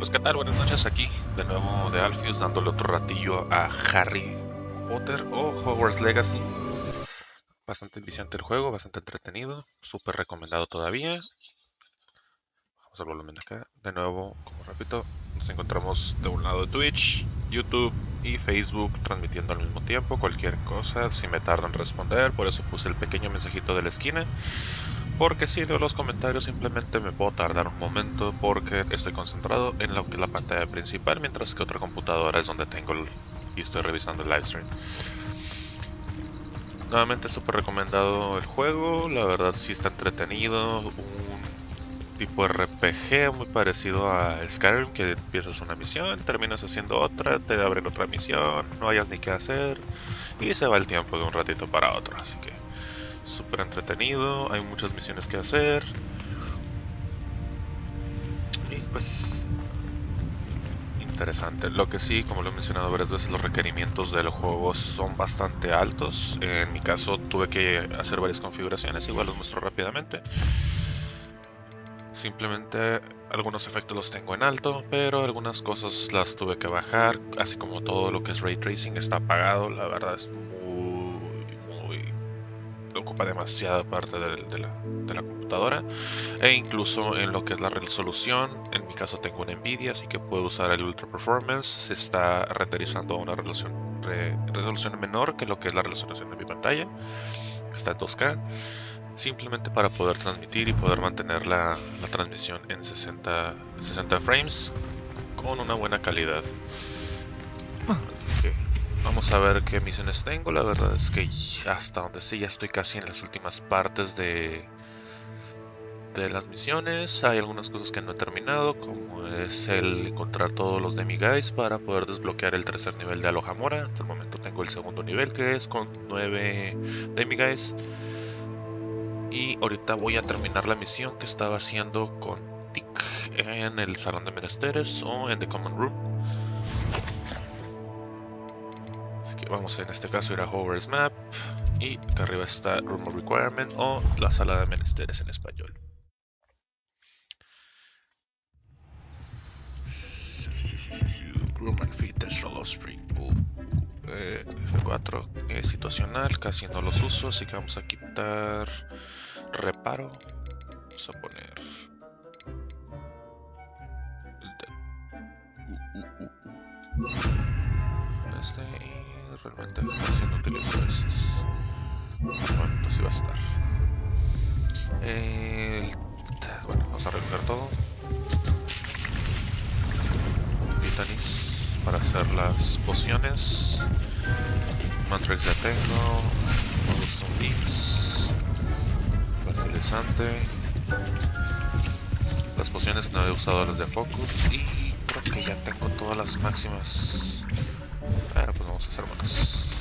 Pues qué tal, buenas noches, aquí de nuevo de Alfius dándole otro ratillo a Harry Potter o Hogwarts Legacy. Bastante viciante el juego, bastante entretenido, súper recomendado todavía. Vamos al volumen de acá. De nuevo, como repito, nos encontramos de un lado de Twitch, YouTube y Facebook transmitiendo al mismo tiempo. Cualquier cosa, si me tardo en responder, por eso puse el pequeño mensajito de la esquina. Porque si leo los comentarios simplemente me puedo tardar un momento porque estoy concentrado en lo que es la pantalla principal, mientras que otra computadora es donde tengo y estoy revisando el livestream. Nuevamente súper recomendado el juego, la verdad sí está entretenido, un tipo RPG muy parecido a Skyrim, que empiezas una misión, terminas haciendo otra, te abren otra misión, no hayas ni qué hacer y se va el tiempo de un ratito para otro, así que súper entretenido, hay muchas misiones que hacer y pues interesante. Lo que sí, como lo he mencionado varias veces, los requerimientos del juego son bastante altos. En mi caso tuve que hacer varias configuraciones, igual los muestro rápidamente. Simplemente algunos efectos los tengo en alto, pero algunas cosas las tuve que bajar, así como todo lo que es Ray Tracing está apagado, la verdad es muy ocupa demasiada parte de la computadora, e incluso en lo que es la resolución, en mi caso tengo una NVIDIA, así que puedo usar el Ultra Performance, se está renderizando a una resolución menor que lo que es la resolución de mi pantalla, está en 2K, simplemente para poder transmitir y poder mantener la transmisión en 60 frames con una buena calidad. Así que vamos a ver qué misiones tengo. La verdad es que hasta donde sé ya estoy casi en las últimas partes de las misiones. Hay algunas cosas que no he terminado, como es el encontrar todos los demiguys para poder desbloquear el tercer nivel de Alohomora. Hasta el momento tengo el segundo nivel, que es con 9 demiguys. Y ahorita voy a terminar la misión que estaba haciendo con Tick en el salón de menesteres o en The Common Room. Así que vamos en este caso a ir a Hogwarts Map. Y acá arriba está Room of Requirement o la sala de menesteres en español. Room and Fit Solo Spring. F4 situacional, casi no los uso, así que vamos a quitar reparo. Vamos a poner este y realmente casi no utilizo esos. Bueno, así va a estar. Bueno, vamos a recoger todo. Vitanis para hacer las pociones. Mantrax ya tengo. Cobblestone Beams. Fertilizante. Las pociones no he usado las de Focus y creo que ya tengo todas las máximas. Bueno, pues vamos a hacer más.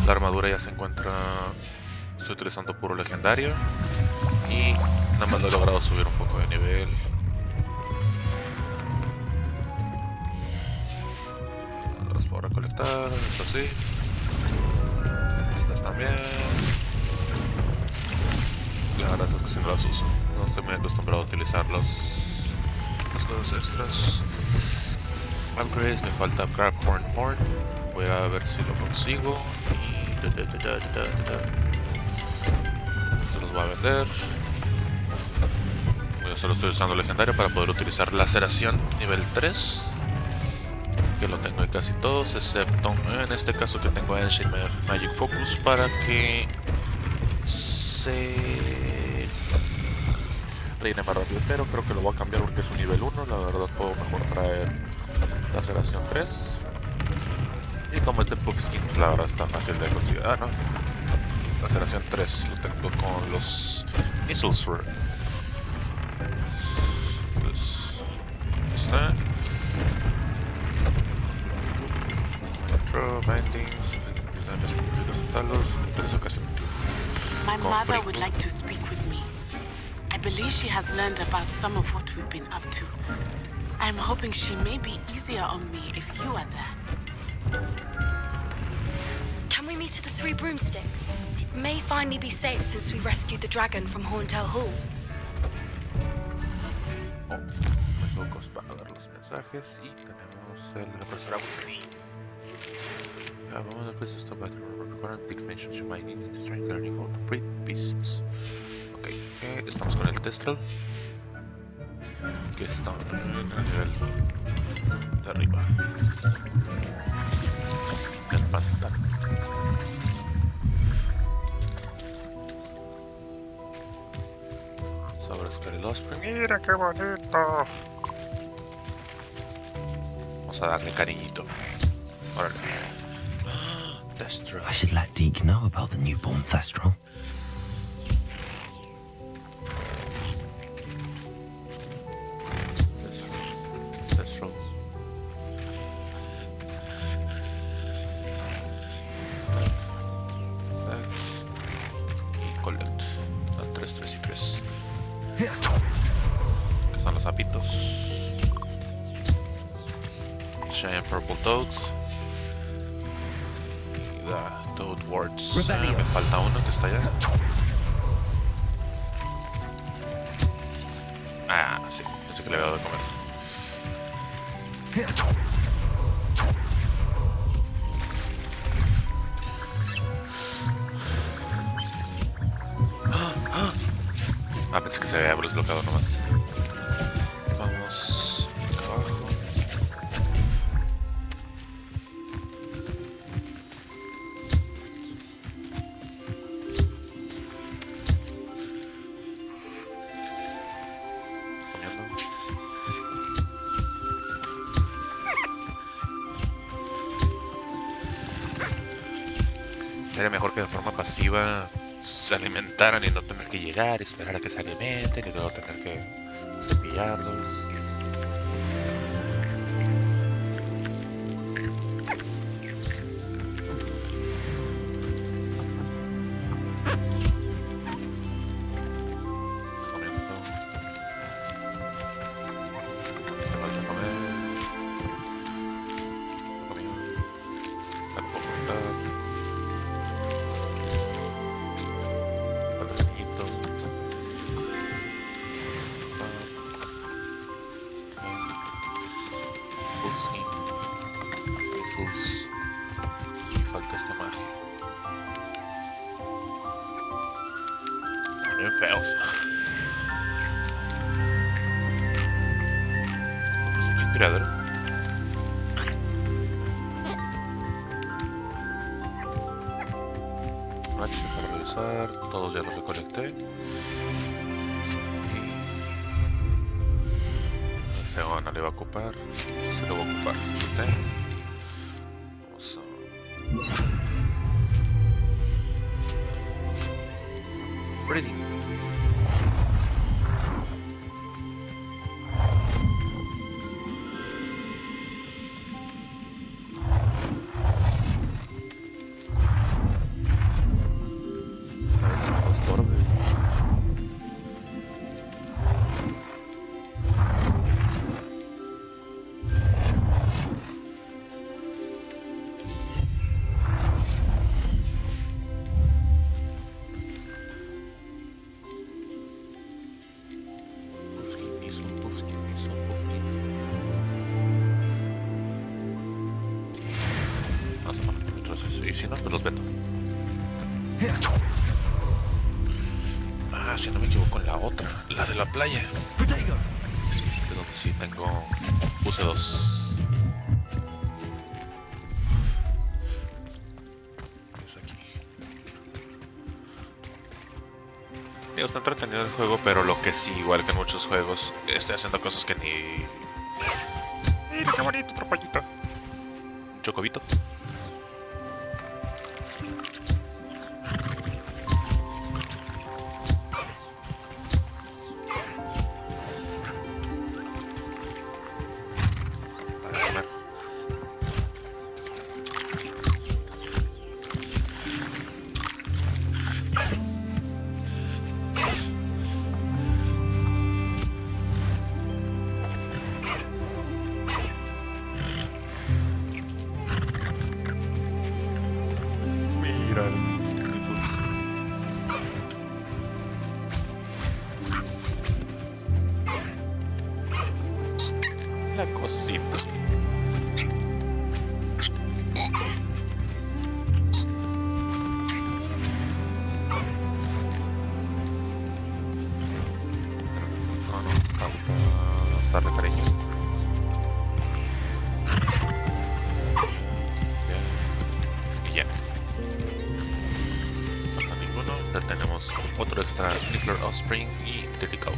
La armadura ya se encuentra. Estoy utilizando puro legendario. Y nada más lo he logrado subir un poco de nivel. Transporte. conectar, eso sí. Estas también. La verdad es que si no las uso. No estoy muy acostumbrado a utilizar las cosas extras. Upgrades, me falta Grab Horn. Voy a ver si lo consigo. Y... se los voy a vender. Yo solo estoy usando legendario para poder utilizar laceración nivel 3. Que lo tengo en casi todos, excepto en este caso que tengo Ancient Magic Focus para que se reine más rápido, pero creo que lo voy a cambiar porque es un nivel 1. La verdad puedo mejor traer laceración 3 y tomo este Puff Skin, la verdad está fácil de conseguir. No, laceración 3 lo tengo con los Missiles Sword. Pues está bindings, my mother would like to speak with me. I believe she has learned about some of what we've been up to. I'm hoping she may be easier on me if you are there. Can we meet at the Three Broomsticks? It may finally be safe since we rescued the dragon from Horntail Hall. Me locos para ver los mensajes y tenemos el de la profesora Weasley. One of the places to battle requiring big mentions you might need to start learning how to breed beasts. Ok, estamos con el Testral, que está en el nivel de arriba. El pantano. Sobre Skylospring. ¡Mira qué bonito! Vamos a darle cariñito. Órale. I should let Deke know about the newborn Thestral. Thestral. Y Collect. 3, 3 y 3. Que son los sapitos. Giant Purple Toad. Toad Wards. Me falta uno que está allá. Sí, pensé que le había dado de comer. Pensé que se había desbloqueado nomás. Vamos acá abajo. Sería mejor que de forma pasiva se alimentaran y no tener que llegar, esperar a que se alimenten y luego tener que cepillarlos. Y falta esta magia. Están bien feos. Es un criadero. Match para revisar. Todos ya los recolecté. Y el segundo le va a ocupar. Se lo va a ocupar. Vamos a... Breeding. Y si no, pues los vendo. Ah, si no me equivoco, en la otra, la de la playa. Es donde sí tengo... Puse 2. Es aquí. Digo, está entretenido el juego, pero lo que sí, igual que en muchos juegos, estoy haciendo cosas que ni... ¡Mira qué bonito, otra payita! Un chocobito. La cosita. Darle cariño. Y ya. No falta ninguno. Ya tenemos otro extra Nuclear Offspring y Typical.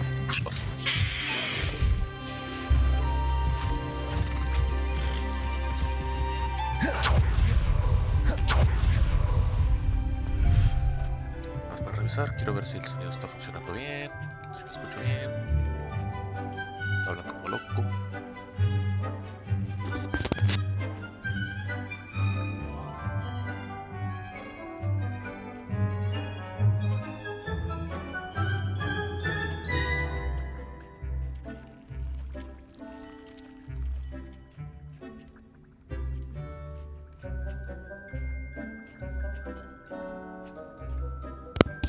Más para revisar, quiero ver si el sonido está funcionando bien, si me escucho bien. Hablan como loco.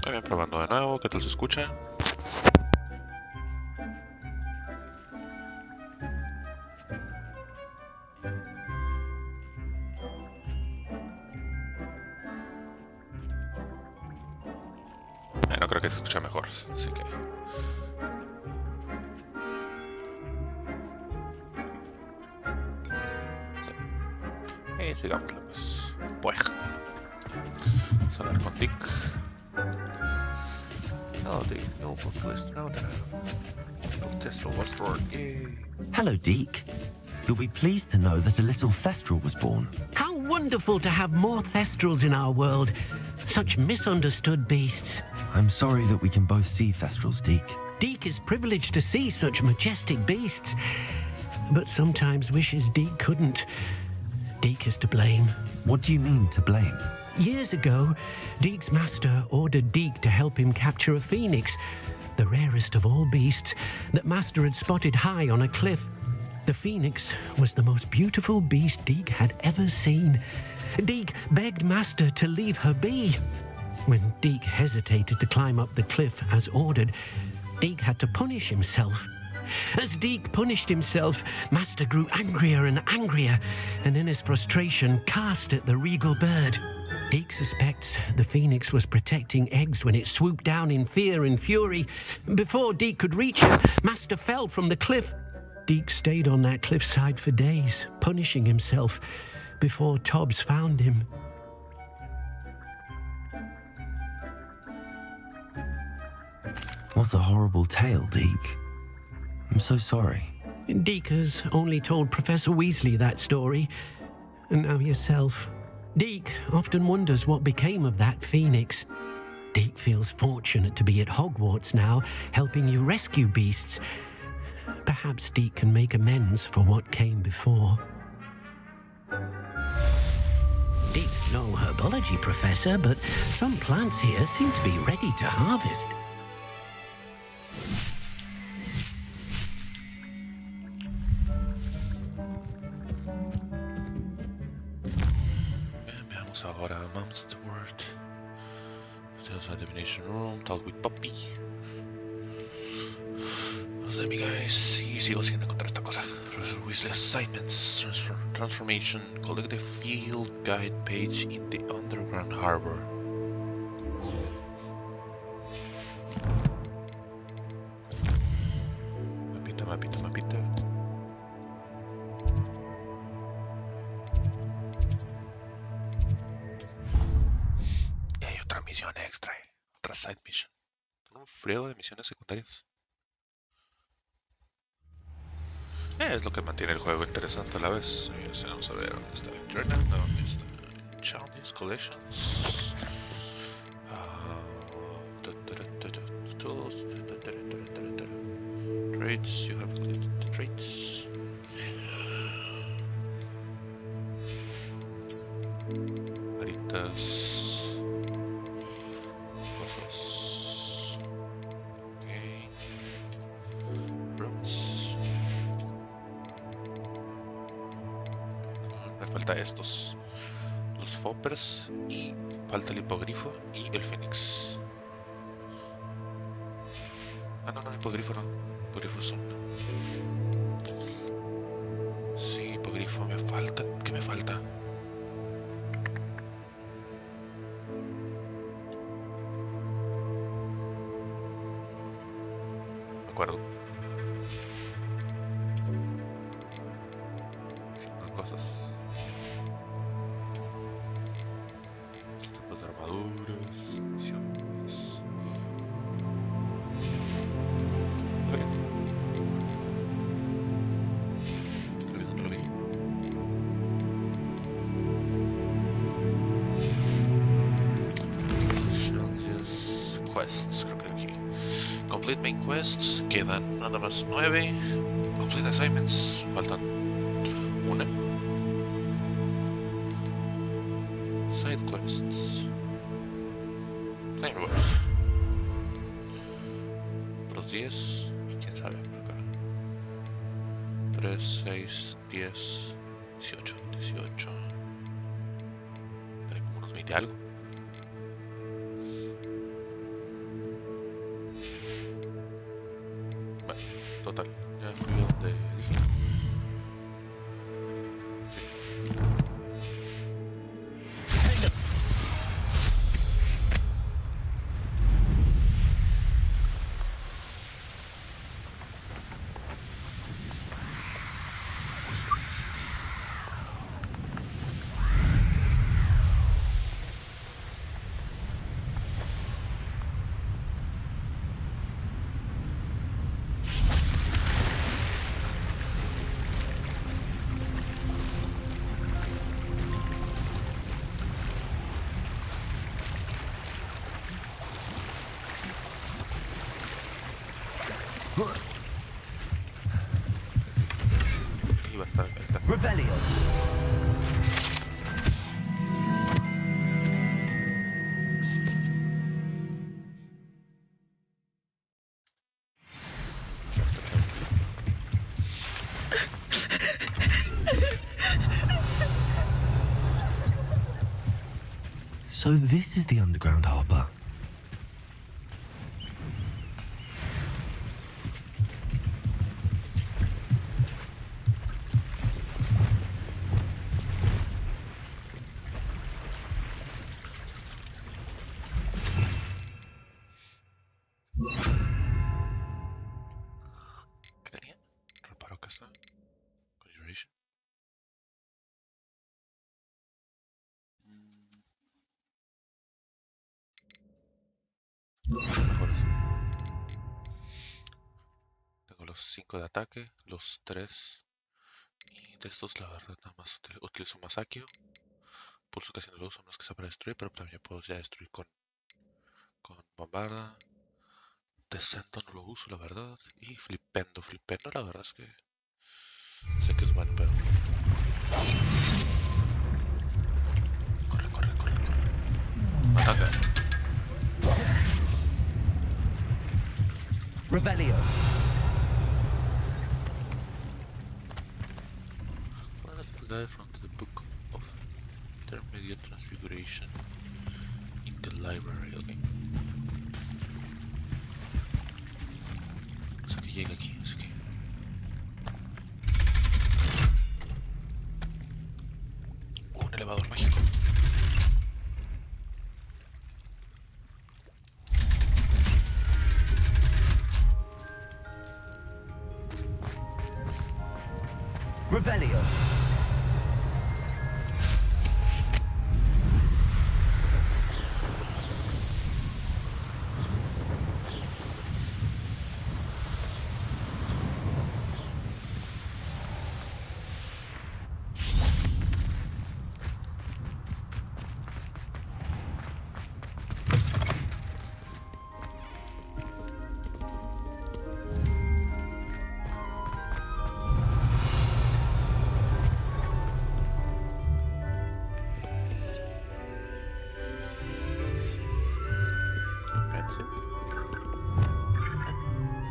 Muy bien, probando de nuevo, ¿qué tal se escucha? No creo que se escuche mejor, así que... Sí. Sigámosle, pues. Vamos a hablar con Dick. Hello, Deke. You'll be pleased to know that a little Thestral was born. How wonderful to have more Thestrals in our world. Such misunderstood beasts. I'm sorry that we can both see Thestrals, Deke. Deke is privileged to see such majestic beasts, but sometimes wishes Deke couldn't. Deke is to blame. What do you mean, to blame? Years ago, Deke's master ordered Deke to help him capture a phoenix, the rarest of all beasts that master had spotted high on a cliff. The phoenix was the most beautiful beast Deke had ever seen. Deke begged master to leave her be. When Deke hesitated to climb up the cliff as ordered, Deke had to punish himself. As Deke punished himself, master grew angrier and angrier, and in his frustration cast at the regal bird. Deke suspects the phoenix was protecting eggs when it swooped down in fear and fury. Before Deke could reach her, master fell from the cliff. Deke stayed on that cliffside for days, punishing himself, before Tobbs found him. What a horrible tale, Deke. I'm so sorry. Deke has only told Professor Weasley that story, and now yourself. Deke often wonders what became of that phoenix. Deke feels fortunate to be at Hogwarts now, helping you rescue beasts. Perhaps Deke can make amends for what came before. Deke's no herbology professor, but some plants here seem to be ready to harvest. Veamos ahora a Mom's the Word. There's a divination room, talk with Poppy. Los de mi guys, sí, sigo sin encontrar esta cosa. Weasley assignments. Transformation. Collect the field guide page in the underground harbor. Mapita. Y hay otra misión extra, otra side mission. Un friego de misiones secundarias. Es lo que mantiene el juego interesante a la vez. Vamos a ver dónde está el journal, dónde está Challenges, Collections. Trades, you have collected the trades. Varitas. Cosas. Okay. Rooms. Me falta estos. Los Foppers y falta el hipogrifo y el Fénix. Ah, no, hipogrifo no. Hipogrifos son... Sí, hipogrifo me falta. ¿Qué me falta? Me acuerdo. Cosas. Tipos de armaduras, misiones. Quests, creo que aquí. Complete main quests, quedan nada más 9. Complete assignments, faltan una. Side quests. Flame Wars. Otros 10. Y quién sabe, por acá. 3, 6, 10, 18. Tengo como unos 20 algo. Total, ya fui donde dije. Iba a estar acá. Revelio. So this is the underground harbor. ¿Qué tenía? Reparo que está. Conjuration. Mejores. Tengo los 5 de ataque, los 3. Y de estos, la verdad, nada más utilizo Masakio. Pulso casi no lo uso, no es que sea para destruir, pero también puedo ya destruir con Bombarda. Descento no lo uso, la verdad. Y Flipendo, la verdad es que sé que es bueno, pero... Corre. Ataca. Revelio. One of the guy from the book of intermediate transfiguration in the library, ok. O sea que llega aquí, así que... elevador mágico. Revelio.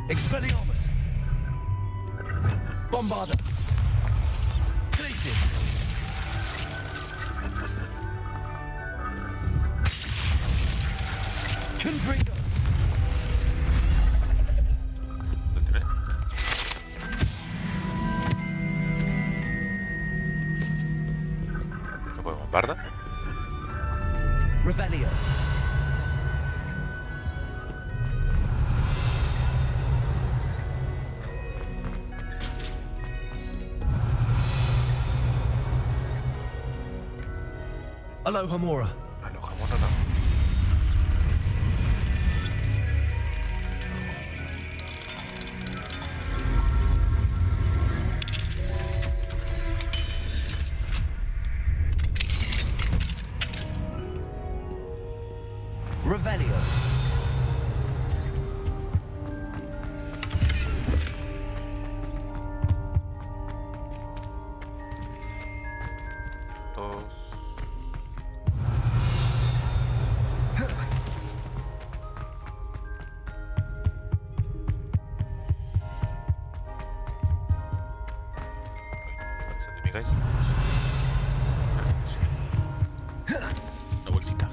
Expelliarmus! Bombarder! Glacis! Confringo! ¿Qué podemos bombarda? Revelio! Aloha Mora. Aloha Mora, no. Revelio. Guys. Una bolsita.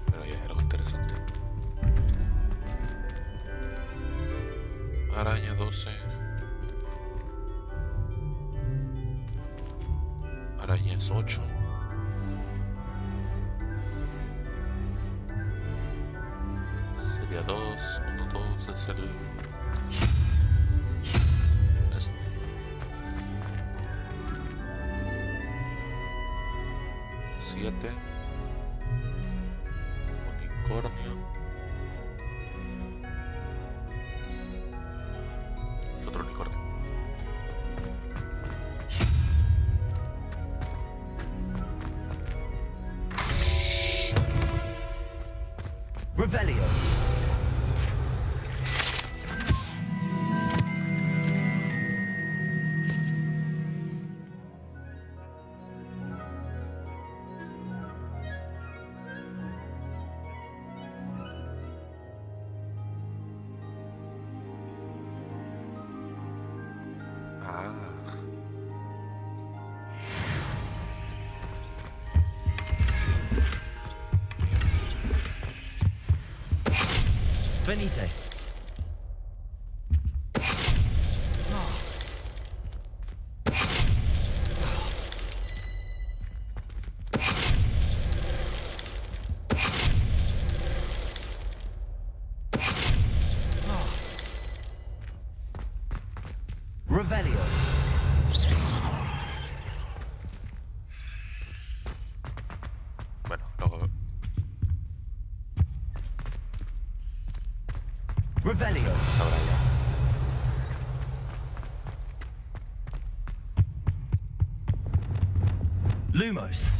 Pero ya es algo interesante. Araña 12. Arañas 8. Sería 2. 1, 2 es el... 7 unicornio. Es otro unicornio. Revelio. Venite. Revelio. Bueno, luego... Revelio. Sabrá ya. Lumos.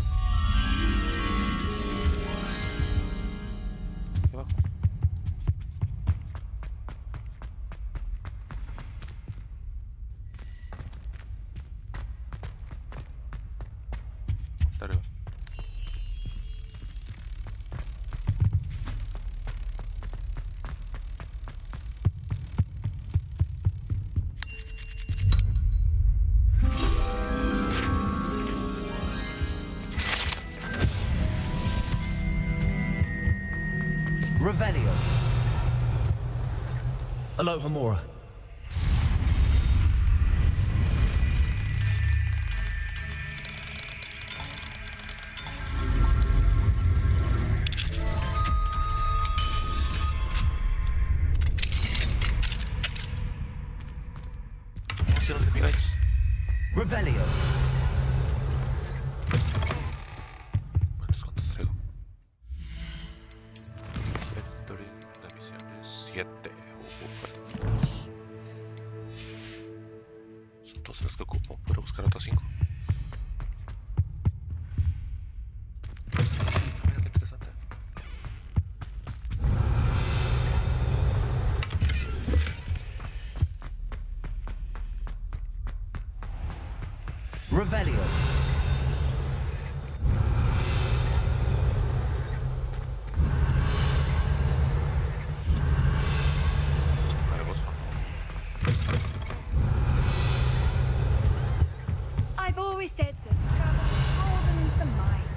Aquí abajo. Está arriba. Revelio. Aloha Mora. guys. Revelio. ¿Cuántos traigo? Factory de misiones 7. Son todas las que ocupo. Podré buscar otras 5. Mira qué interesante. Revelio. I've always said that travel broadens the mind.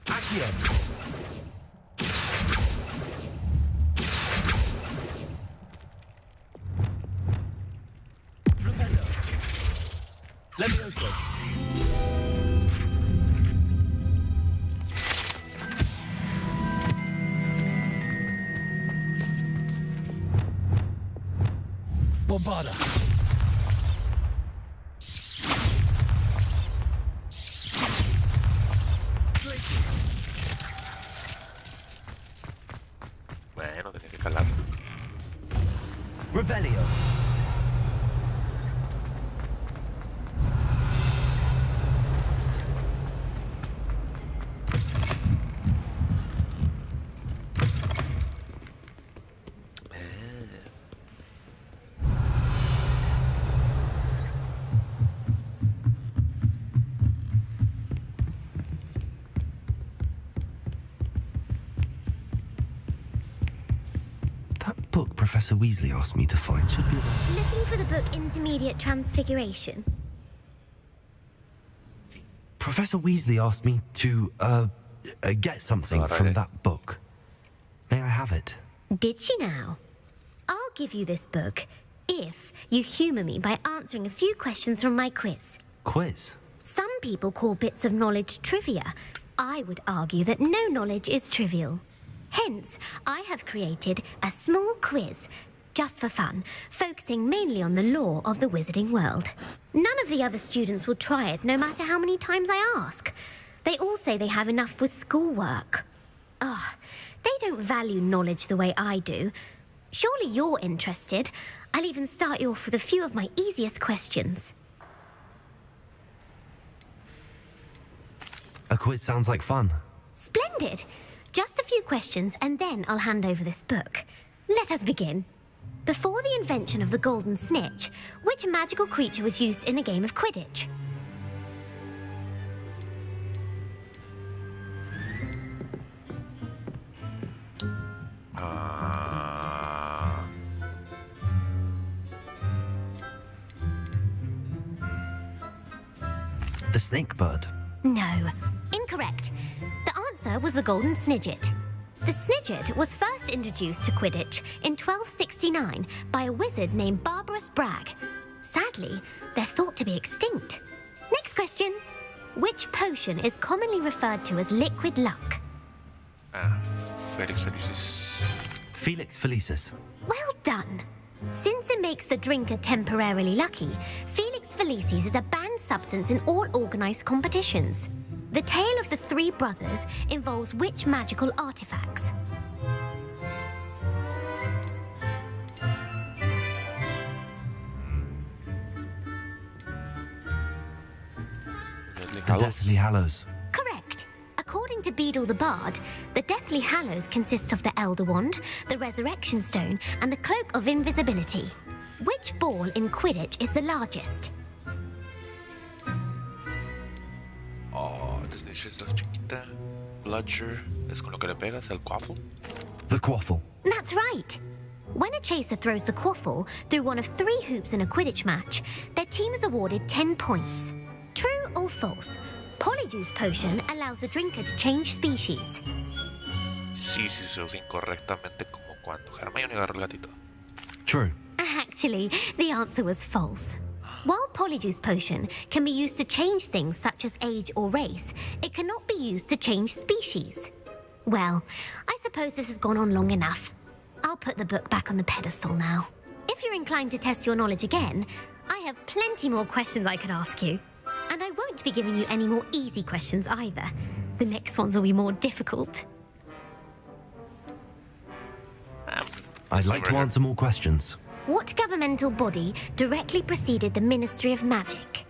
Accio. Levioso. Bombarda. Bueno, tenía que calar. Revelio. That book Professor Weasley asked me to find should be around. Looking for the book Intermediate Transfiguration? Professor Weasley asked me to, get something from that book. May I have it? Did she now? I'll give you this book if you humour me by answering a few questions from my quiz. Quiz? Some people call bits of knowledge trivia. I would argue that no knowledge is trivial. Hence, I have created a small quiz, just for fun, focusing mainly on the lore of the wizarding world. None of the other students will try it, no matter how many times I ask. They all say they have enough with schoolwork. Ugh, they don't value knowledge the way I do. Surely you're interested. I'll even start you off with a few of my easiest questions. A quiz sounds like fun. Splendid! Just a few questions and then I'll hand over this book. Let us begin. Before the invention of the golden snitch, which magical creature was used in a game of Quidditch? The snake bird. No, incorrect. The answer was the golden snidget. The snidget was first introduced to Quidditch in 1269 by a wizard named Barbarous Bragg. Sadly, they're thought to be extinct. Next question. Which potion is commonly referred to as liquid luck? Felix Felicis. Felix Felicis. Well done. Since it makes the drinker temporarily lucky, Felix Felicis is a banned substance in all organized competitions. The tale of the three brothers involves which magical artifacts? The Deathly Hallows. Correct. According to Beedle the Bard, the Deathly Hallows consists of the Elder Wand, the Resurrection Stone, and the Cloak of Invisibility. Which ball in Quidditch is the largest? Oh, the snitch es la chiquita. Bludger es con lo que le pegas, el quaffle. The Quaffle. That's right. When a chaser throws the quaffle through one of 3 hoops in a Quidditch match, their team is awarded 10 points. True or false? Polyjuice Potion allows the drinker to change species. Sí, sí se usa incorrectamente como cuando Hermione agarró el gatito. True. Actually, the answer was false. While Polyjuice Potion can be used to change things such as age or race, it cannot be used to change species. Well, I suppose this has gone on long enough. I'll put the book back on the pedestal now. If you're inclined to test your knowledge again, I have plenty more questions I could ask you. And I won't be giving you any more easy questions either. The next ones will be more difficult. I'd like to answer more questions. What governmental body directly preceded the Ministry of Magic?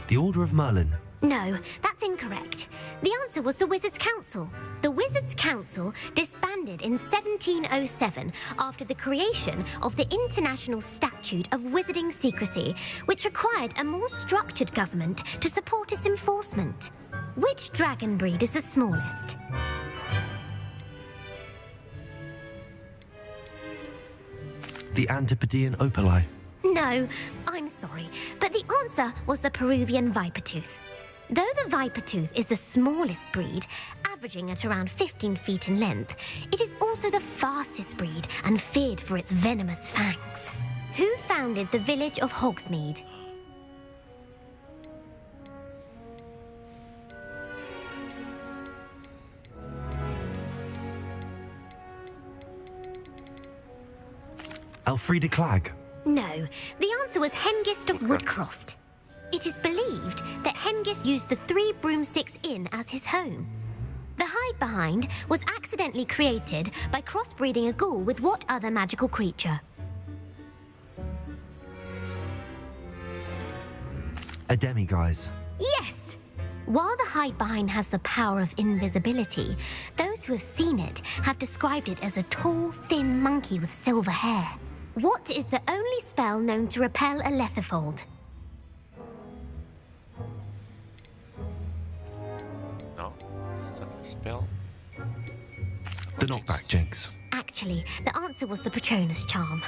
The Order of Merlin. No, that's incorrect. The answer was the Wizards' Council. The Wizards' Council disbanded in 1707 after the creation of the International Statute of Wizarding Secrecy, which required a more structured government to support its enforcement. Which dragon breed is the smallest? The Antipodean Opali. No, I'm sorry, but the answer was the Peruvian Vipertooth. Though the Vipertooth is the smallest breed, averaging at around 15 feet in length, it is also the fastest breed and feared for its venomous fangs. Who founded the village of Hogsmeade? Elfrida Clegg. No, the answer was Hengist of Woodcroft. It is believed that Hengist used the 3 Broomsticks Inn as his home. The hide-behind was accidentally created by crossbreeding a ghoul with what other magical creature? A demiguise. Yes! While the hide-behind has the power of invisibility, those who have seen it have described it as a tall, thin monkey with silver hair. What is the only spell known to repel a Lethifold? No, it's not a spell. The knockback jinx. Actually, the answer was the Patronus charm.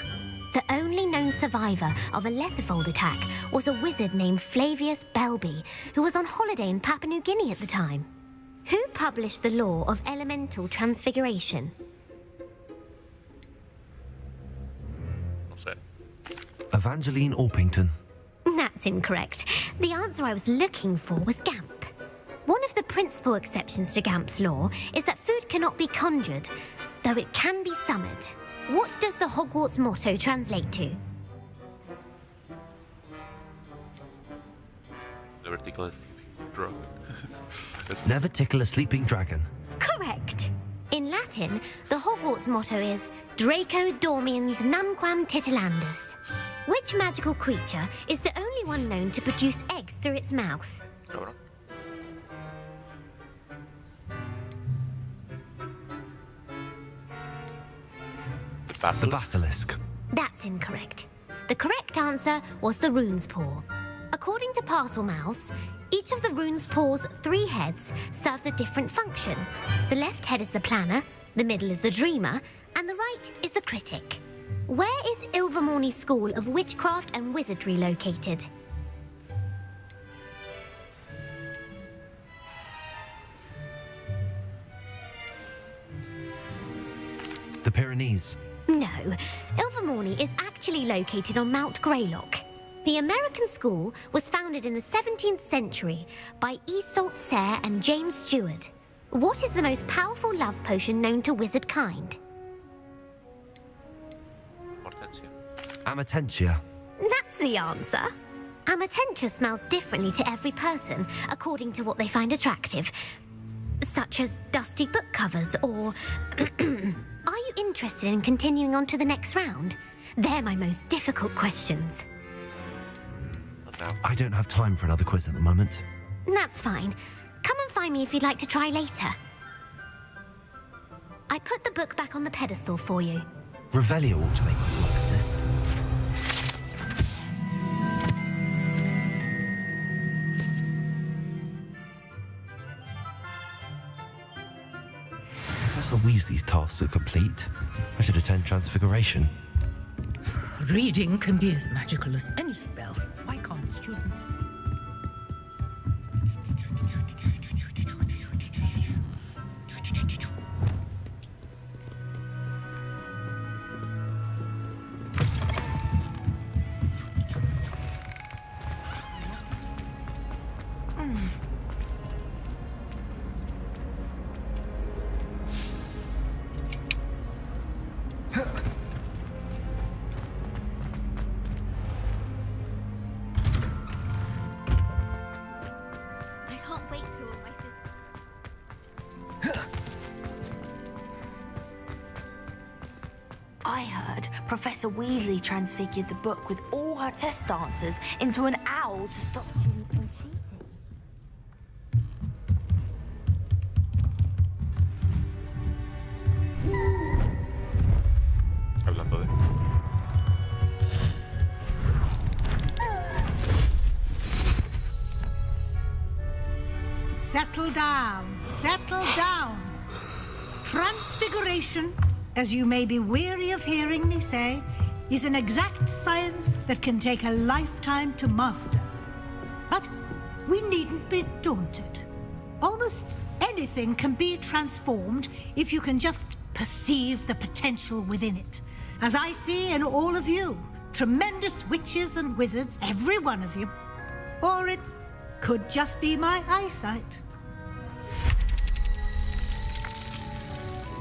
The only known survivor of a Lethifold attack was a wizard named Flavius Belby, who was on holiday in Papua New Guinea at the time. Who published the law of elemental transfiguration? What's that? Evangeline Orpington. That's incorrect. The answer I was looking for was Gamp. One of the principal exceptions to Gamp's law is that food cannot be conjured, though it can be summoned. What does the Hogwarts motto translate to? Never tickle a sleeping dragon. Never tickle a sleeping dragon. Correct. In Latin, the Hogwarts motto is Draco Dormiens Nunquam Titilandus. Which magical creature is the only one known to produce eggs through its mouth? Cabrón. The basilisk. That's incorrect. The correct answer was the rune's paw. According to Parselmouths, each of the rune's paw's 3 heads serves a different function. The left head is the planner, the middle is the dreamer, and the right is the critic. Where is Ilvermorny School of Witchcraft and Wizardry located? The Pyrenees. No, Ilvermorny is actually located on Mount Greylock. The American school was founded in the 17th century by Iseult Sayre and James Stewart. What is the most powerful love potion known to wizard kind? Amatentia. That's the answer. Amatentia smells differently to every person, according to what they find attractive, such as dusty book covers or... Are you interested in continuing on to the next round? They're my most difficult questions. I don't have time for another quiz at the moment. That's fine. Come and find me if you'd like to try later. I put the book back on the pedestal for you. Revelio ought to make a look at this. Professor Weasley's tasks are complete. I should attend Transfiguration. Reading can be as magical as any spell. Why can't students? I heard Professor Weasley transfigured the book with all her test answers into an owl to stop students from cheating. Hablando de... Settle down. Settle down. Transfiguration, as you may be weary of hearing me say, is an exact science that can take a lifetime to master. But we needn't be daunted. Almost anything can be transformed if you can just perceive the potential within it. As I see in all of you, tremendous witches and wizards, every one of you. Or it could just be my eyesight.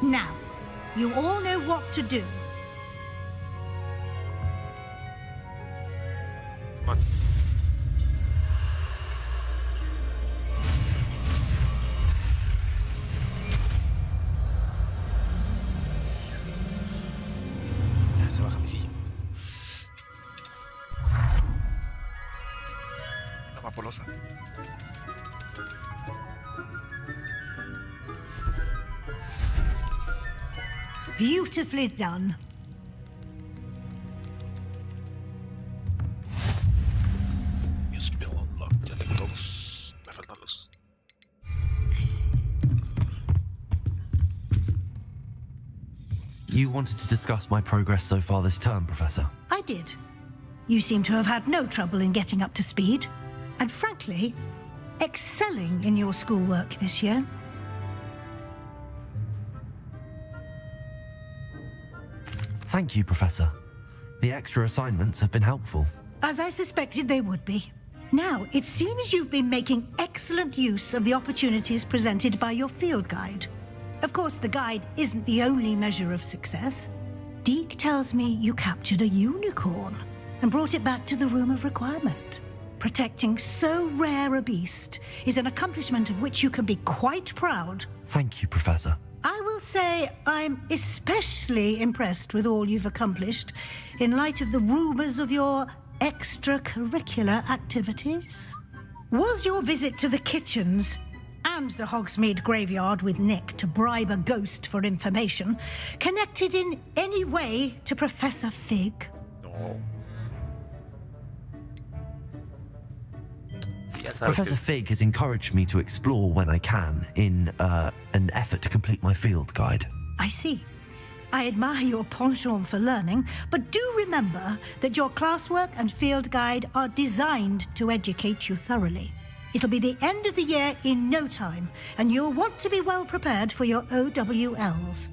Now, you all know what to do. What? Se baja mi silla. Una vaporosa. Beautifully done. Mi spell unlock. Ya tengo todos. Me faltan los. You wanted to discuss my progress so far this term, Professor? I did. You seem to have had no trouble in getting up to speed, and frankly, excelling in your schoolwork this year. Thank you, Professor. The extra assignments have been helpful. As I suspected they would be. Now, it seems you've been making excellent use of the opportunities presented by your field guide. Of course, the guide isn't the only measure of success. Deke tells me you captured a unicorn and brought it back to the Room of Requirement. Protecting so rare a beast is an accomplishment of which you can be quite proud. Thank you, Professor. I will say I'm especially impressed with all you've accomplished in light of the rumors of your extracurricular activities. Was your visit to the kitchens and the Hogsmeade graveyard with Nick to bribe a ghost for information connected in any way to Professor Fig? No. Professor Fig has encouraged me to explore when I can in an effort to complete my field guide. I see. I admire your penchant for learning, but do remember that your classwork and field guide are designed to educate you thoroughly. It'll be the end of the year in no time, and you'll want to be well prepared for your OWLs.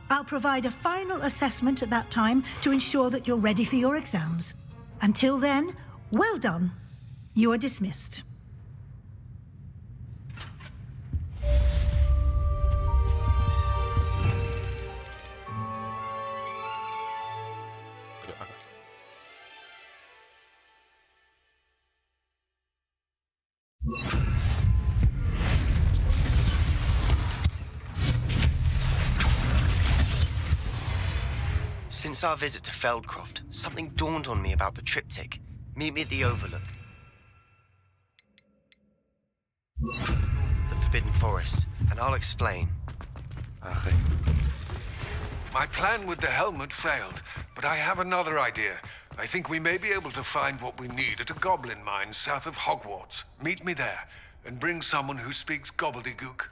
I'll provide a final assessment at that time to ensure that you're ready for your exams. Until then, well done. You are dismissed. Since our visit to Feldcroft, something dawned on me about the triptych. Meet me at the Overlook. The Forbidden Forest, and I'll explain. Okay. My plan with the helmet failed, but I have another idea. I think we may be able to find what we need at a goblin mine south of Hogwarts. Meet me there, and bring someone who speaks gobbledygook.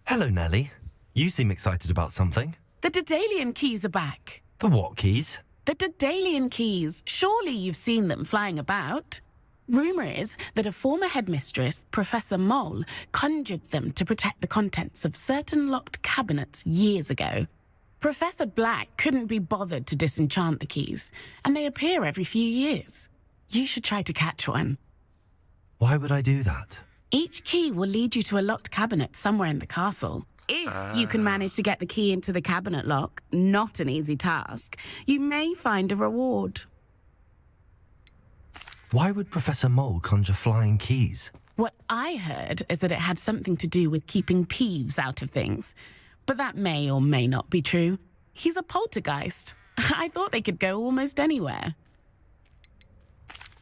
Hello, Nellie. You seem excited about something. The Daedalian keys are back. The what keys? The Daedalian keys. Surely you've seen them flying about. Rumour is that a former headmistress, Professor Mole, conjured them to protect the contents of certain locked cabinets years ago. Professor Black couldn't be bothered to disenchant the keys, and they appear every few years. You should try to catch one. Why would I do that? Each key will lead you to a locked cabinet somewhere in the castle. If you can manage to get the key into the cabinet lock, not an easy task, you may find a reward. Why would Professor Mole conjure flying keys? What I heard is that it had something to do with keeping Peeves out of things. But that may or may not be true. He's a poltergeist. I thought they could go almost anywhere.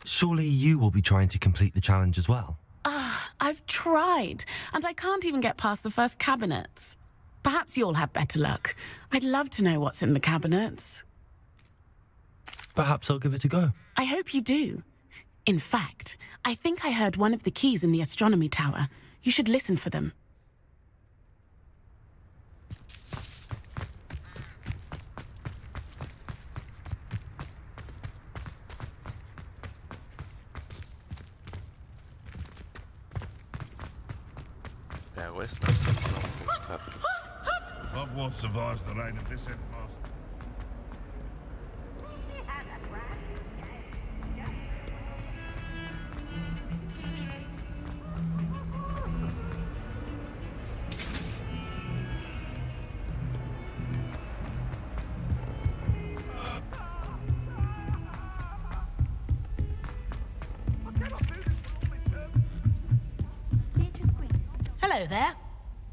Surely you will be trying to complete the challenge as well? I've tried, and I can't even get past the first cabinets. Perhaps you'll have better luck. I'd love to know what's in the cabinets. Perhaps I'll give it a go. I hope you do. In fact, I think I heard one of the keys in the astronomy tower. You should listen for them. Hogwarts survives the reign of this headmaster. Hello there.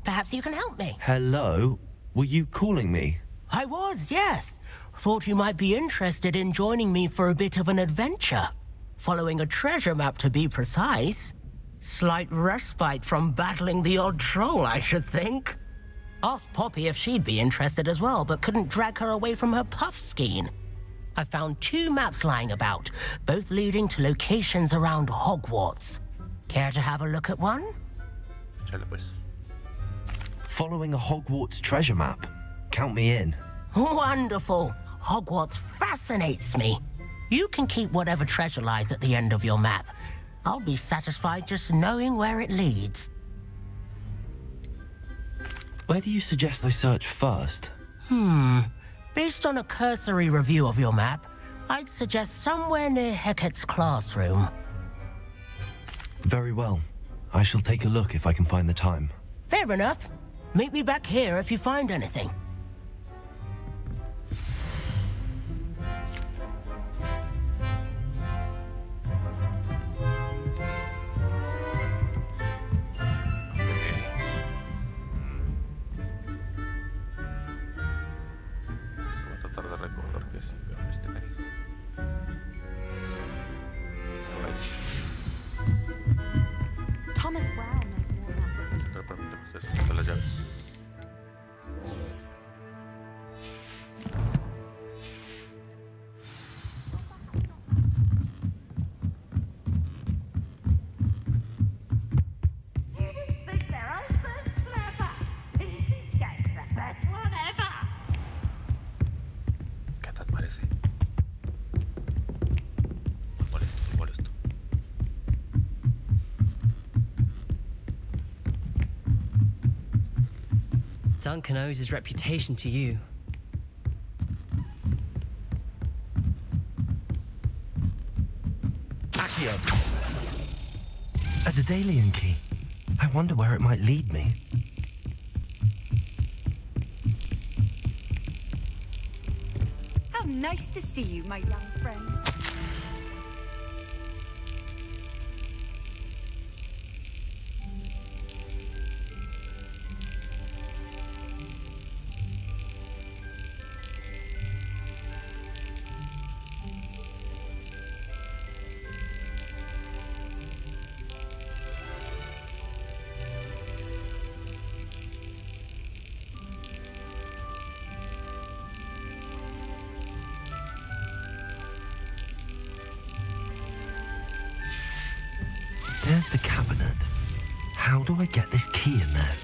Perhaps you can help me. Hello? Were you calling me? I was, yes. Thought you might be interested in joining me for a bit of an adventure. Following a treasure map, to be precise. Slight respite from battling the odd troll, I should think. Asked Poppy if she'd be interested as well, but couldn't drag her away from her puff skein. I found 2 maps lying about, both leading to locations around Hogwarts. Care to have a look at one? Following a Hogwarts treasure map? Count me in. Wonderful. Hogwarts fascinates me. You can keep whatever treasure lies at the end of your map. I'll be satisfied just knowing where it leads. Where do you suggest I search first? Based on a cursory review of your map, I'd suggest somewhere near Hecat's classroom. Very well. I shall take a look if I can find the time. Fair enough. Meet me back here if you find anything. Thomas Brown las llaves. ¿Qué tal parece? Molesto, molesto. Duncan owes his reputation to you. Accio! A Daedalian key. I wonder where it might lead me. How nice to see you, my young friend. There's the cabinet. How do I get this key in there?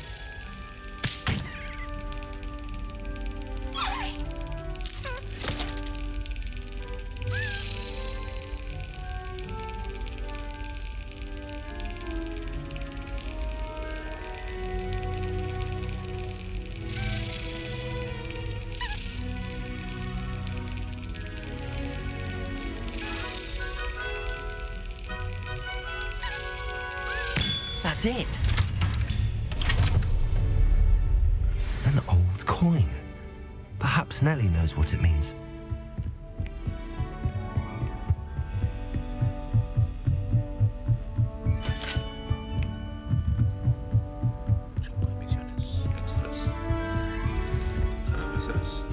That's it. An old coin. Perhaps Nellie knows what it means. Puede ser.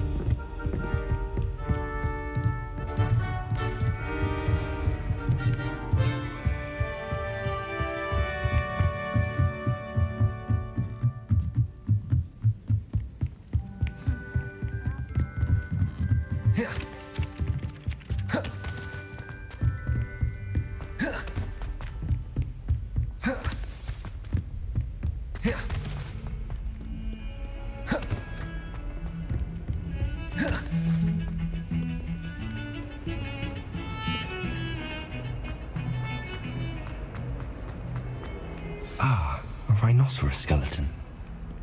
Ah, a rhinoceros skeleton.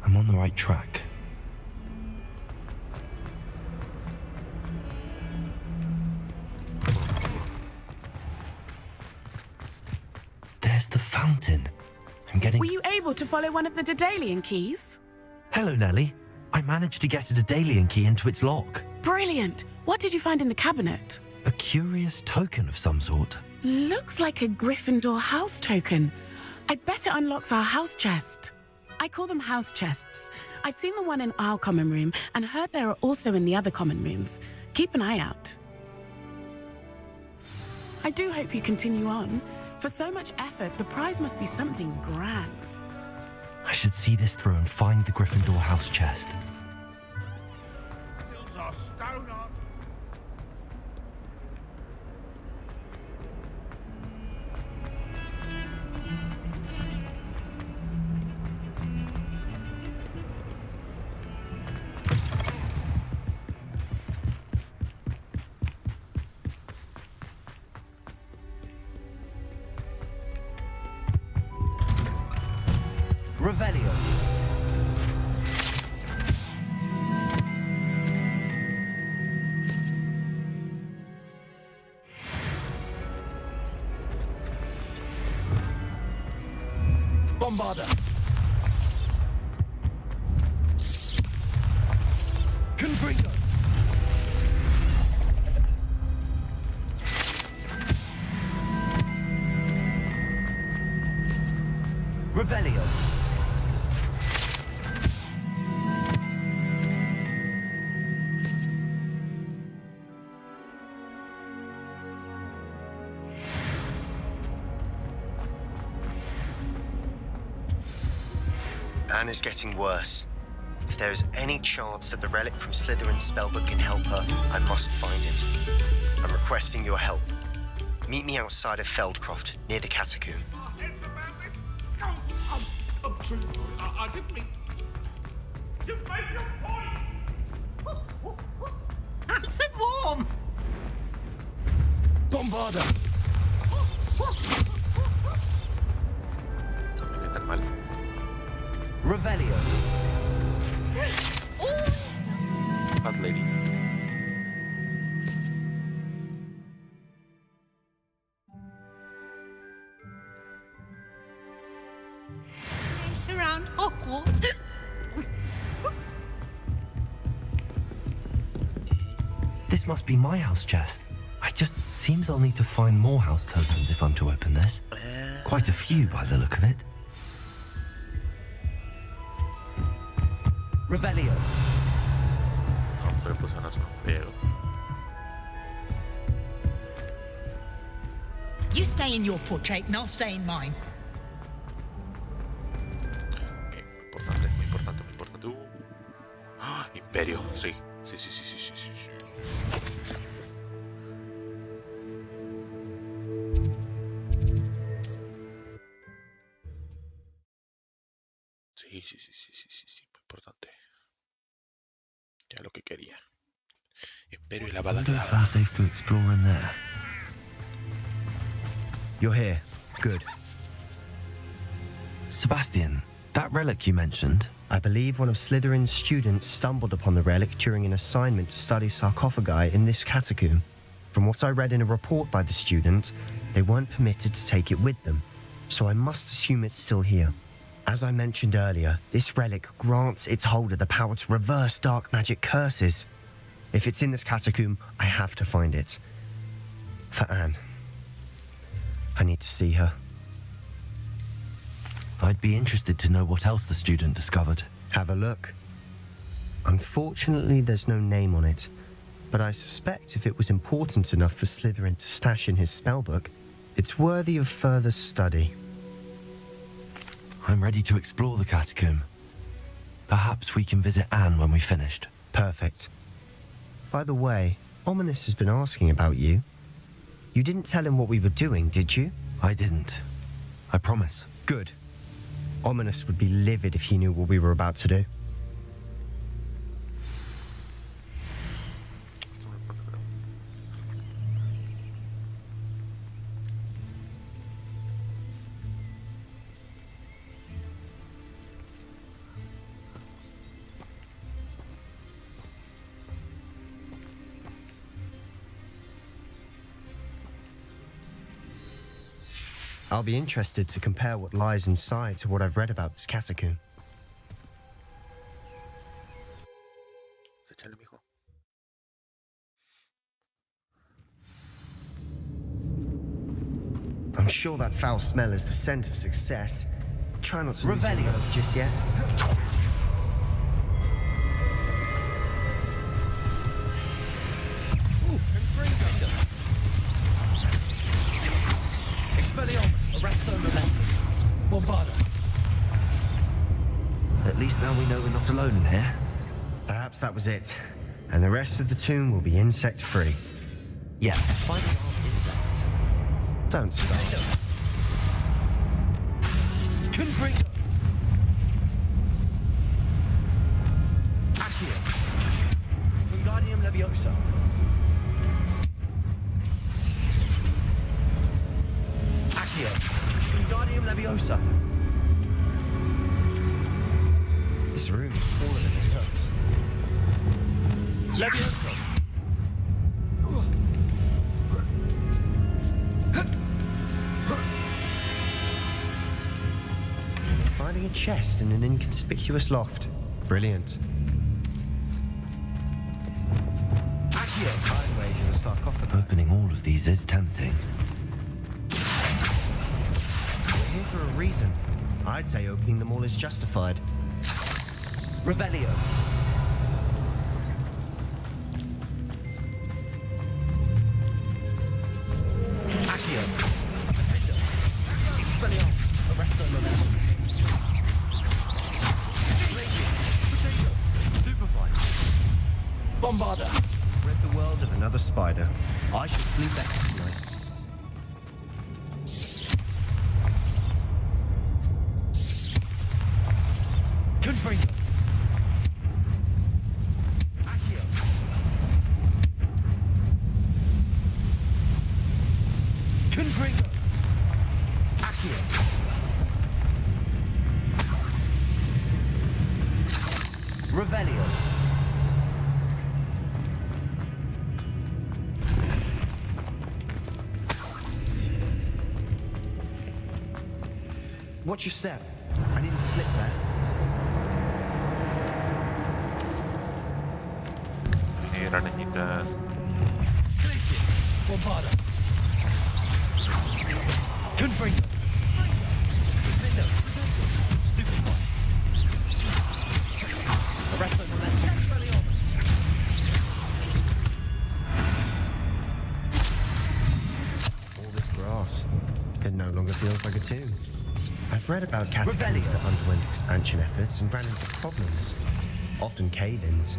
I'm on the right track. There's the fountain. I'm getting... Were you able to follow one of the Daedalian keys? Hello, Nellie. I managed to get a Daedalian key into its lock. Brilliant! What did you find in the cabinet? A curious token of some sort. Looks like a Gryffindor house token. I bet it unlocks our house chest. I call them house chests. I've seen the one in our common room and heard there are also in the other common rooms. Keep an eye out. I do hope you continue on. For so much effort, the prize must be something grand. I should see this through and find the Gryffindor house chest. Hills are stone art. Revelio. Bombarda. Confringo. Revelio. Anne is getting worse. If there is any chance that the relic from Slytherin's spellbook can help her, I must find it. I'm requesting your help. Meet me outside of Feldcroft, near the catacomb. I'm truly sorry. I didn't mean... You made your point! Nice and warm! Bombarda. ¿Qué tan mal? Revelio. Bad lady. Around Hogwarts. This must be my house chest. Seems I'll need to find more house tokens if I'm to open this. Quite a few by the look of it. Revelio. No, pero pues van a ser feo. You stay in your portrait and I'll stay in mine. Okay, muy importante. ¡Ah! Imperio, sí. Sí. Sí, muy importante. Ya lo que quería. Imperio y la bala I'm safe to explore in there. You're here. Good. Sebastian, that relic you mentioned. I believe one of Slytherin's students stumbled upon the relic during an assignment to study sarcophagi in this catacomb. From what I read in a report by the student, they weren't permitted to take it with them, so I must assume it's still here. As I mentioned earlier, this relic grants its holder the power to reverse dark magic curses. If it's in this catacomb, I have to find it. For Anne. I need to see her. I'd be interested to know what else the student discovered. Have a look. Unfortunately, there's no name on it, but I suspect if it was important enough for Slytherin to stash in his spellbook, it's worthy of further study. I'm ready to explore the catacomb. Perhaps we can visit Anne when we've finished. Perfect. By the way, Ominous has been asking about you. You didn't tell him what we were doing, did you? I didn't. I promise. Good. Ominous would be livid if he knew what we were about to do. I'll be interested to compare what lies inside to what I've read about this catacomb. I'm sure that foul smell is the scent of success. Try not to lose your nerve just yet. At least now we know we're not alone in here. Perhaps that was it. And the rest of the tomb will be insect-free. Yeah, find out insects. Don't stop. Confringo! Accio! Wingardium Leviosa! Accio! Wingardium Leviosa! This room is taller than it looks. Leviosa! Finding a chest in an inconspicuous loft. Brilliant. Accio! I'd wager the sarcophagus. Opening all of these is tempting. We're here for a reason. I'd say opening them all is justified. Revelio. Accio. Expelliarmus. Arresto Momentum. Stupefy. Bombarda. Rid the world of another spider. I should sleep better tonight. Confringo. Confringo! Accio! Revelio! Watch your step. I didn't slip there. Mira, niñitas. Bombarda! Confringo! Stupefy! Arresto Momentum! Expelliarmus! All this grass. It no longer feels like a tomb. I've read about catacombs that underwent expansion efforts and ran into problems. Often cave-ins.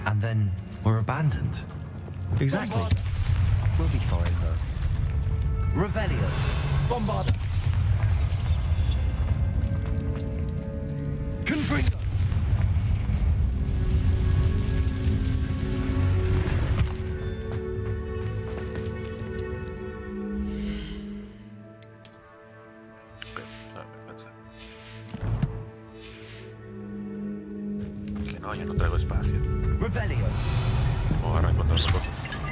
And then were abandoned. Exactly. We'll be fine, though. Revelio! Bombarda! Confringo! Que no, ya no traigo espacio. Revelio! Vamos a encontrar las cosas.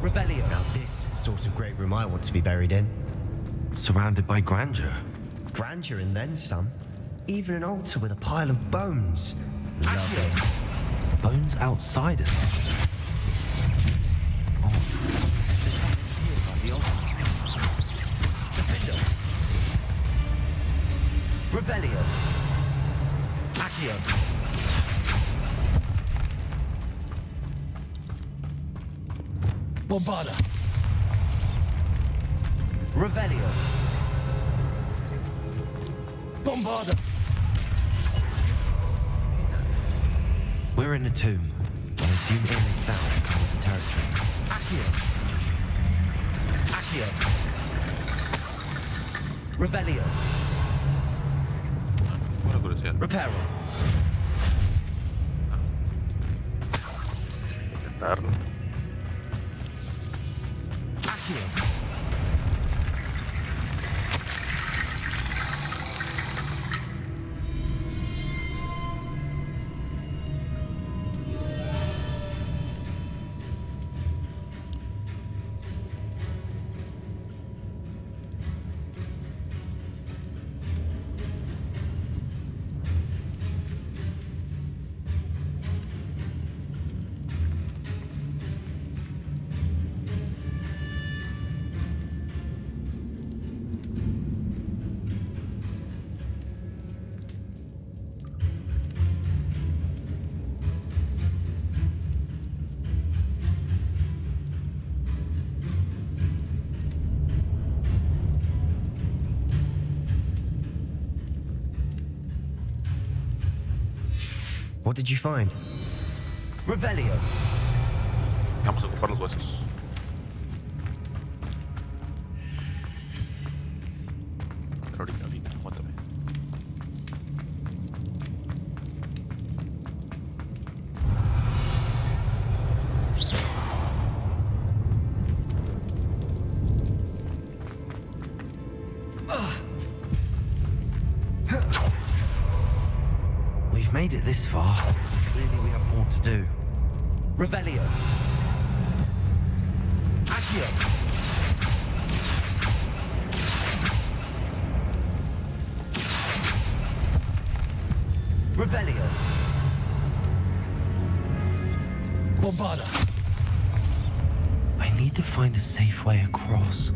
Revelio! Now this is the sort of great room I want to be buried in. Surrounded by grandeur. Grandeur and then some. Even an altar with a pile of bones. Lovely. Bones outside of it. Revelio. Accio. Bombarda. Revelio. Bombarda. We're in a tomb. I assume eerie sounds come with the territory. Accio. Accio. Revelio. Buena curiosidad. Reparo. Intentarlo. Accio. What did you find? Revelio. Vamos a ocupar los huesos. Ahorita, aguántame. We've made it this far. Clearly we have more to do. Revelio. Accio. Revelio. Bombarda. I need to find a safe way across.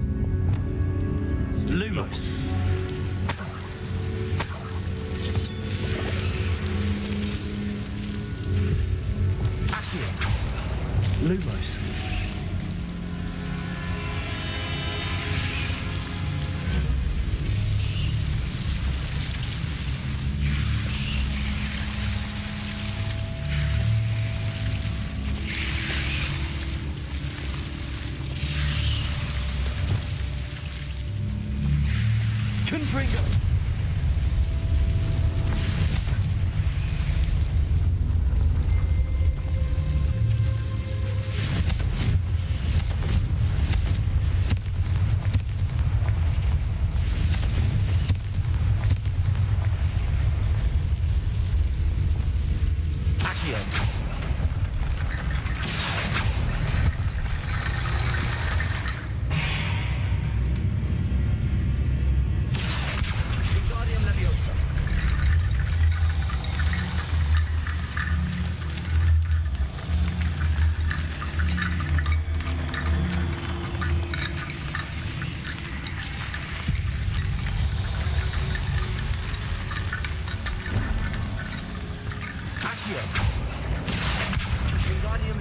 Lumos. Lumos. Confringo.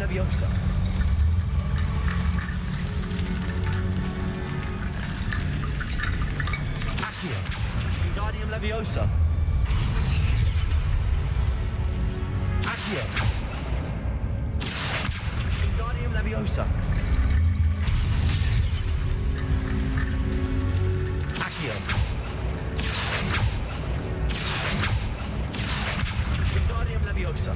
Leviosa. Accio. Wingardium Leviosa. Accio. Wingardium Leviosa. Accio. Wingardium Leviosa.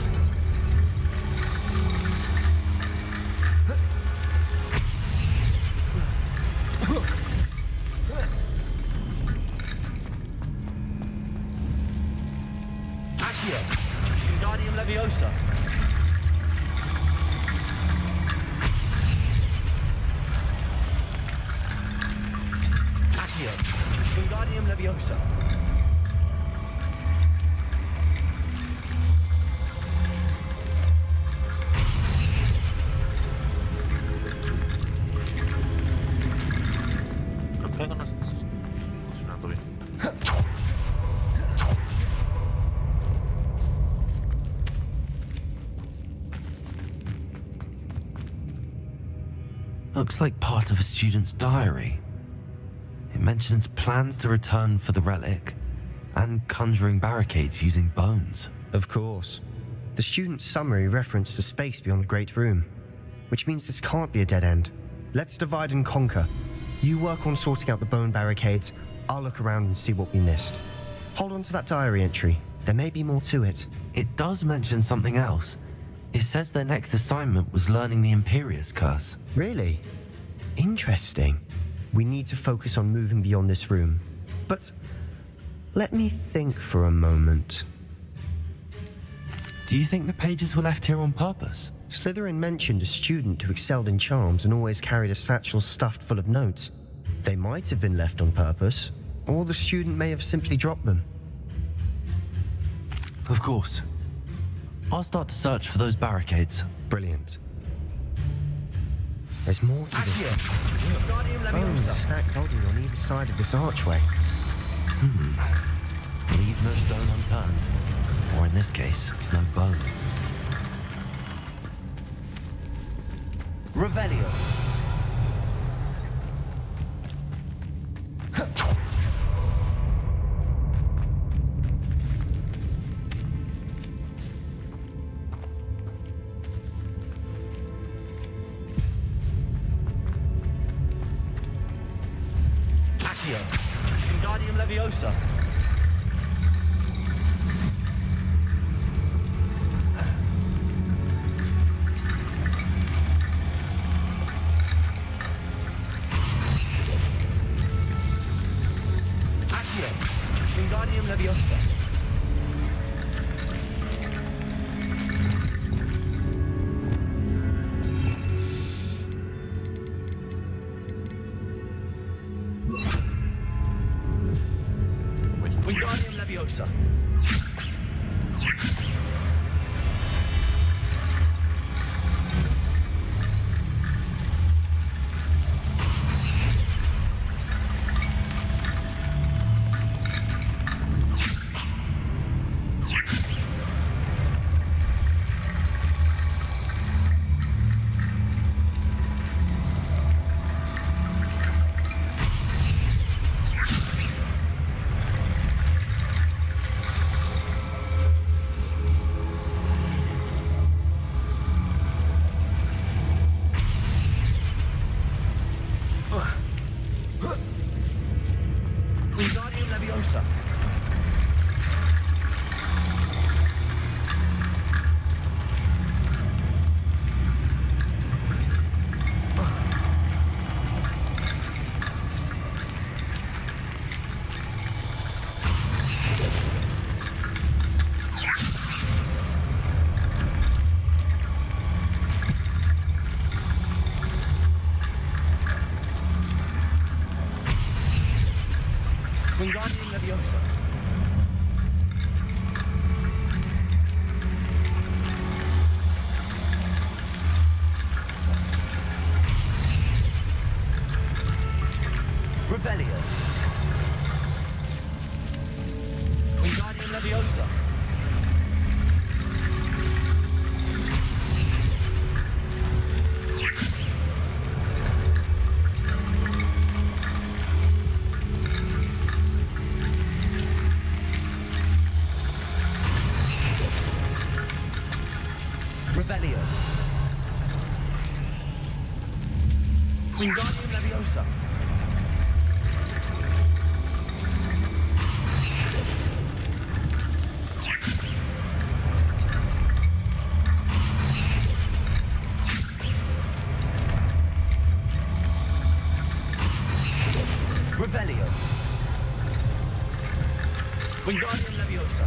Wingardium Leviosa. Accio. Wingardium Leviosa. Creo que algo no está funcionando bien. looks like part of a student's diary. It mentions plans to return for the relic and conjuring barricades using bones. Of course. The student's summary referenced a space beyond the Great Room, which means this can't be a dead end. Let's divide and conquer. You work on sorting out the bone barricades, I'll look around and see what we missed. Hold on to that diary entry. There may be more to it. It does mention something else. It says their next assignment was learning the Imperious Curse. Really? Interesting. We need to focus on moving beyond this room. But let me think for a moment. Do you think the pages were left here on purpose? Slytherin mentioned a student who excelled in charms and always carried a satchel stuffed full of notes. They might have been left on purpose, or the student may have simply dropped them. Of course. I'll start to search for those barricades. Brilliant. There's more to this. Bones stacked oddly on either side of this archway. Leave no stone unturned. Or in this case, no bone. Revelio. Accio. Wingardium Leviosa. Wingardium Leviosa. Wingardium Leviosa. Wingardium Leviosa. Wingardium Leviosa. Revelio. Wingardium Leviosa. Revelio. Wingardium Leviosa. Revelio. Wingardium Leviosa.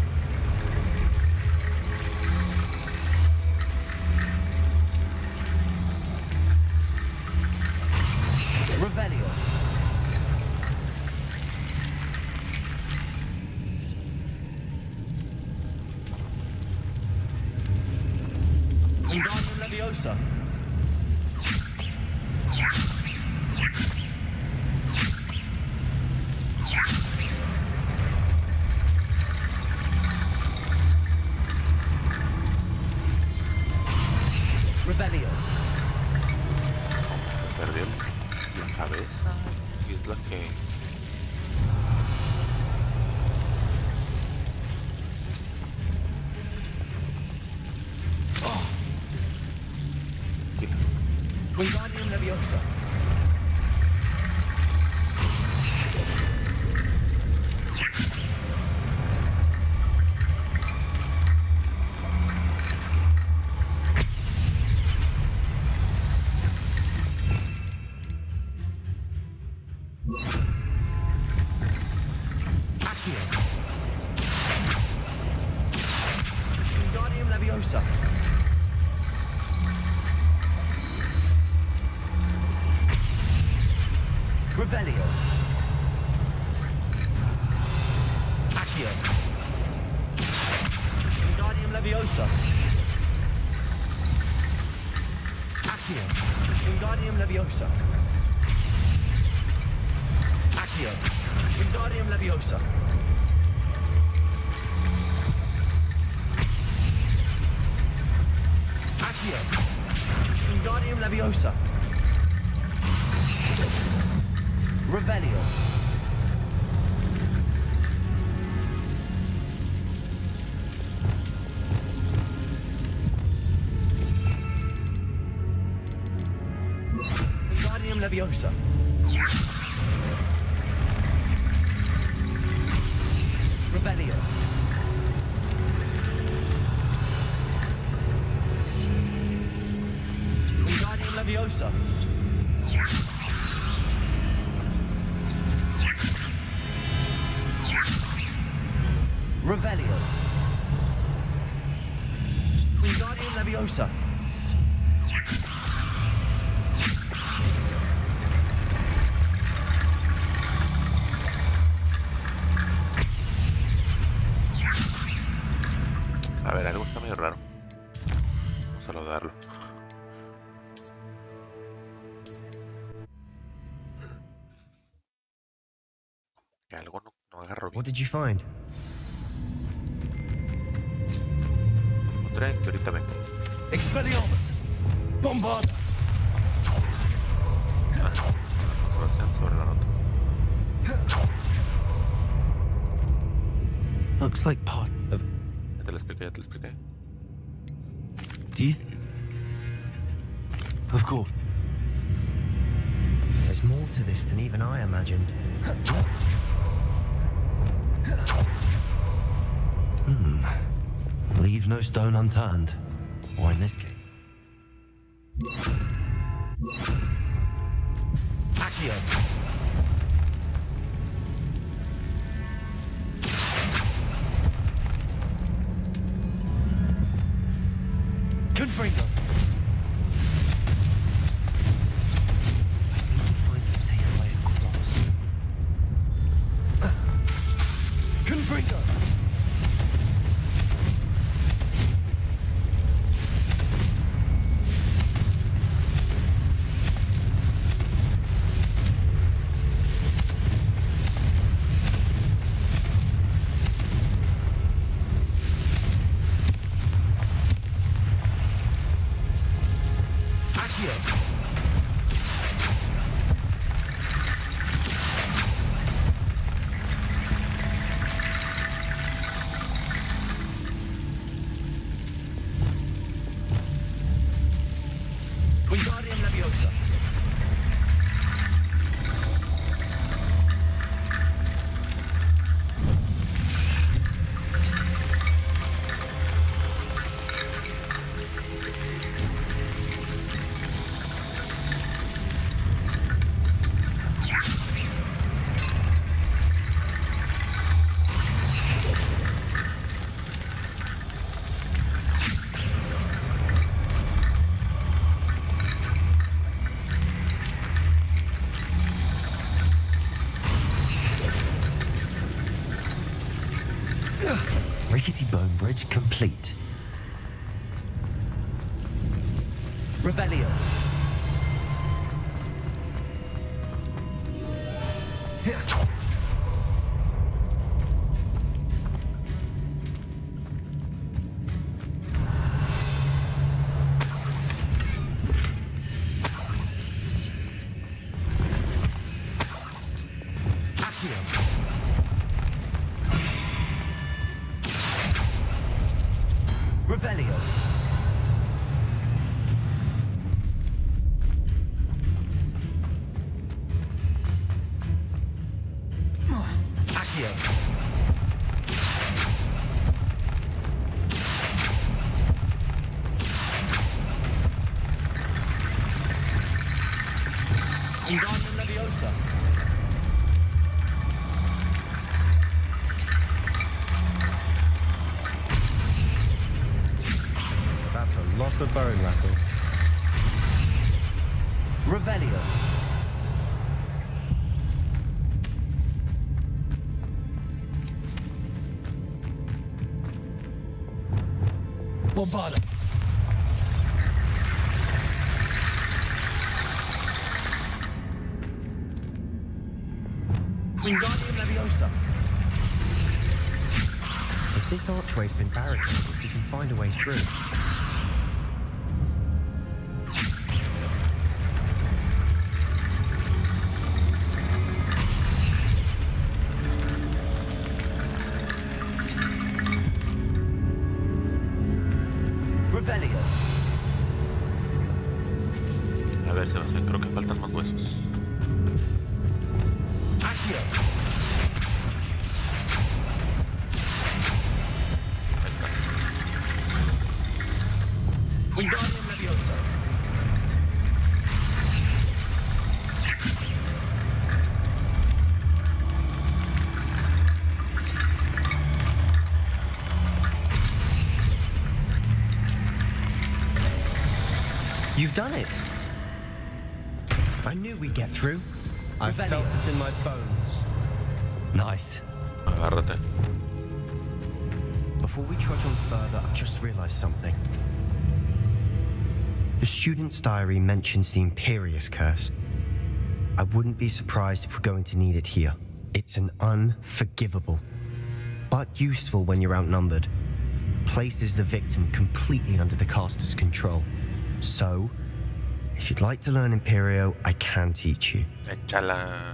Revelio. Wingardium Leviosa. Revelio. Revelio. la cabeza y es la que... Wingardium Leviosa. Accio. Wingardium Leviosa. Revelio. Accio. Wingardium Leviosa. Accio. Wingardium Leviosa. Accio. Wingardium Leviosa. Accio. Wingardium Leviosa. Revelio. Wingardium Leviosa. Revelio. Wingardium Leviosa. Revelio. Wingardium Leviosa. A ver, algo está medio raro. Vamos a loadarlo. Que algo no agarro bien. What did you find? Encontré que ahorita vengo. Expelliarmus. Bombarda. Sebastián sobre la nota. Looks like part of... Ya te lo expliqué. Do you... Of course. There's more to this than even I imagined. Leave no stone unturned. Or in this case... Accio. Confringo. I need to find a safe way across. Confringo. Wingardium Leviosa. Rickety bone bridge complete. Revelio. Leviosa. That's a lot of bone rattle. Revelio. Bombarda. Wingardium Leviosa. If this archway's been barricaded, we can find a way through. Revelio. A ver, Sebastián, creo que faltan más huesos. Accio. Ahí está. Wingardium Leviosa. You've done it! I knew we'd get through. I felt it in my bones. Nice. Agárrate. Before we trudge on further, I've just realized something. The student's diary mentions the Imperious Curse. I wouldn't be surprised if we're going to need it here. It's an unforgivable, but useful when you're outnumbered. Places the victim completely under the caster's control. So, if you'd like to learn Imperio, I can teach you. Échala.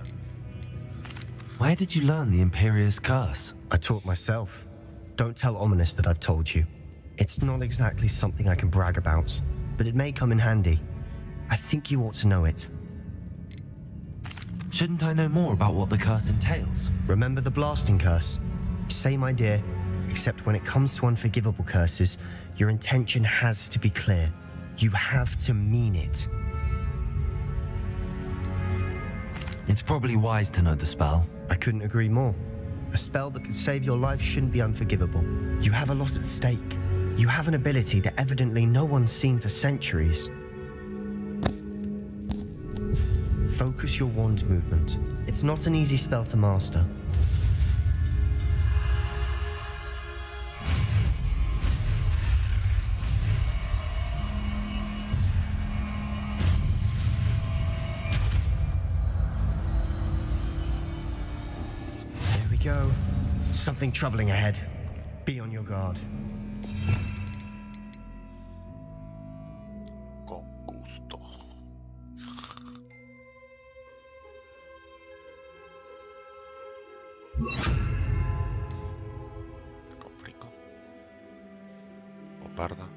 Where did you learn the Imperious Curse? I taught myself. Don't tell Ominous that I've told you. It's not exactly something I can brag about, but it may come in handy. I think you ought to know it. Shouldn't I know more about what the curse entails? Remember the blasting curse? Same idea, except when it comes to unforgivable curses, your intention has to be clear. You have to mean it. It's probably wise to know the spell. I couldn't agree more. A spell that could save your life shouldn't be unforgivable. You have a lot at stake. You have an ability that evidently no one's seen for centuries. Focus your wand movement. It's not an easy spell to master. Go. Something troubling ahead. Be on your guard. Con gusto. Con frico. Bombarda.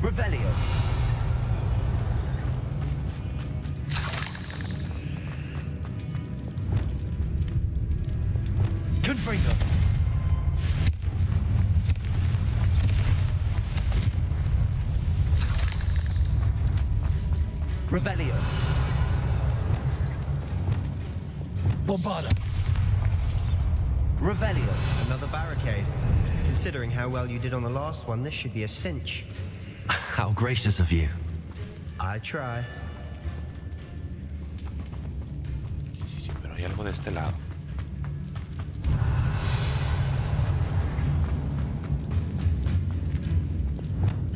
Revelio. Confringo. Revelio. Bombarda. Revelio. Another barricade. Considering how well you did on the last one, this should be a cinch. How gracious of you. I try. Sí, pero hay algo de este lado.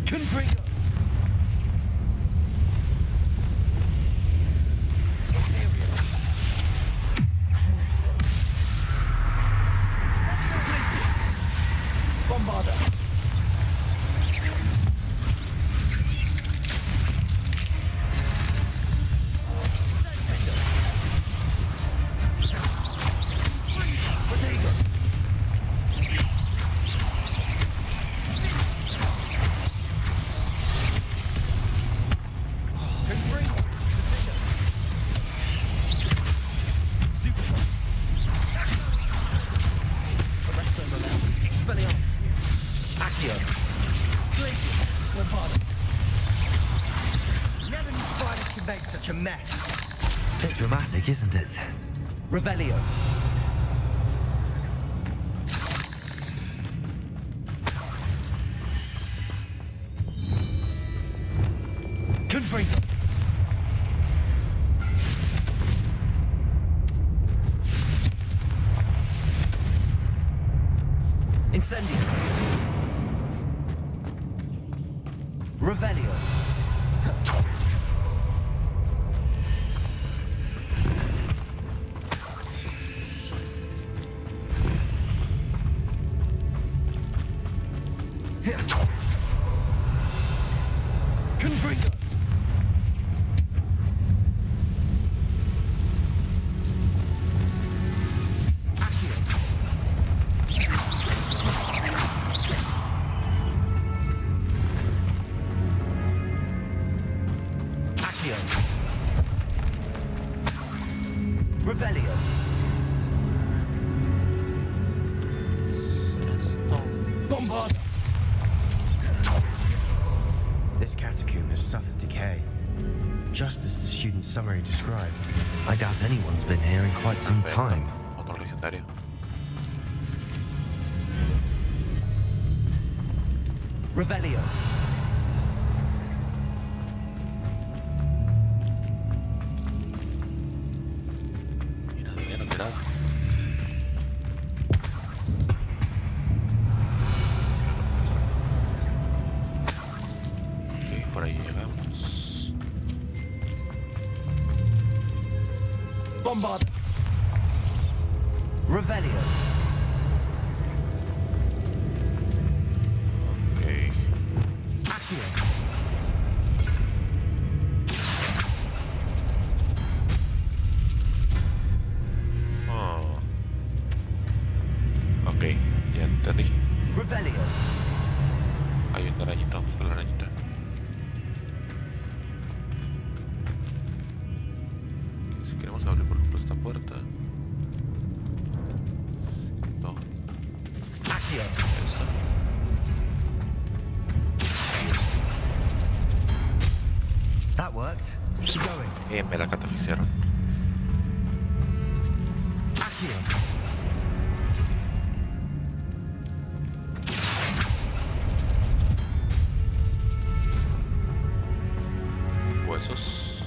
Confringo. Bombarda. Expelliarmus. Accio. Glacier. Bombarda. Never knew spiders could make such a mess. Bit dramatic, isn't it? Revelio. Confringo. Incendio. Revelio. Confringo. Revelio. Bombarda. This catacomb has suffered decay, just as the student's summary described. I doubt anyone's been here in quite some time. Otro legendario. Revelio. Mira, ya no queda. Ok, por ahí llegamos. Bombard. Revelio. Ok. Accio. Oh. Ok, ya entendí. Revelio. Hay una arañita, ¿dónde está la arañita? Ok, si queremos abrir por ejemplo esta puerta. No. Accio. Esta. That worked. Keep going. Me la catafixiaron. Accio. Huesos.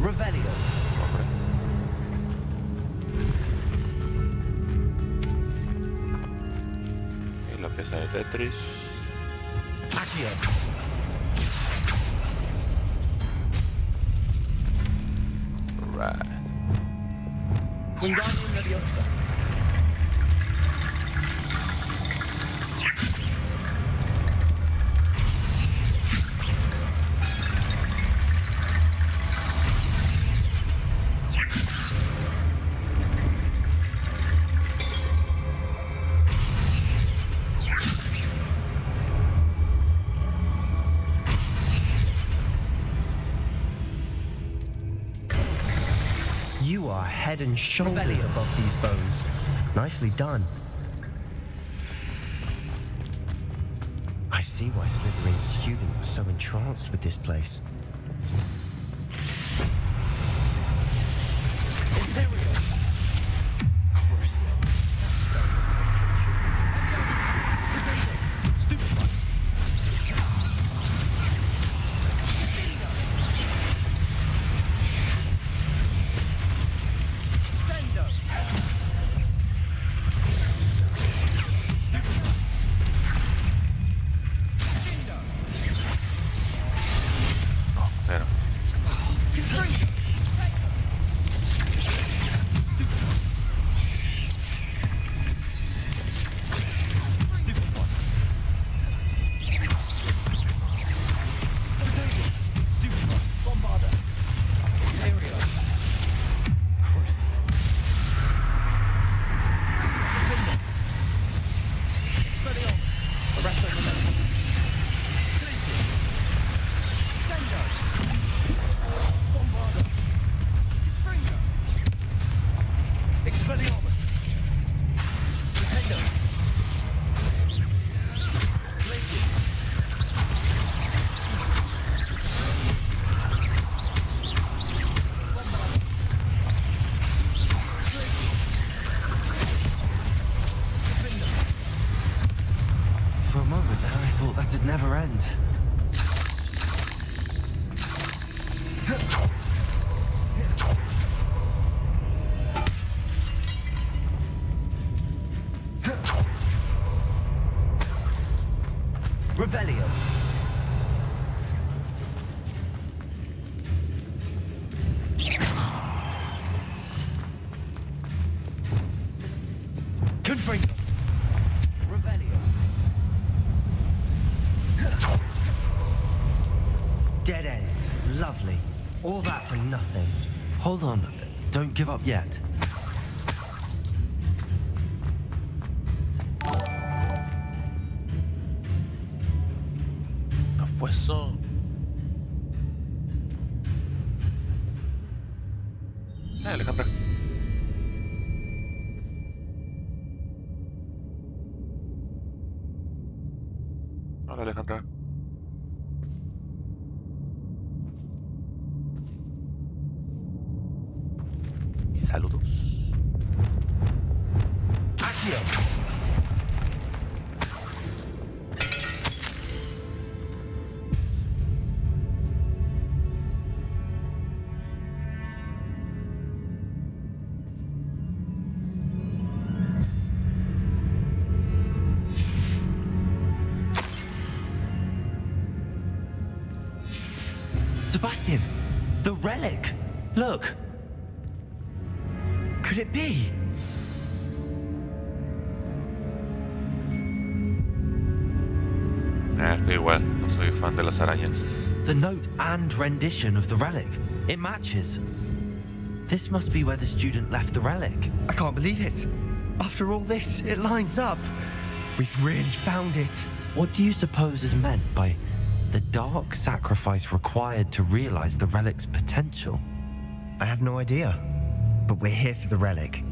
Revelio. Hombre. Y la pieza de Tetris. Accio. Right. Wingardium Leviosa. You are head and shoulders Revelio. above these bones. Nicely done. I see why Slytherin's student was so entranced with this place. Imperial. Crucio. Stupefy. Sendo. Pero. Revelio. Confringo. Revelio. Dead end. Lovely. All that for nothing. Hold on. Don't give up yet. ¿Qué fue eso? Alejandra. Hola, Alejandra. Y saludos. Accio. Sebastian, the relic. Look. Could it be? Estoy igual, no soy fan de las arañas. The note and rendition of the relic. It matches. This must be where the student left the relic. I can't believe it. After all this, it lines up. We've really found it. What do you suppose is meant by the dark sacrifice required to realize the relic's potential? I have no idea. But we're here for the relic.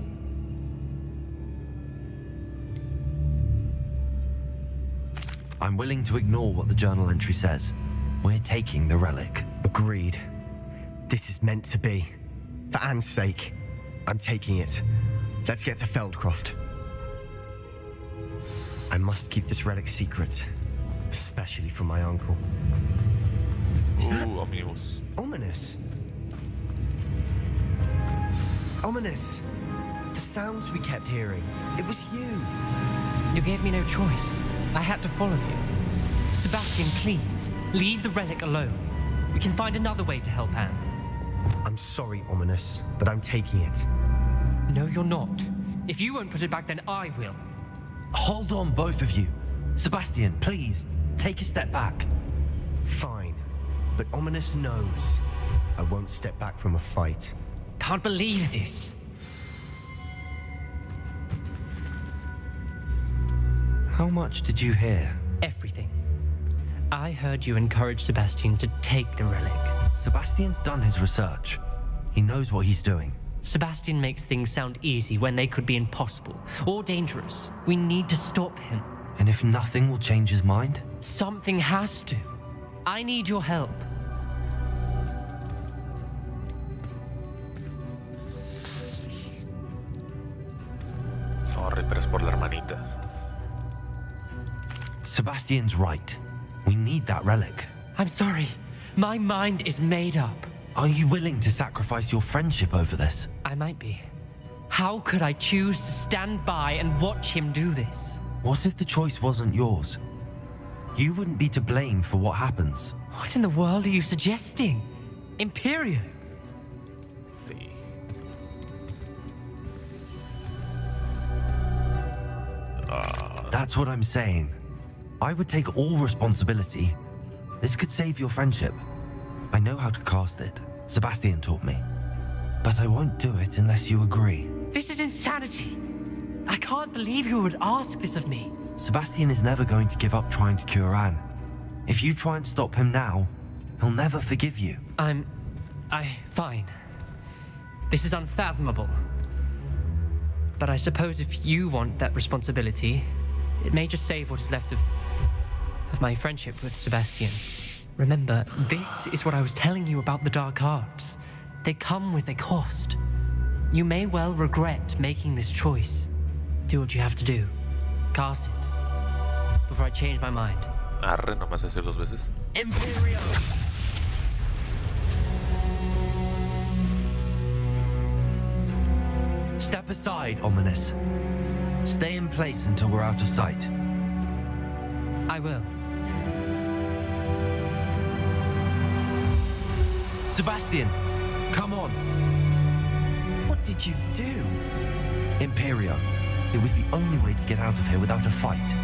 I'm willing to ignore what the journal entry says. We're taking the relic. Agreed. This is meant to be. For Anne's sake, I'm taking it. Let's get to Feldcroft. I must keep this relic secret, especially from my uncle. Is that ominous? Ominous. Ominous. The sounds we kept hearing. It was you. You gave me no choice. I had to follow you. Sebastian, please, leave the relic alone. We can find another way to help Anne. I'm sorry, Ominous, but I'm taking it. No, you're not. If you won't put it back, then I will. Hold on, both of you. Sebastian, please, take a step back. Fine, but Ominous knows I won't step back from a fight. Can't believe this. How much did you hear? Everything. I heard you encourage Sebastian to take the relic. Sebastian's done his research. He knows what he's doing. Sebastian makes things sound easy when they could be impossible or dangerous. We need to stop him. And if nothing will change his mind? Something has to. I need your help. Sorry, pero es por la hermanita. Sebastian's right. We need that relic. I'm sorry. My mind is made up. Are you willing to sacrifice your friendship over this? I might be. How could I choose to stand by and watch him do this? What if the choice wasn't yours? You wouldn't be to blame for what happens. What in the world are you suggesting? Imperial? Sí. That's what I'm saying. I would take all responsibility. This could save your friendship. I know how to cast it. Sebastian taught me. But I won't do it unless you agree. This is insanity. I can't believe you would ask this of me. Sebastian is never going to give up trying to cure Anne. If you try and stop him now, he'll never forgive you. Fine. This is unfathomable. But I suppose if you want that responsibility, it may just save what is left of my friendship with Sebastian. Remember, this is what I was telling you about the dark arts. They come with a cost. You may well regret making this choice. Do what you have to do. Cast it. Before I change my mind. Arre, nomás decir dos veces. Imperio! Step aside, Ominous. Stay in place until we're out of sight. I will. Sebastian, come on. What did you do? Imperio. It was the only way to get out of here without a fight.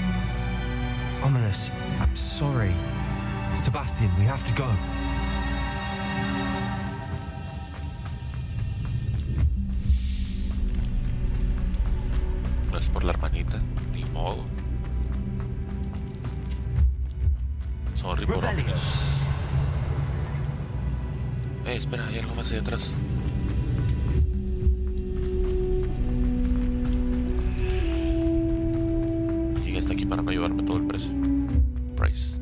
Ominous, I'm sorry. Sebastian, we have to go. No es por la hermanita, ni modo. Sorry por Ominous. Espera, hay algo más allá atrás. Llegué hasta aquí para no llevarme todo el precio. Price.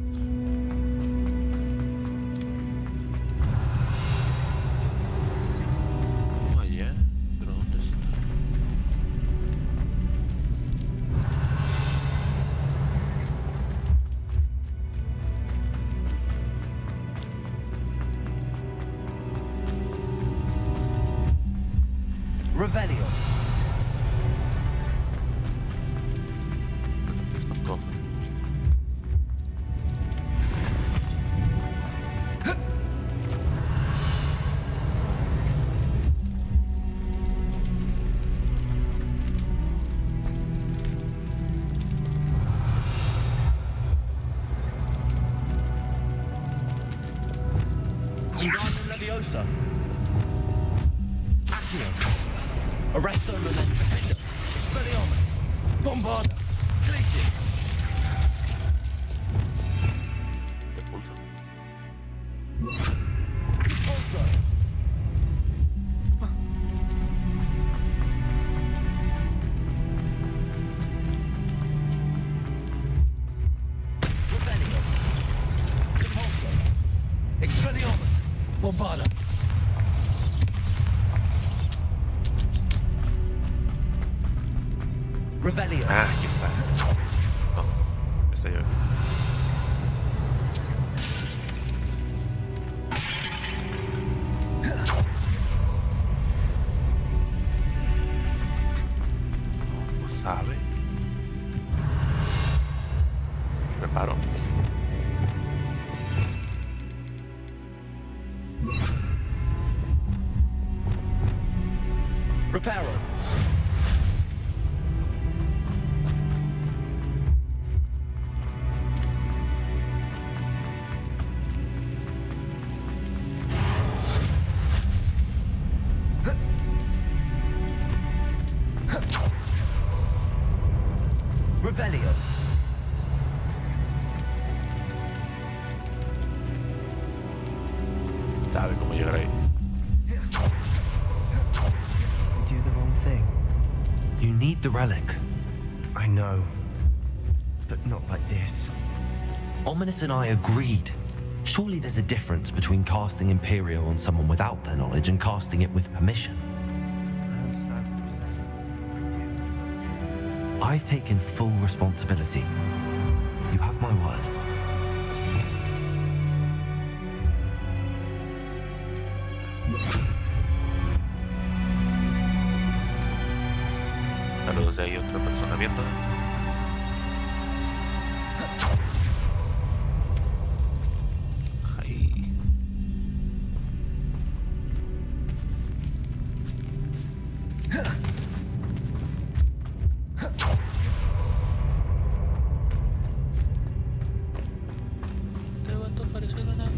Allá, pero ¿dónde está? Revelio. Aquí está un cofre. Wingardium Leviosa. Accio. Arresto Memento Defender. Expelliarmus. Bombarda. Glacius. Repulso. Repulso. Revelio. Repulso. Expelliarmus. Bombarda. Revelio. Ah, aquí está. No, está yo. ¿Cómo sabe? Preparo. Reparo. Revelio. Sabe cómo llegar ahí. Do the wrong thing. You need the relic. I know. But not like this. Ominous and I agreed. Surely there's a difference between casting Imperio on someone without their knowledge and casting it with permission. I've taken full responsibility. You have my word. Saludos de ahí, otra persona viendo. Ahí. Te va a aparecer o nada.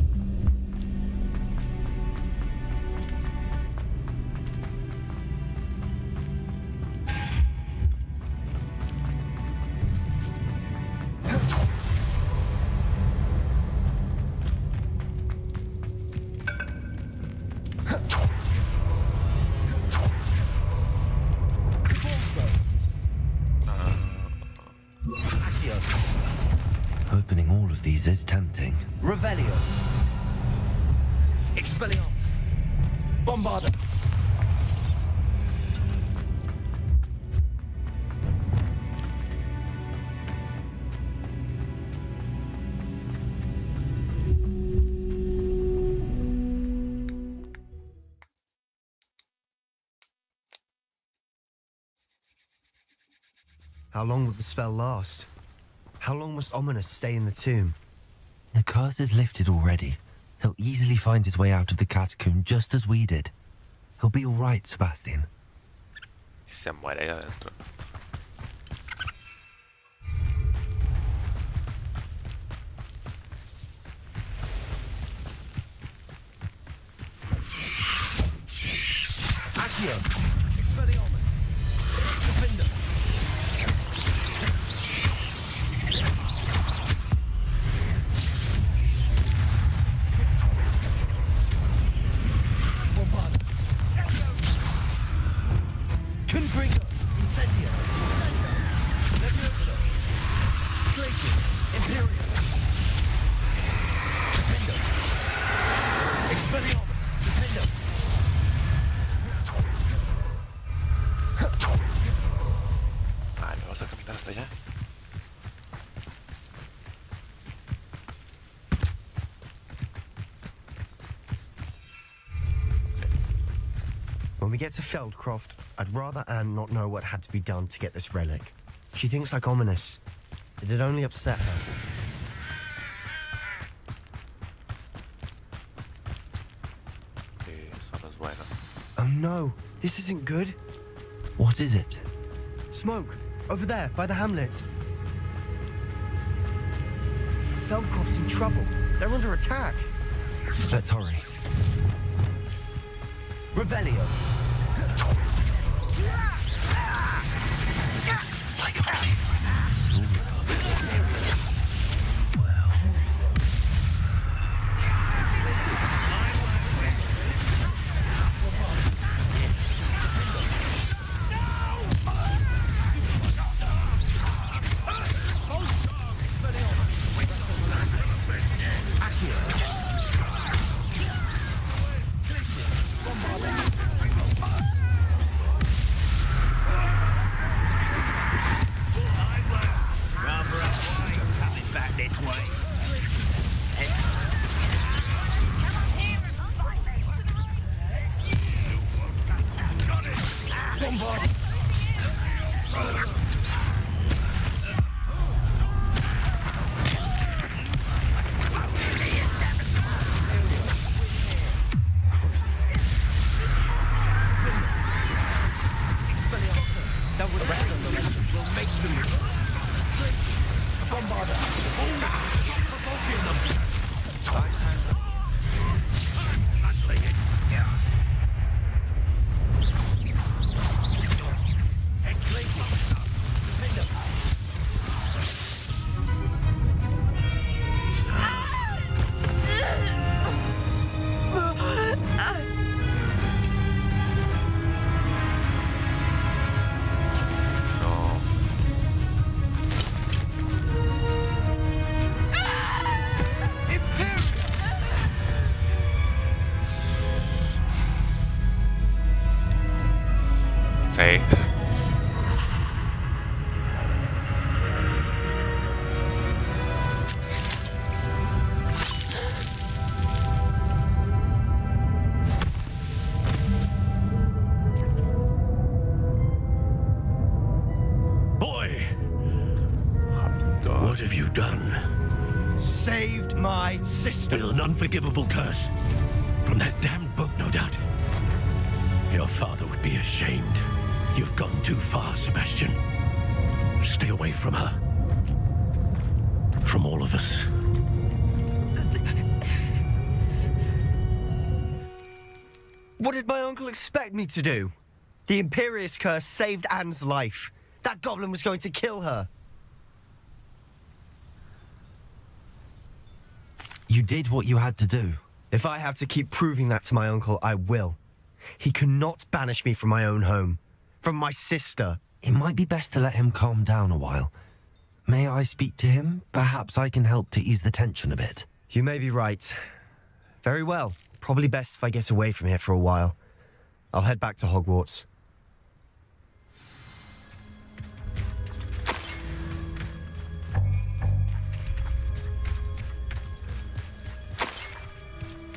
Opening all of these is tempting. Revelio. Expelliarmus. Bombarda. How long will the spell last? How long must Ominous stay in the tomb? The curse is lifted already. He'll easily find his way out of the catacomb just as we did. He'll be all right, Sebastian. Se muere ahí adentro. Accio. Expelliarmus. Defender. Confringo. Incendio. Levioso. Glacius. Imperium. Defender. Expelliarmus. Defender. Vale, vamos a caminar hasta allá. When we get to Feldcroft, I'd rather Anne not know what had to be done to get this relic. She thinks like Ominous. It'd only upset her. Eso no es bueno. Oh no, this isn't good. What is it? Smoke, over there, by the hamlet. Feldcroft's in trouble. They're under attack. Let's hurry. Revelio. It's like a blade. Sí. Boy! What have you done? Saved my sister. With an unforgivable curse. From that damned book, no doubt. Your father would be ashamed. You've gone too far, Sebastian. Stay away from her. From all of us. What did my uncle expect me to do? The Imperious curse saved Anne's life. That goblin was going to kill her. You did what you had to do. If I have to keep proving that to my uncle, I will. He cannot banish me from my own home. From my sister. It might be best to let him calm down a while. May I speak to him? Perhaps I can help to ease the tension a bit. You may be right. Very well. Probably best if I get away from here for a while. I'll head back to Hogwarts.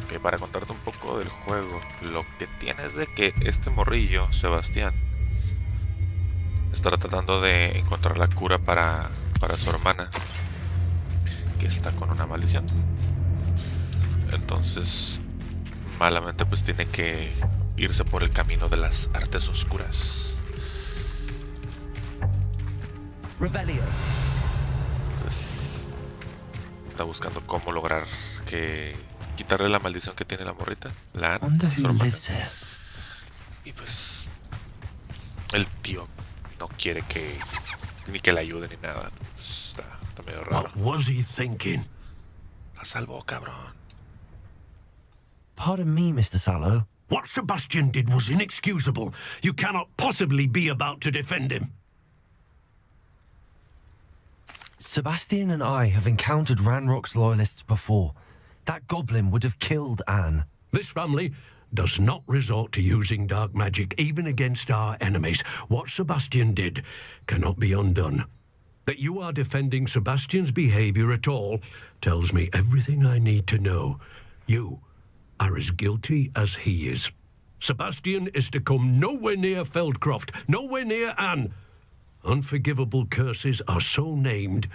Ok, para contarte un poco del juego, lo que tiene es de que este morrillo, Sebastián, estará tratando de encontrar la cura para su hermana, que está con una maldición. Entonces, malamente pues tiene que irse por el camino de las artes oscuras. Revelio. Pues está buscando cómo lograr quitarle la maldición que tiene la morrita, la Ana, su hermana. Y pues el tío no quiere ni que le ayude ni nada. Está medio raro. What was he thinking? La salvó, cabrón. Pardon me, Mr. Sallow. What Sebastian did was inexcusable. You cannot possibly be about to defend him. Sebastian and I have encountered Ranrock's loyalists before. That goblin would have killed Anne. This family does not resort to using dark magic even against our enemies. What Sebastian did cannot be undone. That you are defending Sebastian's behavior at all tells me everything I need to know. You are as guilty as he is. Sebastian is to come nowhere near Feldcroft, nowhere near Anne. Unforgivable curses are so named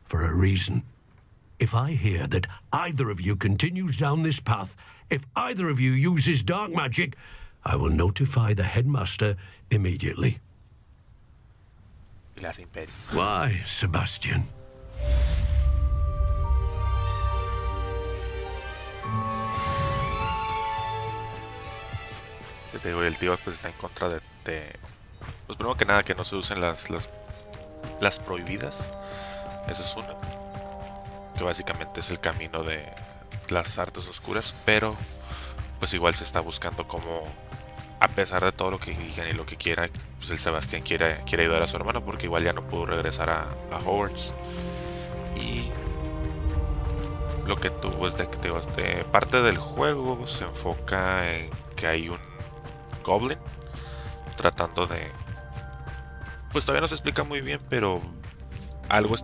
for a reason. If I hear that either of you continues down this path, if either of you uses dark magic, I will notify the headmaster immediately. Why, Sebastian? Te digo, el tío pues está en contra de pues primero que nada que no se usen las prohibidas. Esa es una, que básicamente es el camino de las artes oscuras, pero pues igual se está buscando como, a pesar de todo lo que digan y lo que quiera, pues el Sebastián quiere ayudar a su hermano, porque igual ya no pudo regresar a Hogwarts. Y lo que tuvo es de parte del juego se enfoca en que hay un goblin tratando de, pues todavía no se explica muy bien, pero algo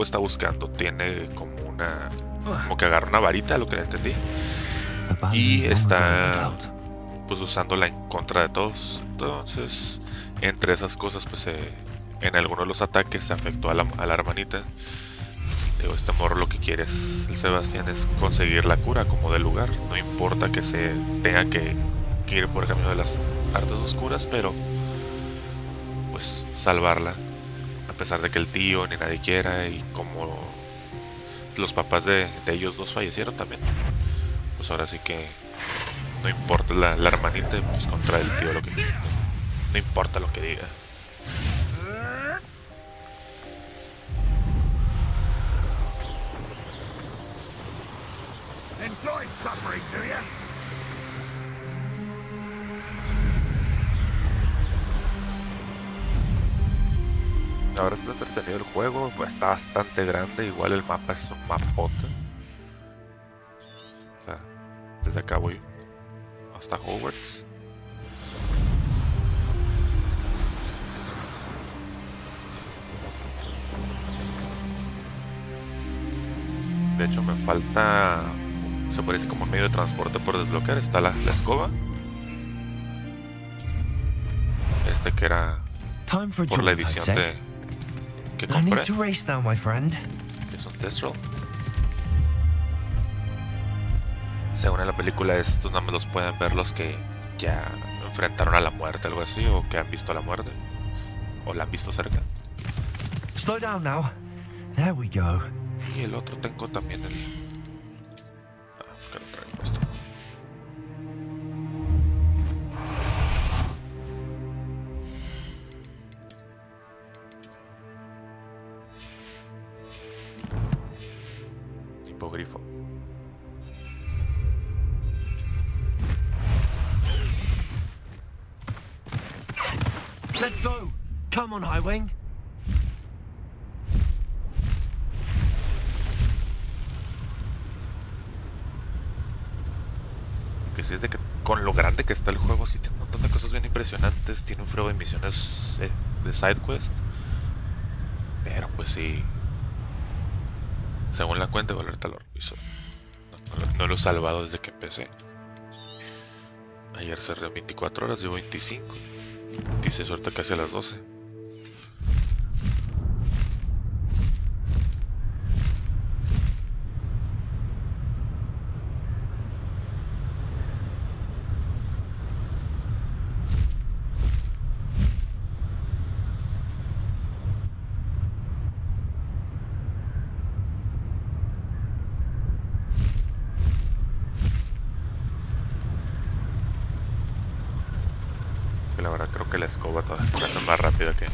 está buscando. Tiene como que agarra una varita, lo que le entendí, y está pues usándola en contra de todos. Entonces, entre esas cosas, pues en algunos de los ataques se afectó a la hermanita. Digo, este morro lo que quiere el Sebastián es conseguir la cura como del lugar. No importa que se tenga que ir por el camino de las artes oscuras, pero pues salvarla, a pesar de que el tío ni nadie quiera, y como los papás de ellos dos fallecieron también, pues ahora sí que no importa la hermanita, pues contra el tío no importa lo que diga. Enjoy suffering, do ya? Ahora está entretenido el juego, pues está bastante grande, igual el mapa es un mapote. O sea, desde acá voy hasta Hogwarts. De hecho me falta, se parece como un medio de transporte por desbloquear. Está la escoba. Que era por la edición que compré. Es un Testral. Según en la película, estos nada más los pueden ver los que ya enfrentaron a la muerte, algo así, o que han visto la muerte, o la han visto cerca. Slow down now. There we go. Y el otro tengo también el... que lo traigo puesto. Hipogrifo. Let's go. Come on, Highwing. Que sí es de que con lo grande que está el juego, sí tiene un montón de cosas bien impresionantes. Tiene un frego de misiones de side quest, pero pues sí, según la cuenta, ahorita lo reviso. No lo he salvado desde que empecé. Ayer cerré 24 horas, llevo 25. Dice suerte casi a las 12. Aunque la verdad creo que la escoba todavía se me hace más rápida que...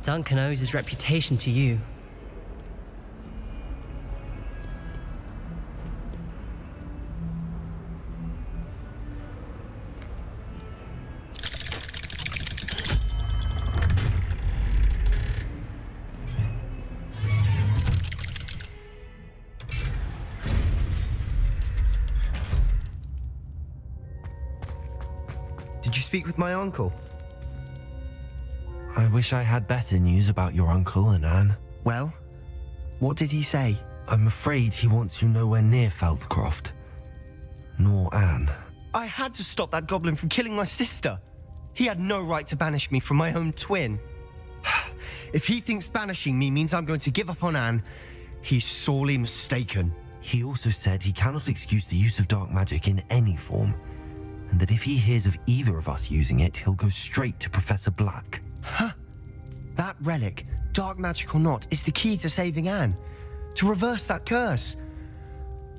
Duncan owes his reputation to you. Did you speak with my uncle? I wish I had better news about your uncle and Anne. Well, what did he say? I'm afraid he wants you nowhere near Feldcroft. Nor Anne. I had to stop that goblin from killing my sister. He had no right to banish me from my own twin. If he thinks banishing me means I'm going to give up on Anne, he's sorely mistaken. He also said he cannot excuse the use of dark magic in any form, and that if he hears of either of us using it, he'll go straight to Professor Black. Huh? That relic, dark magic or not, is the key to saving Anne. To reverse that curse.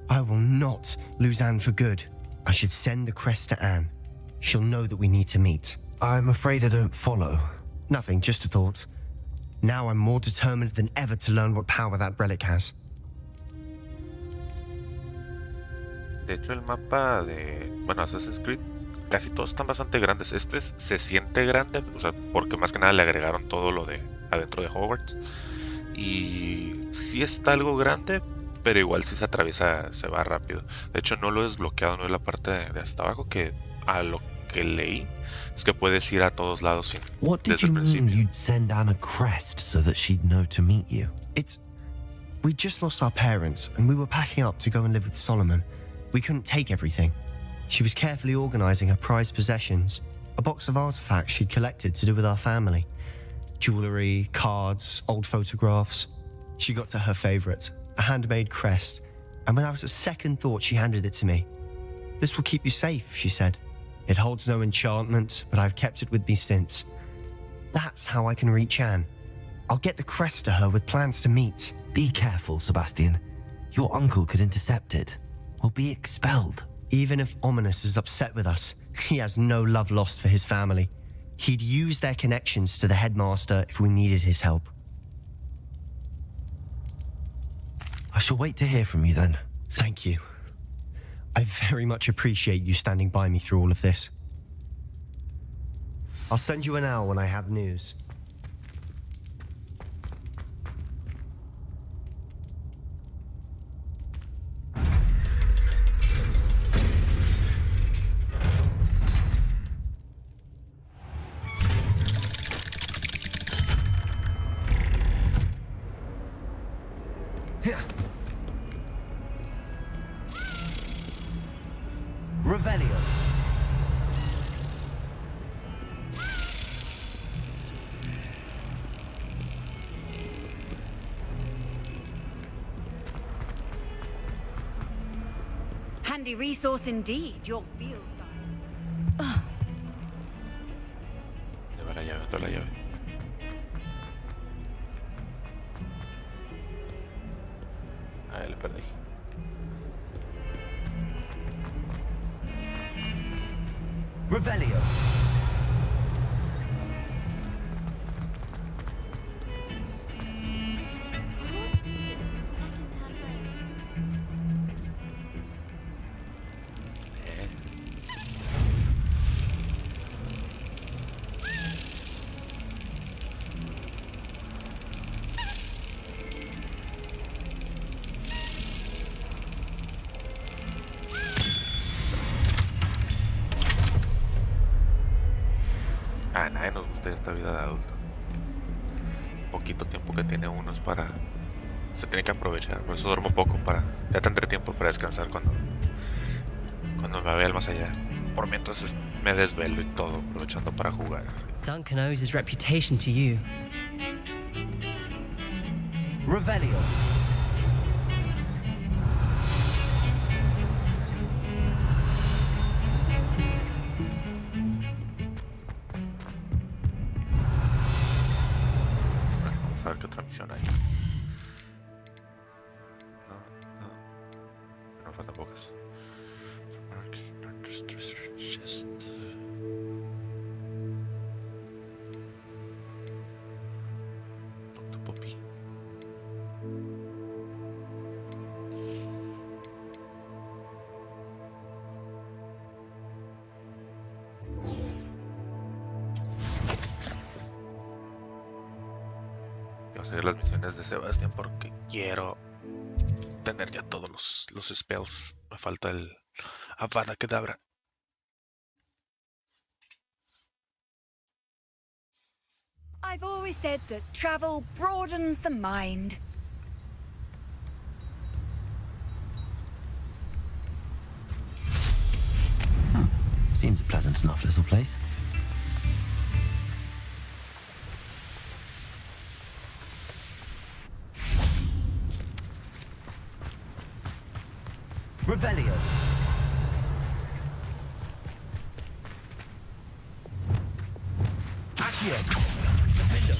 I will not lose Anne for good. I should send the crest to Anne. She'll know that we need to meet. I'm afraid I don't follow. Nothing, just a thought. Now I'm more determined than ever to learn what power that relic has. De hecho, el mapa de... Bueno, Assassin's Creed, casi todos están bastante grandes. Este se siente grande, o sea, porque más que nada le agregaron todo lo de adentro de Hogwarts. Y sí está algo grande, pero igual si se atraviesa, se va rápido. De hecho, no lo he desbloqueado, no es la parte de hasta abajo, que a lo que leí es que puedes ir a todos lados sin, What did desde you el mean principio. you'd send Anne a crest so that she'd know to meet you? We just lost our parents, and we were packing up to go and live with Solomon. We couldn't take everything. She was carefully organizing her prized possessions, a box of artifacts she'd collected to do with our family. Jewelry, cards, old photographs. She got to her favorite, a handmade crest, and without a second thought she handed it to me. This will keep you safe, she said. It holds no enchantment, but I've kept it with me since. That's how I can reach Anne. I'll get the crest to her with plans to meet. Be careful, Sebastian. Your uncle could intercept it, or be expelled. Even if Ominous is upset with us, he has no love lost for his family. He'd use their connections to the headmaster if we needed his help. I shall wait to hear from you then. Thank you. I very much appreciate you standing by me through all of this. I'll send you an owl when I have news. Revelio. Handy resource indeed, your field guide. Lleva la llave, toda la llave. Ah, le perdí. Revelio. A nadie nos gusta esta vida de adulto. Poquito tiempo que tiene uno es para... Se tiene que aprovechar, por eso duermo poco, para... Ya tendré tiempo para descansar cuando me vea al más allá. Por mientras me desvelo y todo, aprovechando para jugar. Duncan owes his reputation to you. Revelio. Vamos a ver qué otra misión hay. No faltan pocas. Voy a seguir las misiones de Sebastián porque quiero tener ya todos los spells. Me falta el Avada Kedavra. I've always said that travel broadens the mind. Seems a pleasant enough little place. Revelio. Accio. Defendo.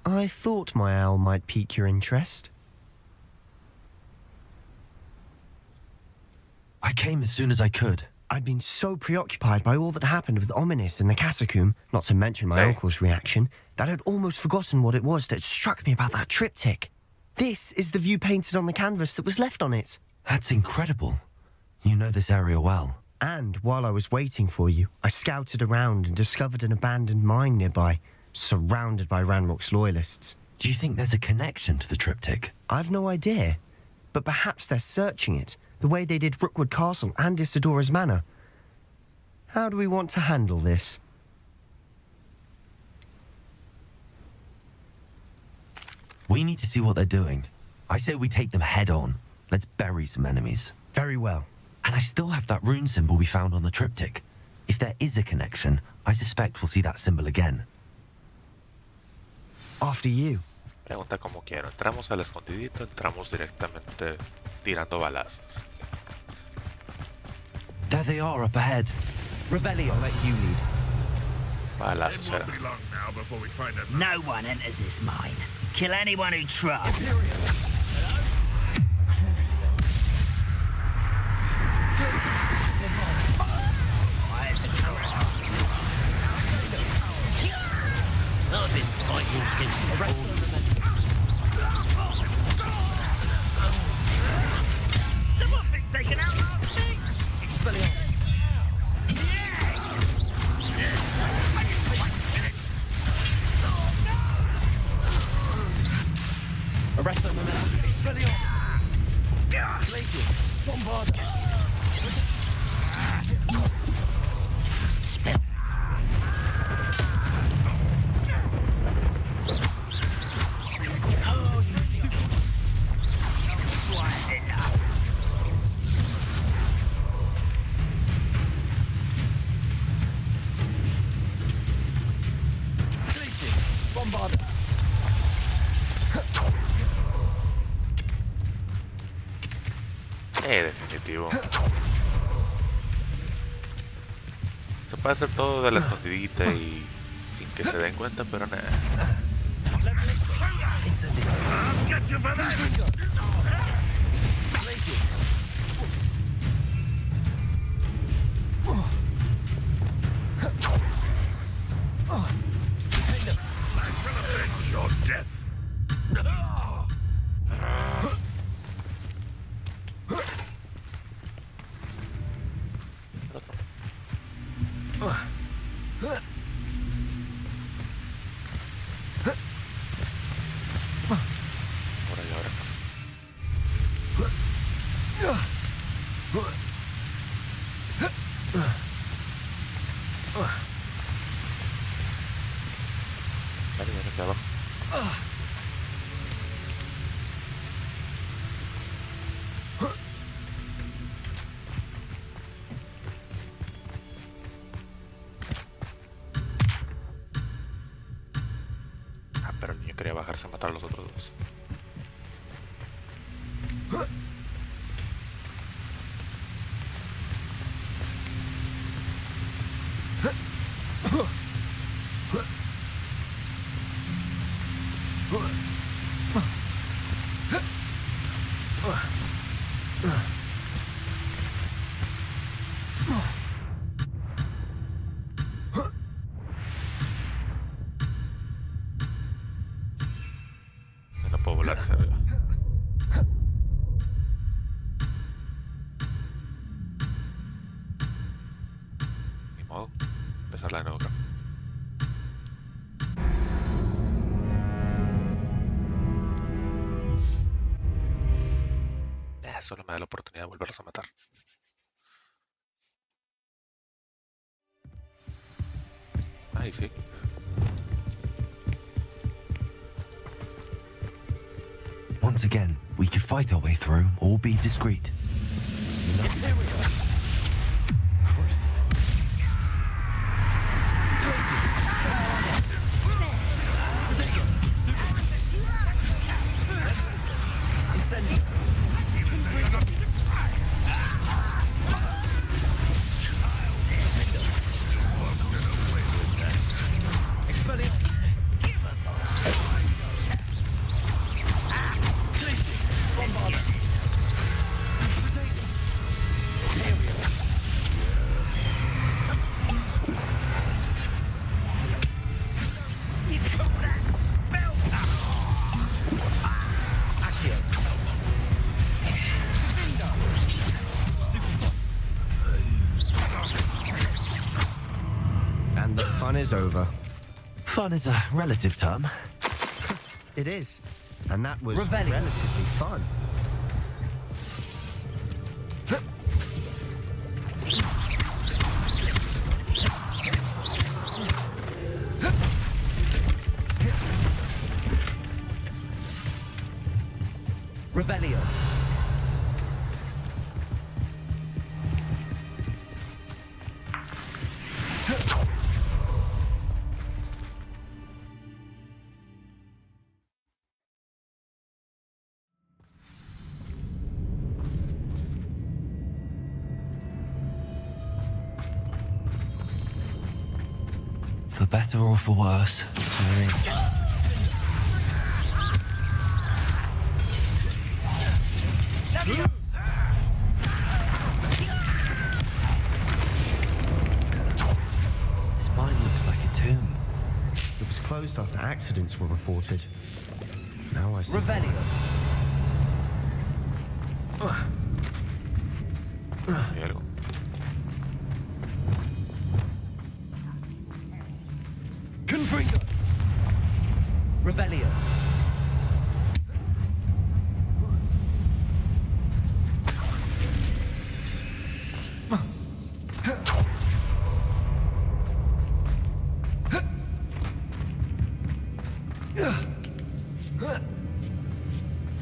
I thought my owl might pique your interest. I came as soon as I could. I'd been so preoccupied by all that happened with Ominous in the catacomb, not to mention my uncle's reaction, that I'd almost forgotten what it was that struck me about that triptych. This is the view painted on the canvas that was left on it. That's incredible. You know this area well. And while I was waiting for you, I scouted around and discovered an abandoned mine nearby, surrounded by Ranrock's loyalists. Do you think there's a connection to the triptych? I've no idea, but perhaps they're searching it, the way they did Rookwood Castle and Isidora's Manor. How do we want to handle this? We need to see what they're doing. I say we take them head on. Let's bury some enemies. Very well. And I still have that rune symbol we found on the triptych. If there is a connection, I suspect we'll see that symbol again. After you. Pregunta como quiero. Entramos al escondidito, entramos directamente tirando balazos. There they are up ahead. Revelio. I'll let you lead. Balazos era. No one enters this mine. Kill anyone who tries. I've been fighting since the dawn. Someone thinks they can outlast me? Expelliarmus. Arrest them, OMEN. Expelliarmus. Glacius. Bombard. Spell. Definitivo. Se puede hacer todo de la escondidita y sin que se den cuenta, pero nada. bajarse a matar a los otros dos. No puedo volar hacia arriba. Ni modo. Empezar de nuevo acá. Solo me da la oportunidad de volverlos a matar. Ahí sí. Once again, we could fight our way through or be discreet. Is over. Fun is a relative term. It is. And that was Revelio. relatively fun. Revelio. For better or for worse, Spine looks like a tomb. It was closed after accidents were reported. Now I see. Revelio. Confringo. Revelio.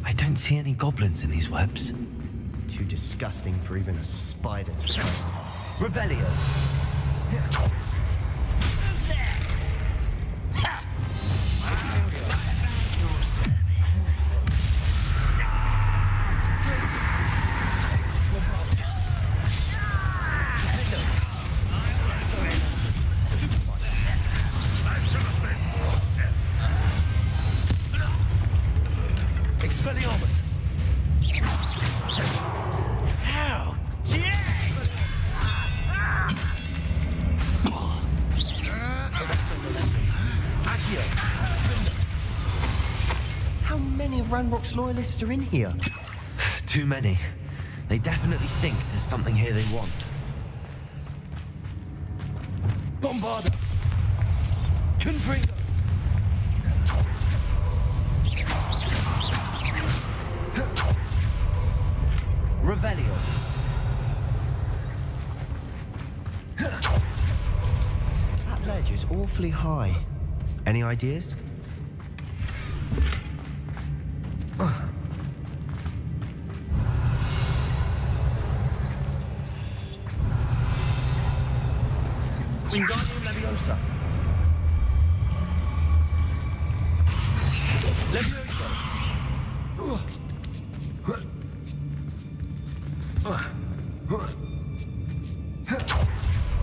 I don't see any goblins in these webs. Too disgusting for even a spider to find. Revelio. Expelliarmus. How dare! How many of Ranrock's loyalists are in here? Too many. They definitely think there's something here they want. Bombarda. Confringo. Revelio. That ledge is awfully high. Any ideas? Wingardium Leviosa.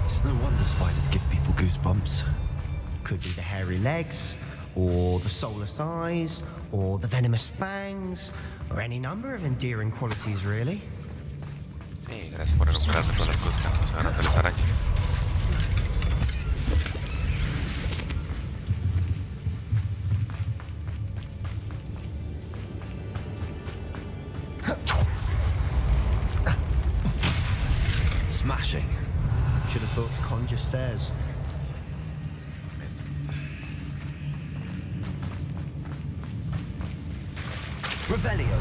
It's no wonder spiders give people goosebumps. Could be the hairy legs, or the soulless eyes, or the venomous fangs, or any number of endearing qualities, really. Sí, gracias por recuperarme todas las cosas que nos agarran de las arañas. Smashing. Should have thought to conjure stairs. Revelio.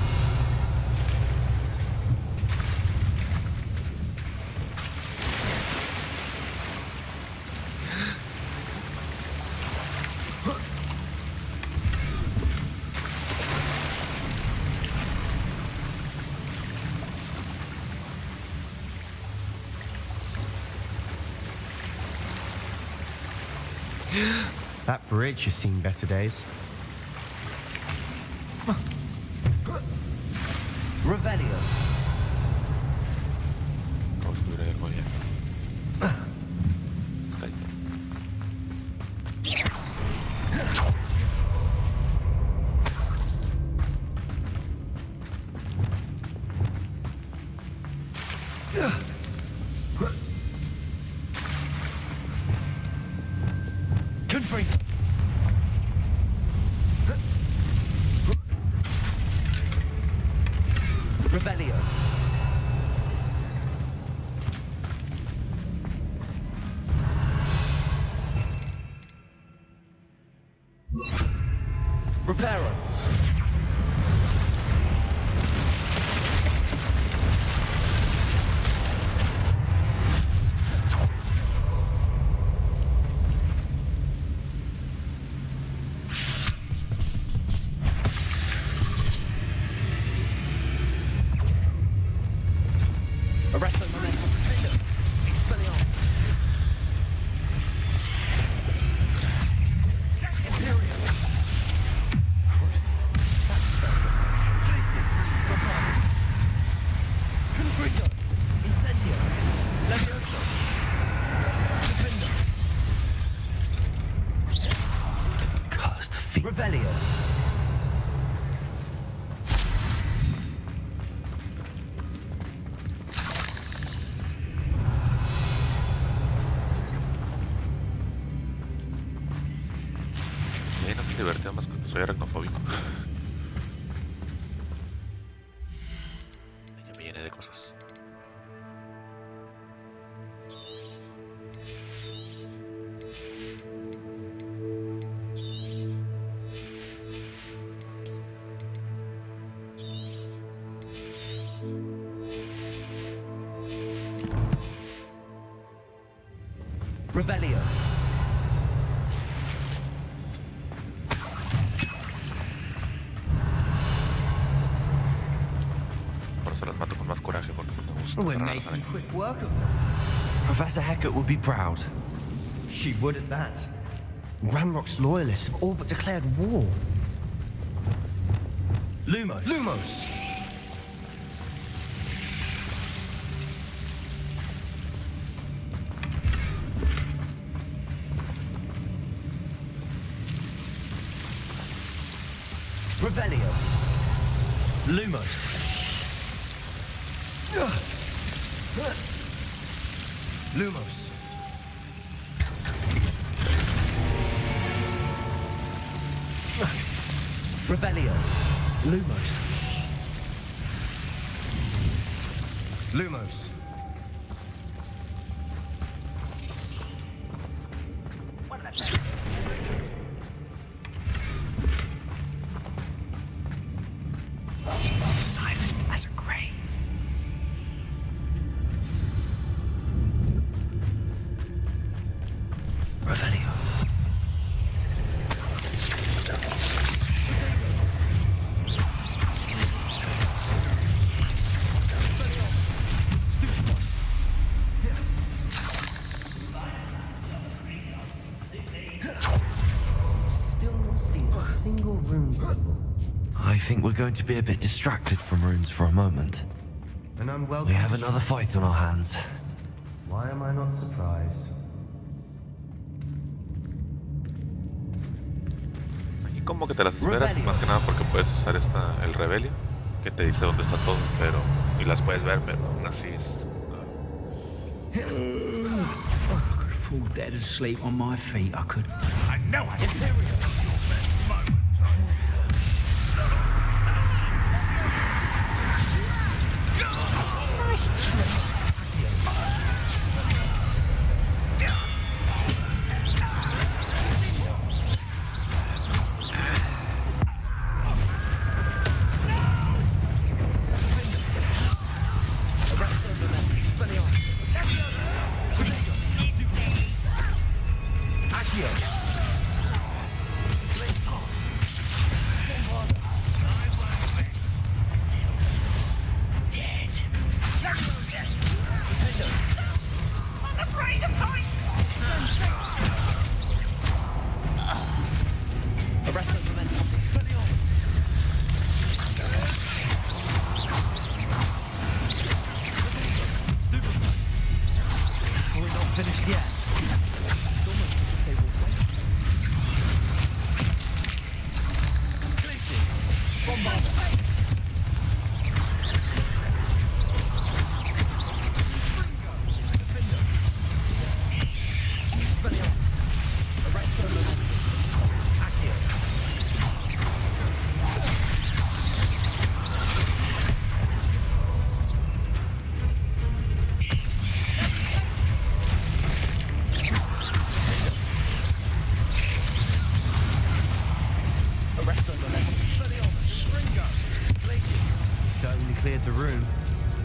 That bridge has seen better days. Revelio. Revelio. Reparo. Arrest the momentum. Expelliarmus. Imperial. Cruise. That's Places. Confringo. Incendio. Levioso. Defender. Cursed feet. Revelio. Divertido más cuando soy aracnofóbico. Ya me llené de cosas. Revelio. Más coraje porque me gusta. We're making quick work of them. Professor Hecat would be proud. She would at that. Ranrock's loyalists have all but declared war. Lumos. Lumos! Revelio. Lumos. Lumos. Revelio. Lumos. Lumos. Silent as a grave. Revelio. I think we're going to be a bit distracted from runes for a moment. An unwelcome. We have another fight on our hands. Why am I not surprised? Aquí como que te las esperas, más que nada porque puedes usar el Rebellion, que te dice dónde está todo, pero y las puedes ver, pero aún así es. I could fall dead asleep on my feet. I could. I know I did.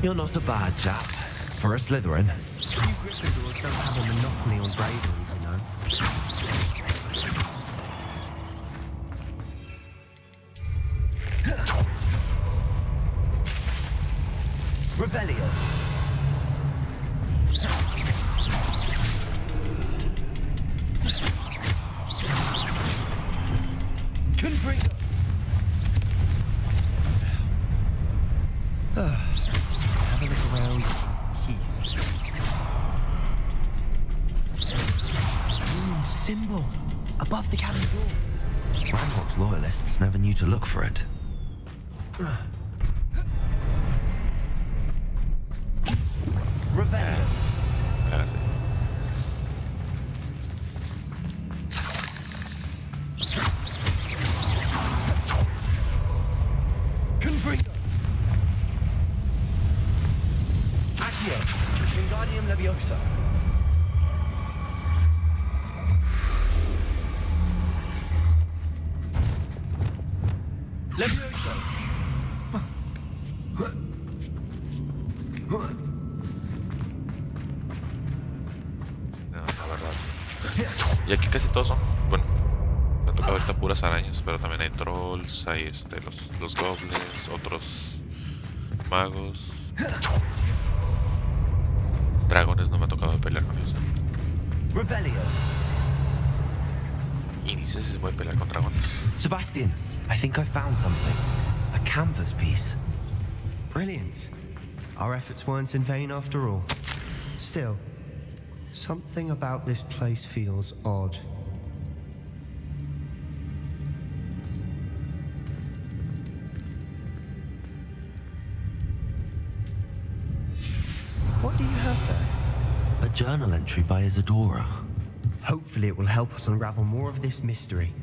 You're not a bad chap. For a Slytherin. You Gryffindors don't have a monopoly on bravery, you know. Revelio. Confringo. Have a look around. Peace. Symbol above the cabin door. Ranrock's loyalists never knew to look for it. Revelio. Confringo. Accio. Wingardium Leviosa. Leviosa. No, la verdad. Y aquí casi todos son, bueno, me han tocado ahorita puras arañas, pero también hay trolls, hay los goblins, otros magos. Dragones no me ha tocado pelear con ellos. Revelio. Y ni sé si se puede pelear con dragones. Sebastian, I think I found something. A canvas piece. Brilliant. Our efforts weren't in vain after all. Still, something about this place feels odd. What do you have there? A journal entry by Isadora. Hopefully it will help us unravel more of this mystery.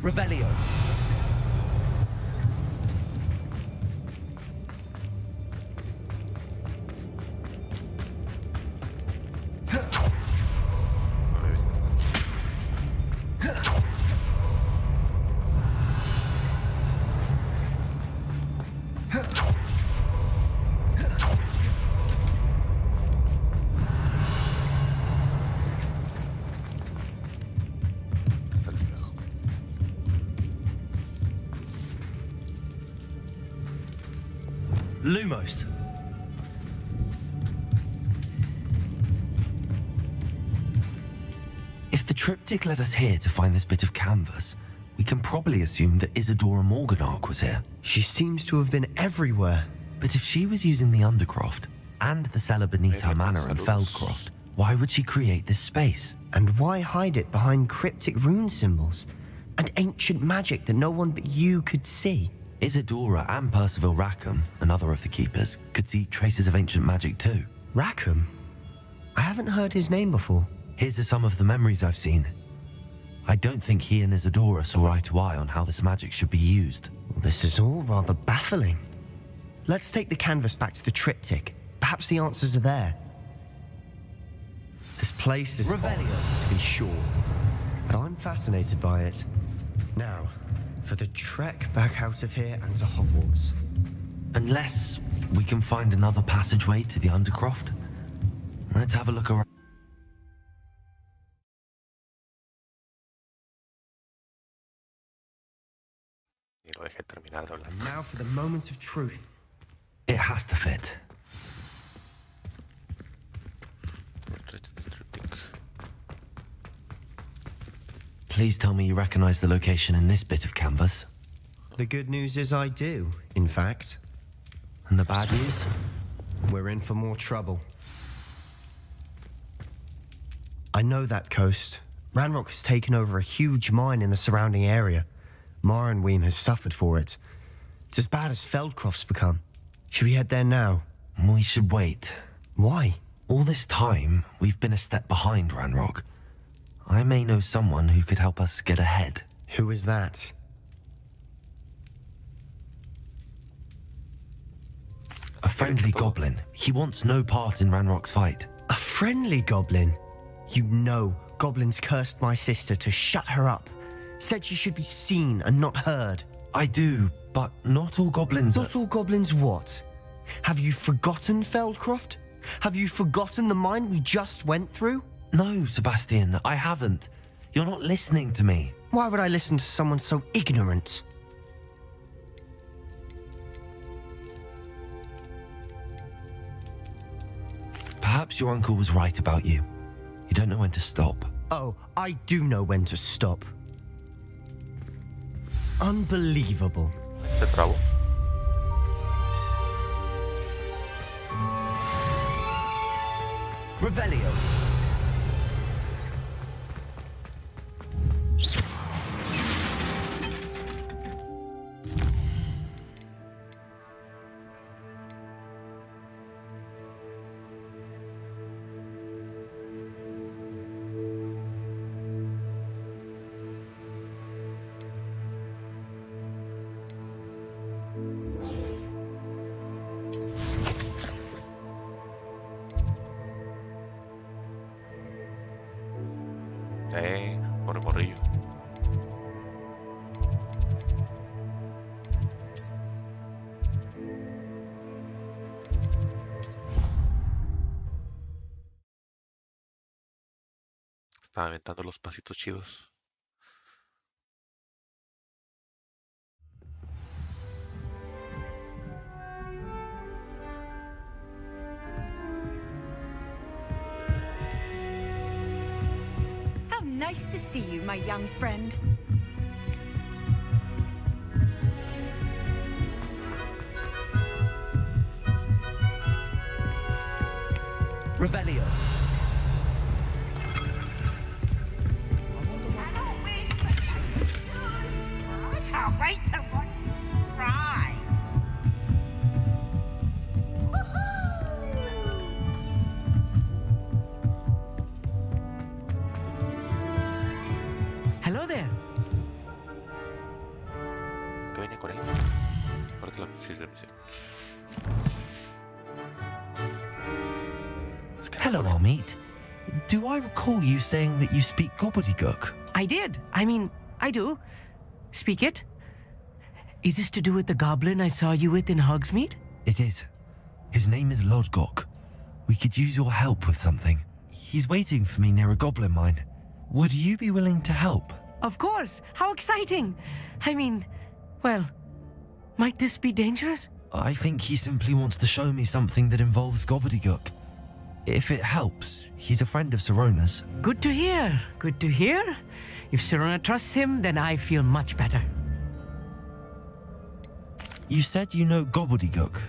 Revelio. Lumos. If the triptych led us here to find this bit of canvas, we can probably assume that Isadora Morganark was here. She seems to have been everywhere. But if she was using the Undercroft and the cellar beneath her manor in Feldcroft, why would she create this space? And why hide it behind cryptic rune symbols and ancient magic that no one but you could see? Isadora and Percival Rackham, another of the keepers, could see traces of ancient magic too. Rackham? I haven't heard his name before. Here's are some of the memories I've seen. I don't think he and Isadora saw eye to eye on how this magic should be used. This is all rather baffling. Let's take the canvas back to the triptych. Perhaps the answers are there. This place is odd, to be sure, but I'm fascinated by it. Now, for the trek back out of here and to Hogwarts. Unless we can find another passageway to the Undercroft. Let's have a look around. And now for the moment of truth. It has to fit. Please tell me you recognize the location in this bit of canvas. The good news is I do, in fact. And the bad news? We're in for more trouble. I know that coast. Ranrock has taken over a huge mine in the surrounding area. Mornweem has suffered for it. It's as bad as Feldcroft's become. Should we head there now? We should wait. Why? All this time, we've been a step behind Ranrock. I may know someone who could help us get ahead. Who is that? A friendly goblin. He wants no part in Ranrock's fight. A friendly goblin? You know, goblins cursed my sister to shut her up. Said she should be seen and not heard. I do, but not all goblins Not all goblins what? Have you forgotten Feldcroft? Have you forgotten the mine we just went through? No, Sebastian, I haven't. You're not listening to me. Why would I listen to someone so ignorant? Perhaps your uncle was right about you. You don't know when to stop. Oh, I do know when to stop. Unbelievable. Bravo. Revelio. Pobre morrillo. Estaba aventando los pasitos chidos. Nice to see you, my young friend. Revelio. Can't wait to watch you fry. Hello there. ¿Qué venía con él? Ahorita la misión de misión. Hello, Amit. Do I recall you saying that you speak gobbledygook? I did. I mean, I do. Speak it. Is this to do with the goblin I saw you with in Hogsmeade? It is. His name is Lodgok. We could use your help with something. He's waiting for me near a goblin mine. Would you be willing to help? Of course. How exciting. I mean, well, might this be dangerous? I think he simply wants to show me something that involves gobbledygook. If it helps, he's a friend of Sirona's. Good to hear. Good to hear. If Sirona trusts him, then I feel much better. You said you know gobbledygook,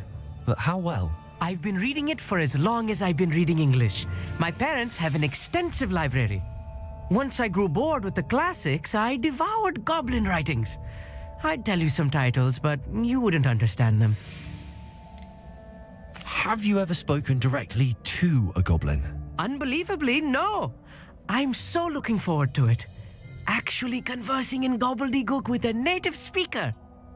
but how well? I've been reading it for as long as I've been reading English. My parents have an extensive library. Once I grew bored with the classics, I devoured goblin writings. I'd tell you some titles, but you wouldn't understand them. Have you ever spoken directly to a goblin? Unbelievably, no. I'm so looking forward to it. Actually conversing in gobbledygook with a native speaker.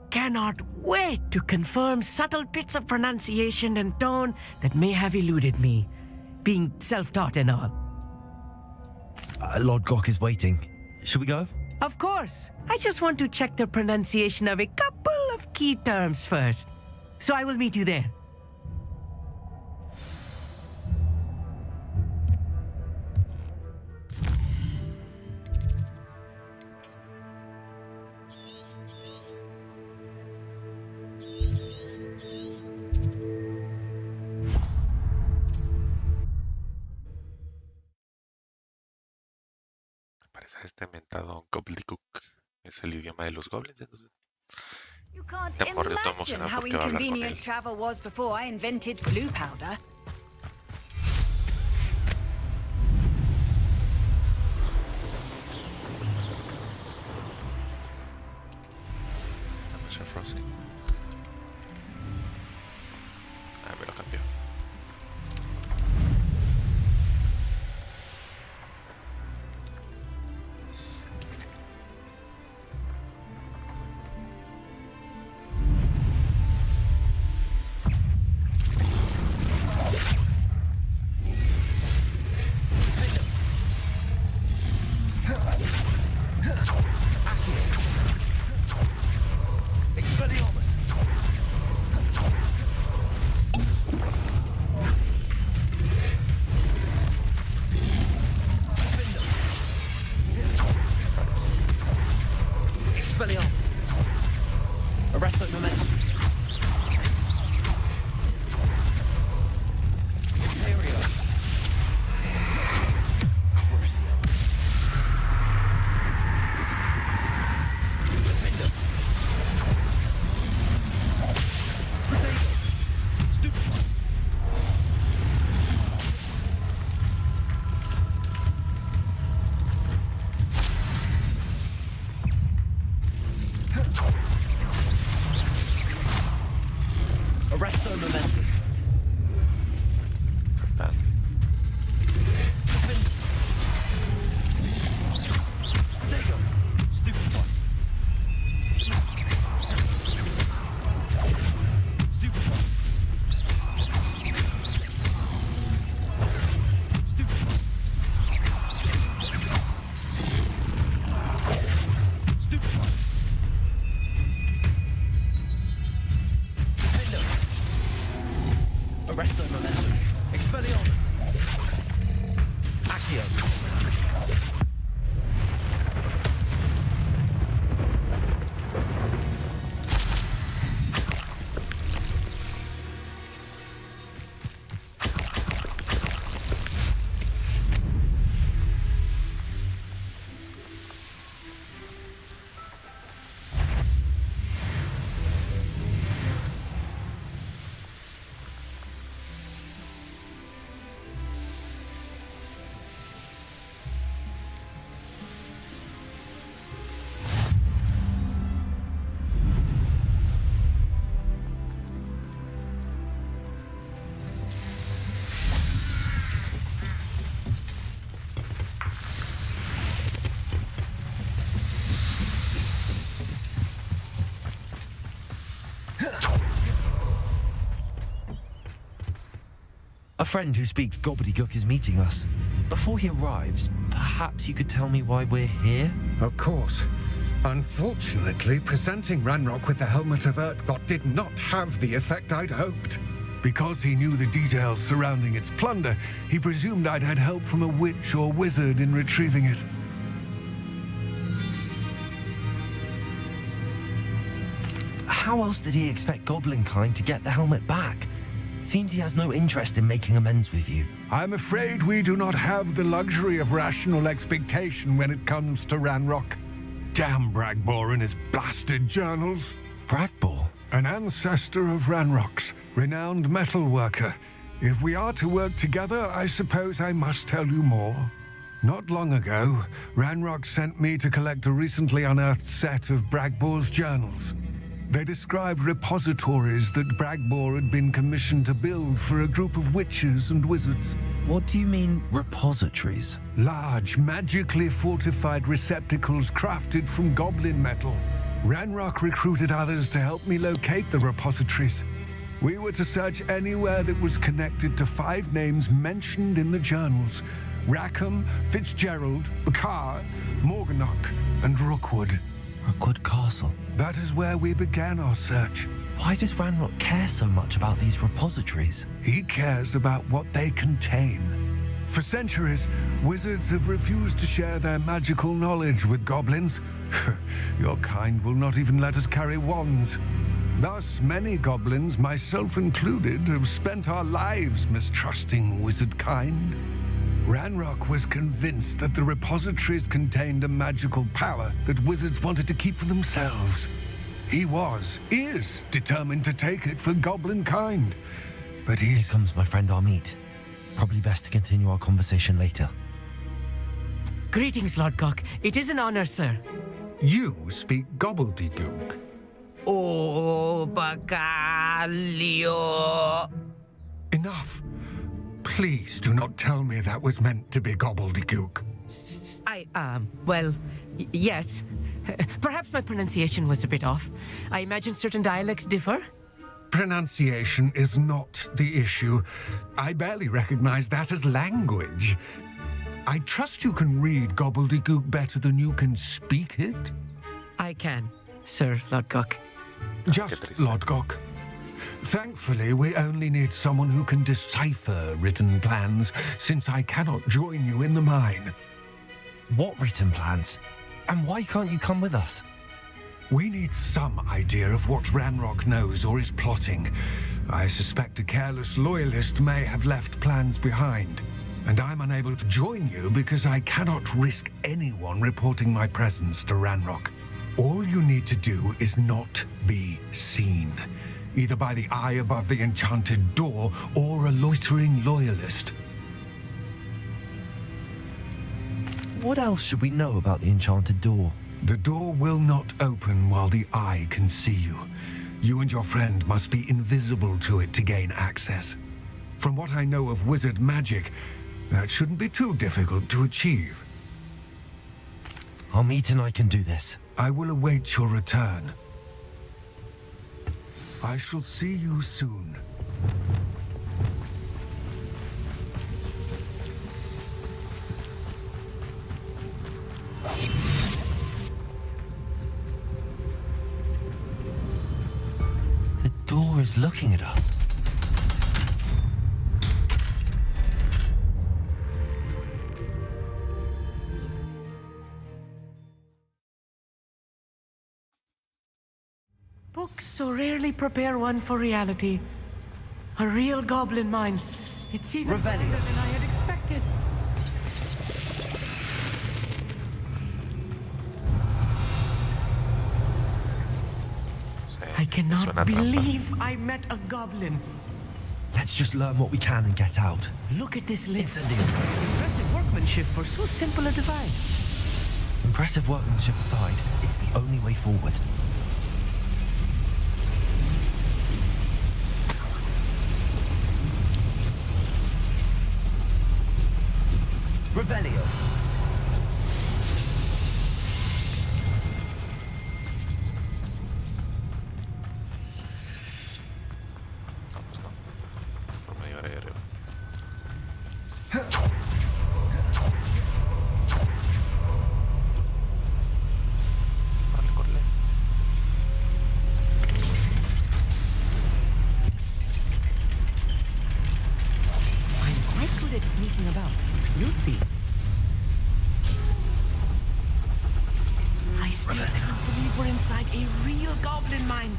Cannot wait to confirm subtle bits of pronunciation and tone that may have eluded me, being self-taught and all. Lord Gok is waiting. Shall we go? Of course. I just want to check the pronunciation of a couple of key terms first. So I will meet you there. Este mentado gobbledygook es el idioma de los goblins. Entonces, You can't te morrió todo imagine emocionado how porque va a hablar con inconvenient él. travel was before I invented blue powder. Vamos a Frozen. Ah, me lo cambió. Arrest that momentum. Imperio. Crucio. Defender. Potato. Stupefy. Arrest the momentum. Bad. Potato. Stupefy. Stupefy. Stupefy. Stupefy. Arrest the momentum. Expelliarmus. Accio. A friend who speaks gobbledygook is meeting us. Before he arrives, perhaps you could tell me why we're here? Of course. Unfortunately, presenting Ranrock with the Helmet of Urtkot did not have the effect I'd hoped. Because he knew the details surrounding its plunder, he presumed I'd had help from a witch or wizard in retrieving it. How else did he expect Goblinkind to get the helmet back? Seems he has no interest in making amends with you. I'm afraid we do not have the luxury of rational expectation when it comes to Ranrock. Damn Bragbor and his blasted journals. Bragbor? An ancestor of Ranrock's, renowned metal worker. If we are to work together, I suppose I must tell you more. Not long ago, Ranrock sent me to collect a recently unearthed set of Bragbor's journals. They described repositories that Bragbor had been commissioned to build for a group of witches and wizards. What do you mean, repositories? Large, magically fortified receptacles crafted from goblin metal. Ranrock recruited others to help me locate the repositories. We were to search anywhere that was connected to 5 names mentioned in the journals: Rackham, Fitzgerald, Bakar, Morganach, and Rookwood. Rookwood Castle. That is where we began our search. Why does Ranrock care so much about these repositories? He cares about what they contain. For centuries, wizards have refused to share their magical knowledge with goblins. Your kind will not even let us carry wands. Thus, many goblins, myself included, have spent our lives mistrusting wizard kind. Ranrock was convinced that the repositories contained a magical power that wizards wanted to keep for themselves. He is determined to take it for goblin kind. But Here comes my friend Amit. Probably best to continue our conversation later. Greetings, Lord Cock. It is an honor, sir. You speak gobbledygook. Oh, Bacalio. Enough. Please do not tell me that was meant to be gobbledygook. Yes. Perhaps my pronunciation was a bit off. I imagine certain dialects differ. Pronunciation is not the issue. I barely recognize that as language. I trust you can read gobbledygook better than you can speak it? I can, Sir Lodgok. Just Lodgok. Thankfully, we only need someone who can decipher written plans, since I cannot join you in the mine. What written plans? And why can't you come with us? We need some idea of what Ranrock knows or is plotting. I suspect a careless loyalist may have left plans behind. And I'm unable to join you because I cannot risk anyone reporting my presence to Ranrock. All you need to do is not be seen, either by the eye above the enchanted door or a loitering loyalist. What else should we know about the enchanted door? The door will not open while the eye can see you. You and your friend must be invisible to it to gain access. From what I know of wizard magic, that shouldn't be too difficult to achieve. Amit and I can do this. I will await your return. I shall see you soon. The door is looking at us. Books so rarely prepare one for reality. A real goblin mind. It's even better than I had expected. I cannot believe I met a goblin. Let's just learn what we can and get out. Look at this list. Impressive workmanship for so simple a device. Impressive workmanship aside, it's the only way forward. Revelio. Sneaking about. You'll see. I still can't believe we're inside a real goblin mine.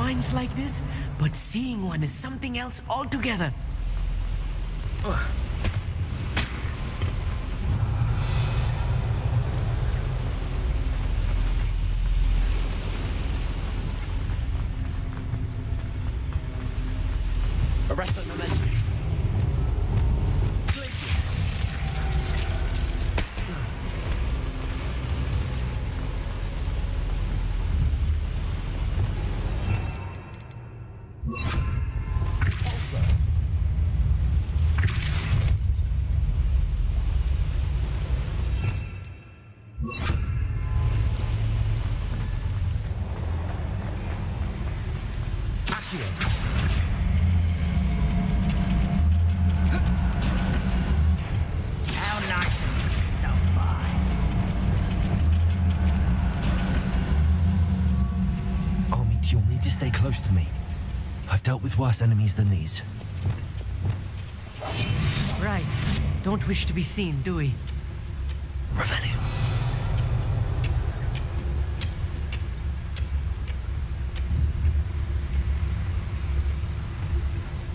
minds like this, but seeing one is something else altogether. Arrest the momentum. You'll need to stay close to me. I've dealt with worse enemies than these. Right. Don't wish to be seen, do we? Radeon.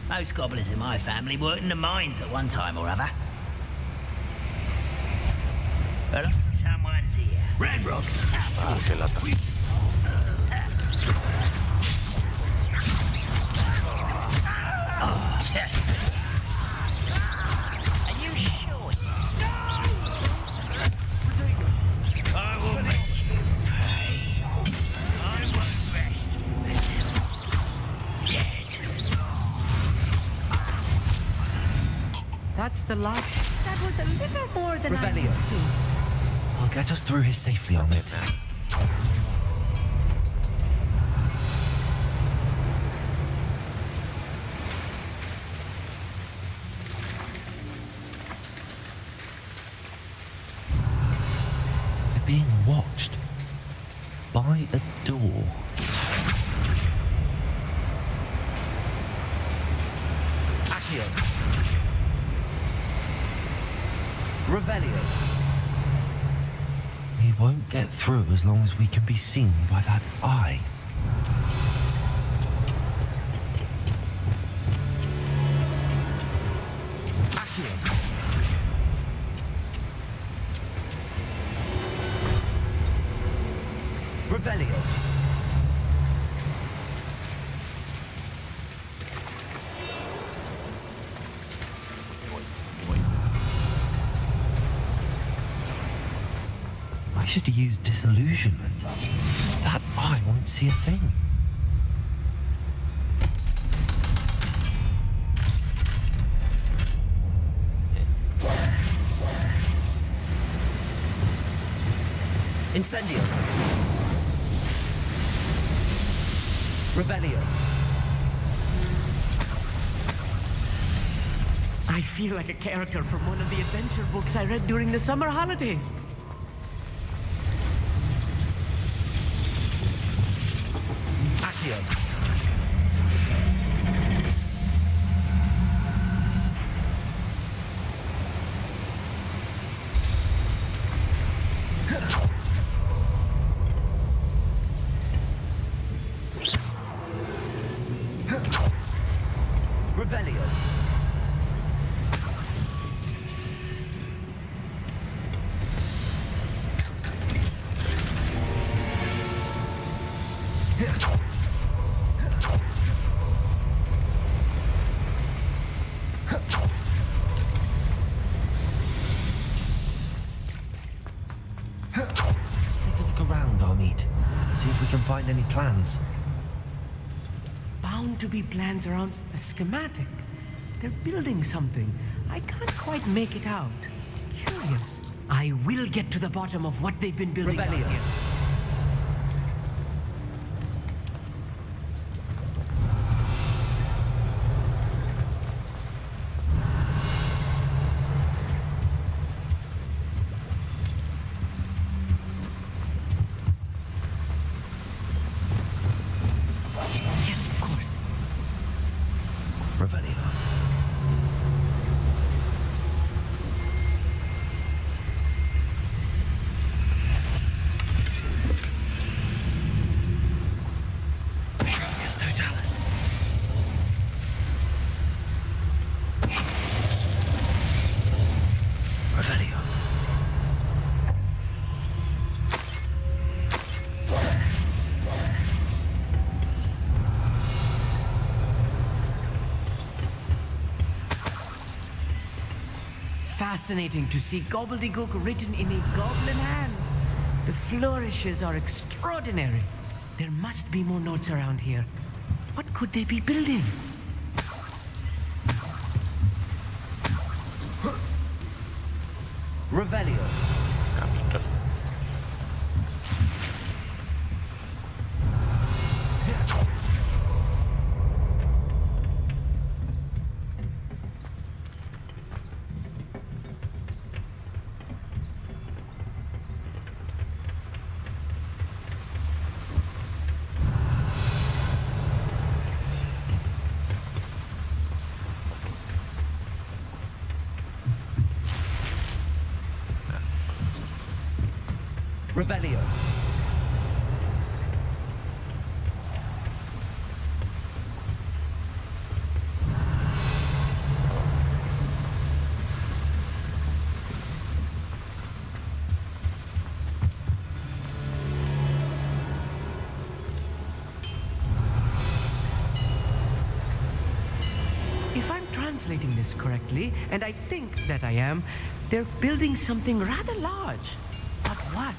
Most goblins in my family worked in the mines at one time or other. But someone's here. Ranrock! Qué lata. Are you sure? I will make you pay. I won't rest until dead. That's the last. That was a little more than I Radeon. used to. I'll get us through here safely on it. They're being watched by a door. Accio. Revelio. We won't get through as long as we can be seen by that eye. Accio. Revelio. I should use disillusionment. That eye won't see a thing. Incendio. Revelio. I feel like a character from one of the adventure books I read during the summer holidays. Accio. Revelio. Let's take a look around, Armid. See if we can find any plans. Bound to be plans around a schematic. They're building something. I can't quite make it out. Curious. I will get to the bottom of what they've been building down here. Yes, of course. Revelio. Brutalis. Revelio. Fascinating to see gobbledygook written in a goblin hand. The flourishes are extraordinary. There must be more notes around here. What could they be building? Revelio. Escamitas. Revelio. If I'm translating this correctly, and I think that I am, they're building something rather large. But what?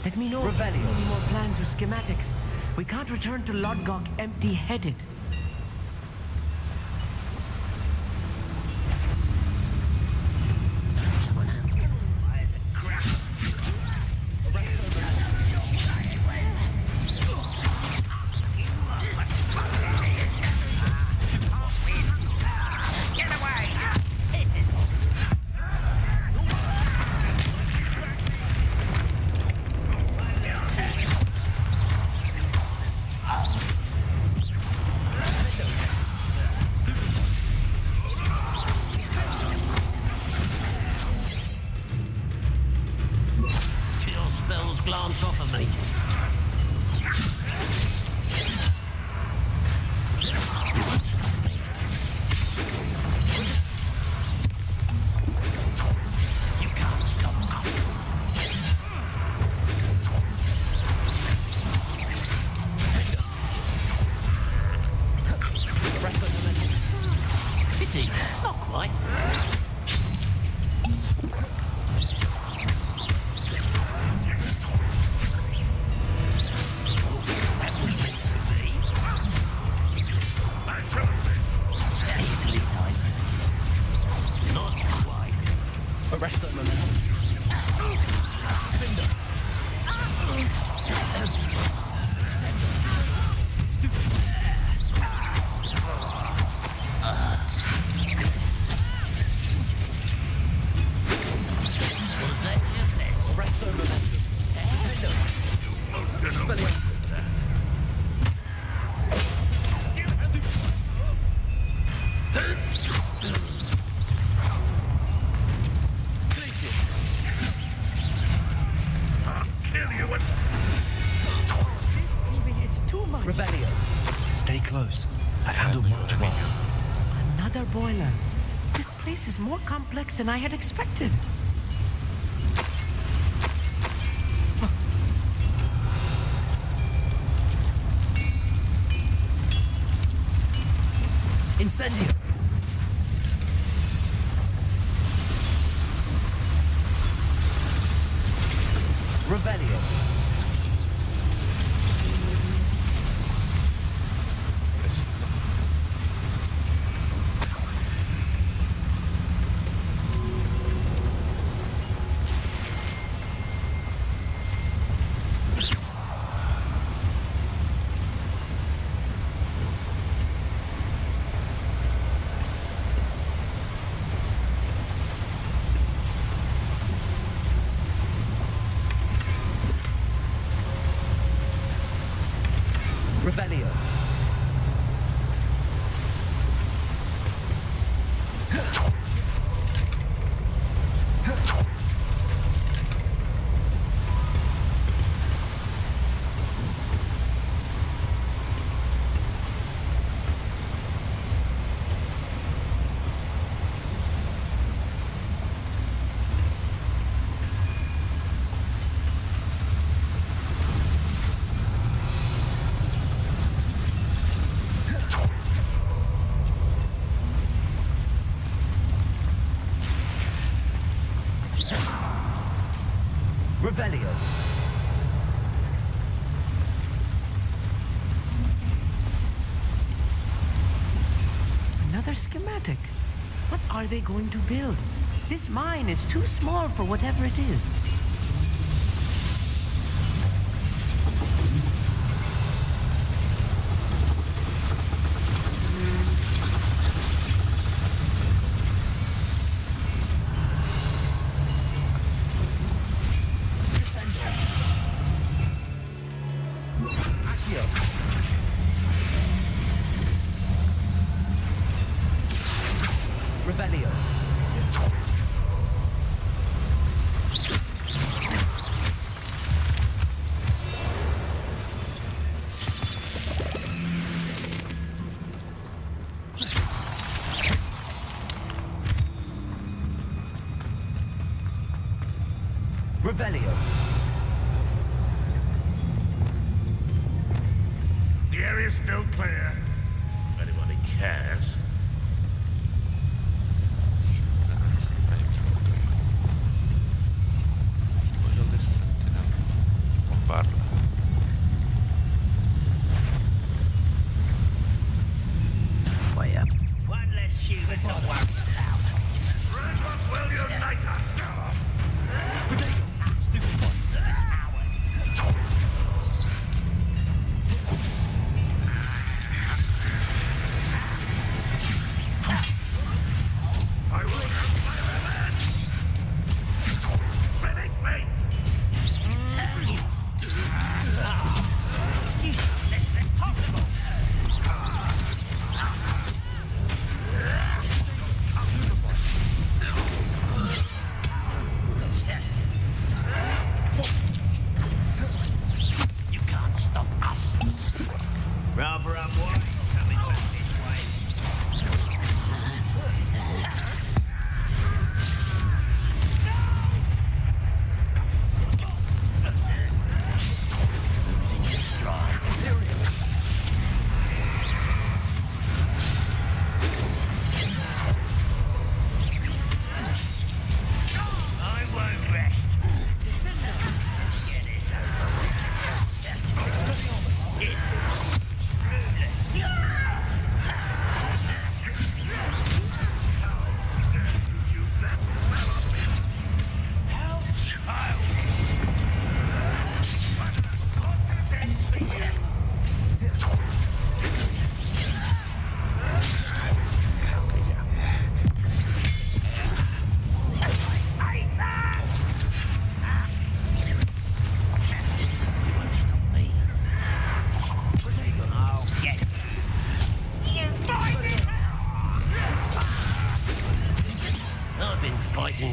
Let me know if you see any more plans or schematics. We can't return to Lodgok empty-headed. Glance off of me. You can't stop me. Pity, not quite. Revelio. Stay close. I've handled much worse. Another boiler. This place is more complex than I had expected. Incendio. Revelio. Another schematic. What are they going to build? This mine is too small for whatever it is. Revelio. The area's still clear. If anybody cares. Way up. One less shoe to worry about. Red will unite us!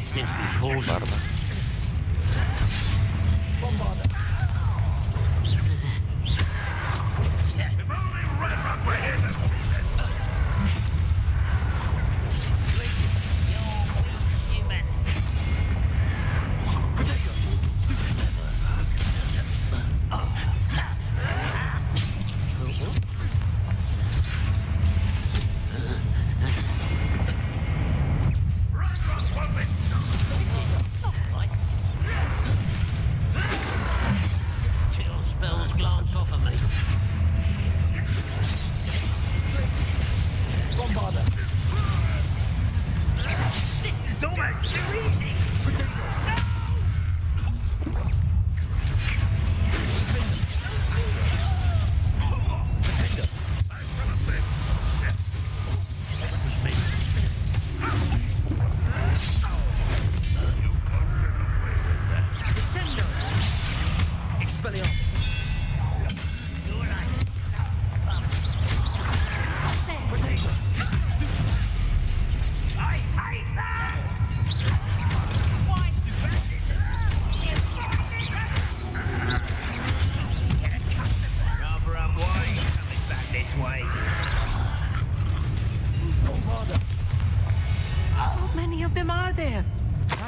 Since before Barba.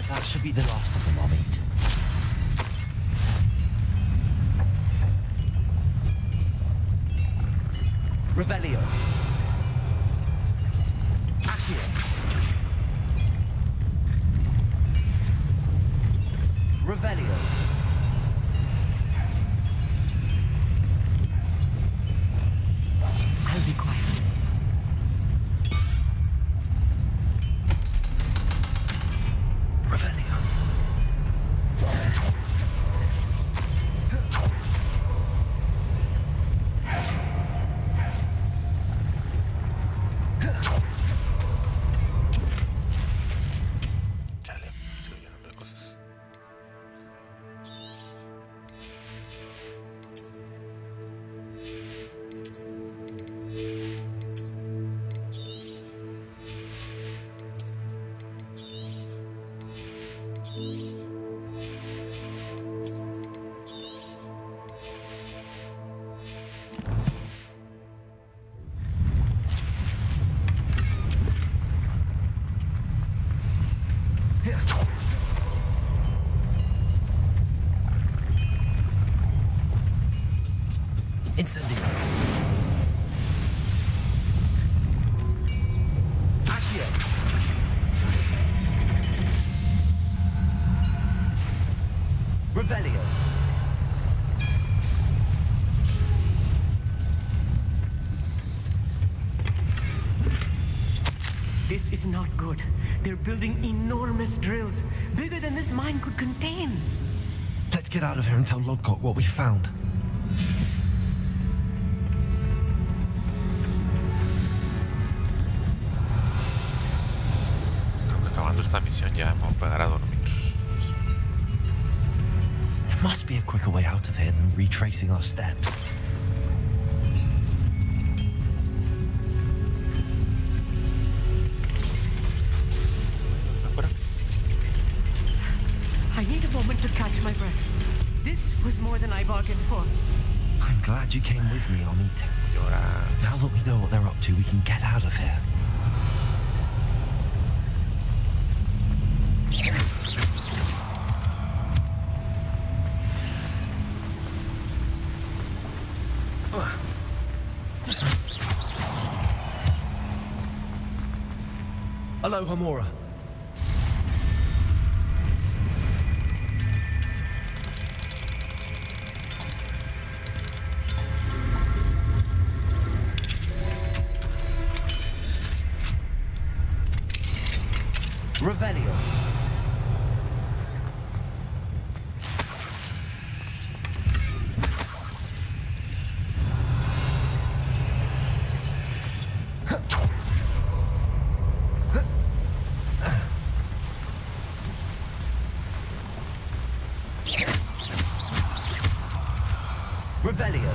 That should be the last of them I'll meet. Revelio. Accio. Revelio. I'll be quiet. Incendio. Accio. Revelio. This is not good. They're building enormous drills, bigger than this mine could contain. Let's get out of here and tell Lodgok what we found. Creo que acabando esta misión ya me voy a pegar a dormir. There must be a quicker way out of here than retracing our steps. I need a moment to catch my breath. This was more than I bargained for. I'm glad you came with me, Amit. Now that we know what they're up to, we can get out of here. Hello, Hamura. Revelio. Revelio.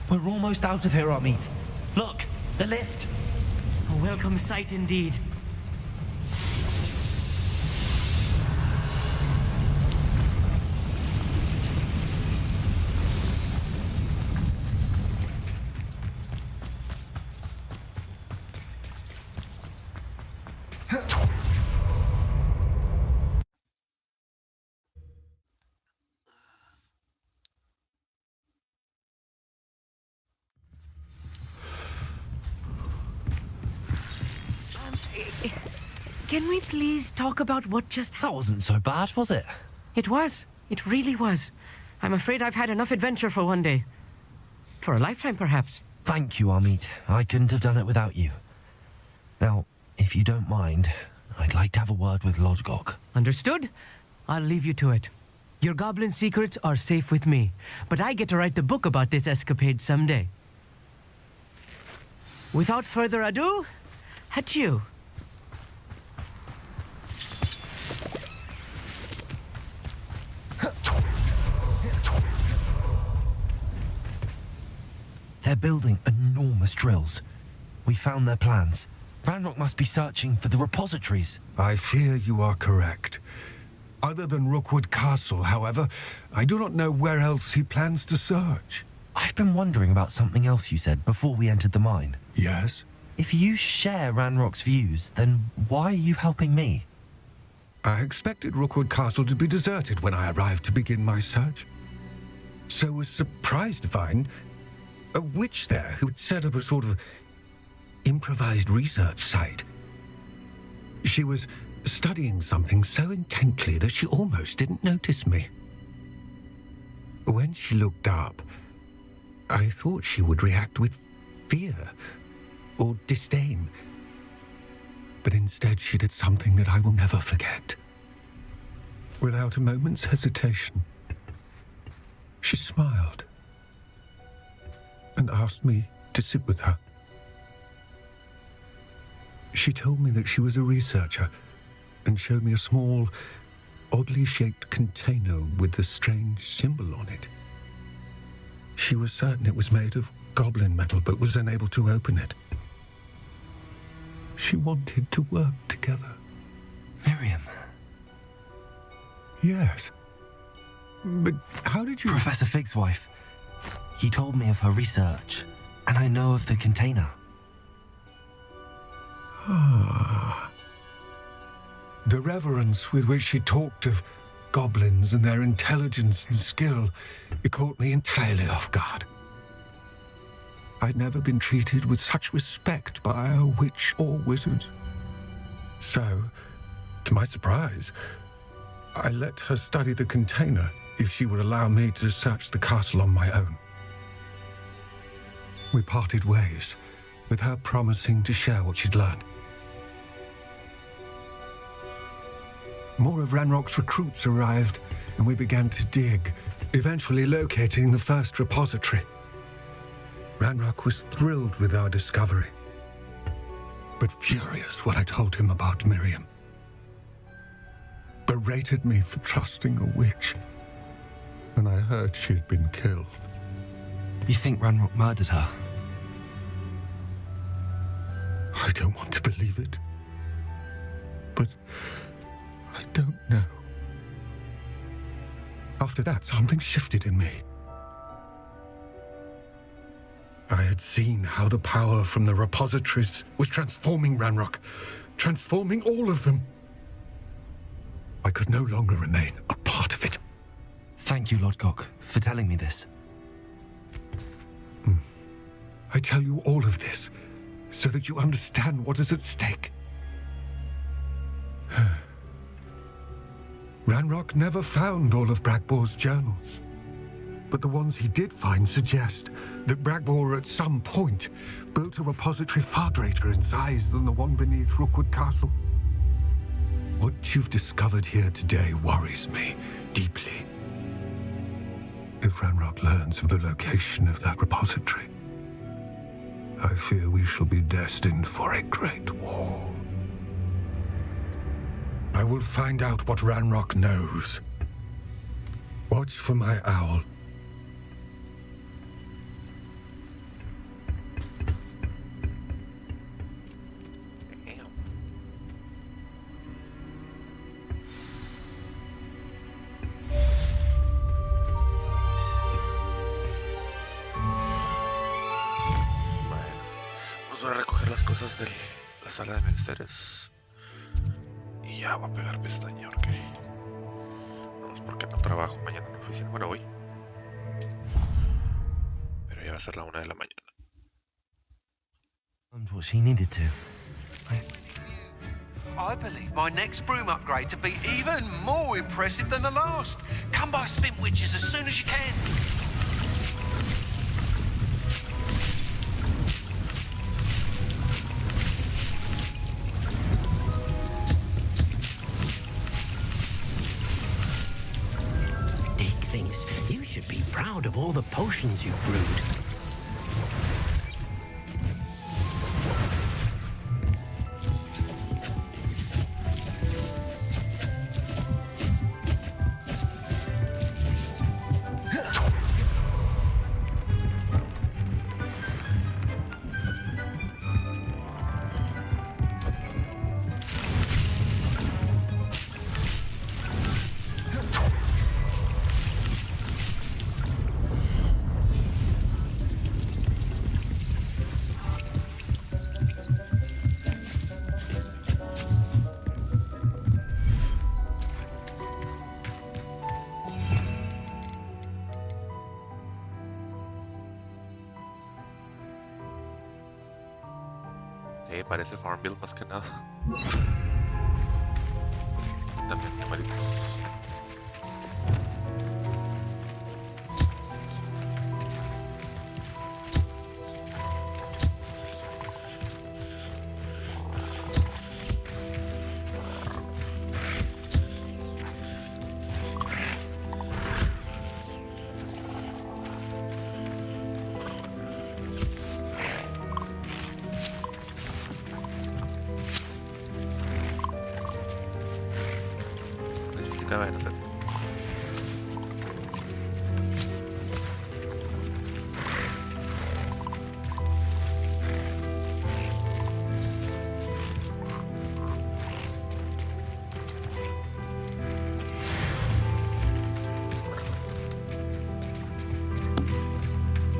We're almost out of here, Amit. Look, the lift. A welcome sight indeed. Can we please talk about what just happened? That wasn't so bad, was it? It was. It really was. I'm afraid I've had enough adventure for one day. For a lifetime, perhaps. Thank you, Amit. I couldn't have done it without you. Now, if you don't mind, I'd like to have a word with Lodgok. Understood? I'll leave you to it. Your goblin secrets are safe with me, but I get to write the book about this escapade someday. Without further ado, adieu. They're building enormous drills. We found their plans. Ranrock must be searching for the repositories. I fear you are correct. Other than Rookwood Castle, however, I do not know where else he plans to search. I've been wondering about something else you said before we entered the mine. Yes? If you share Ranrock's views, then why are you helping me? I expected Rookwood Castle to be deserted when I arrived to begin my search. So was surprised to find a witch there who had set up a sort of improvised research site. She was studying something so intently that she almost didn't notice me. When she looked up, I thought she would react with fear or disdain. But instead she did something that I will never forget. Without a moment's hesitation, she smiled and asked me to sit with her. She told me that she was a researcher and showed me a small, oddly shaped container with a strange symbol on it. She was certain it was made of goblin metal, but was unable to open it. She wanted to work together. Miriam. Yes. But how did you... Professor Fig's wife. He told me of her research, and I know of the container. Ah. The reverence with which she talked of goblins and their intelligence and skill, it caught me entirely off guard. I'd never been treated with such respect by a witch or wizard. So, to my surprise, I let her study the container if she would allow me to search the castle on my own. We parted ways, with her promising to share what she'd learned. More of Ranrock's recruits arrived, and we began to dig, eventually locating the first repository. Ranrock was thrilled with our discovery, but furious when I told him about Miriam. Berated me for trusting a witch, and I heard she'd been killed. You think Ranrock murdered her? I don't want to believe it, but I don't know. After that, something shifted in me. I had seen how the power from the repositories was transforming Ranrock, transforming all of them. I could no longer remain a part of it. Thank you, Lodgok, for telling me this. I tell you all of this so that you understand what is at stake. Ranrock never found all of Bragbor's journals, but the ones he did find suggest that Bragbor at some point built a repository far greater in size than the one beneath Rookwood Castle. What you've discovered here today worries me deeply. If Ranrock learns of the location of that repository, I fear we shall be destined for a great war. I will find out what Ranrock knows. Watch for my owl. Vamos a recoger las cosas de la sala de menesteres. Y ya voy a pegar pestaña porque... No es porque no trabajo mañana en la oficina. Bueno, hoy. Pero ya va a ser la 1 de la mañana. And what she needed to. I believe my next broom upgrade to be even more impressive than the last. Come by Spin Witches as soon as you can. You should be proud of all the potions you've brewed. Parece Farmville más que nada. También animalitos. Acaba de nacer.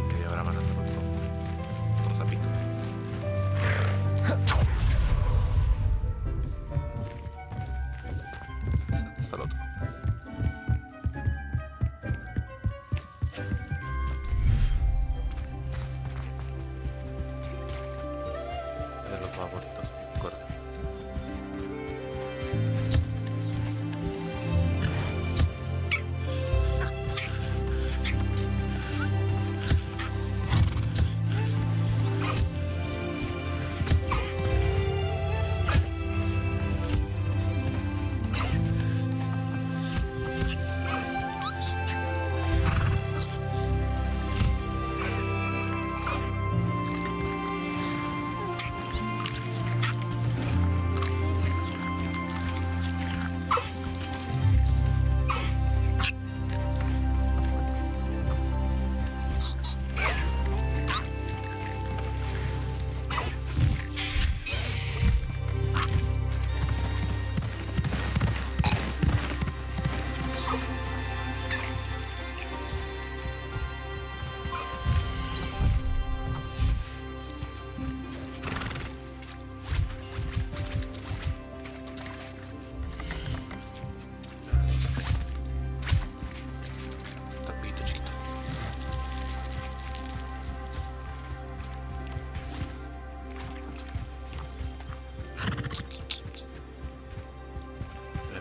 Media hora van a hacer otro sapito. ¿Dónde está el otro? De los más bonitos, me acuerdo.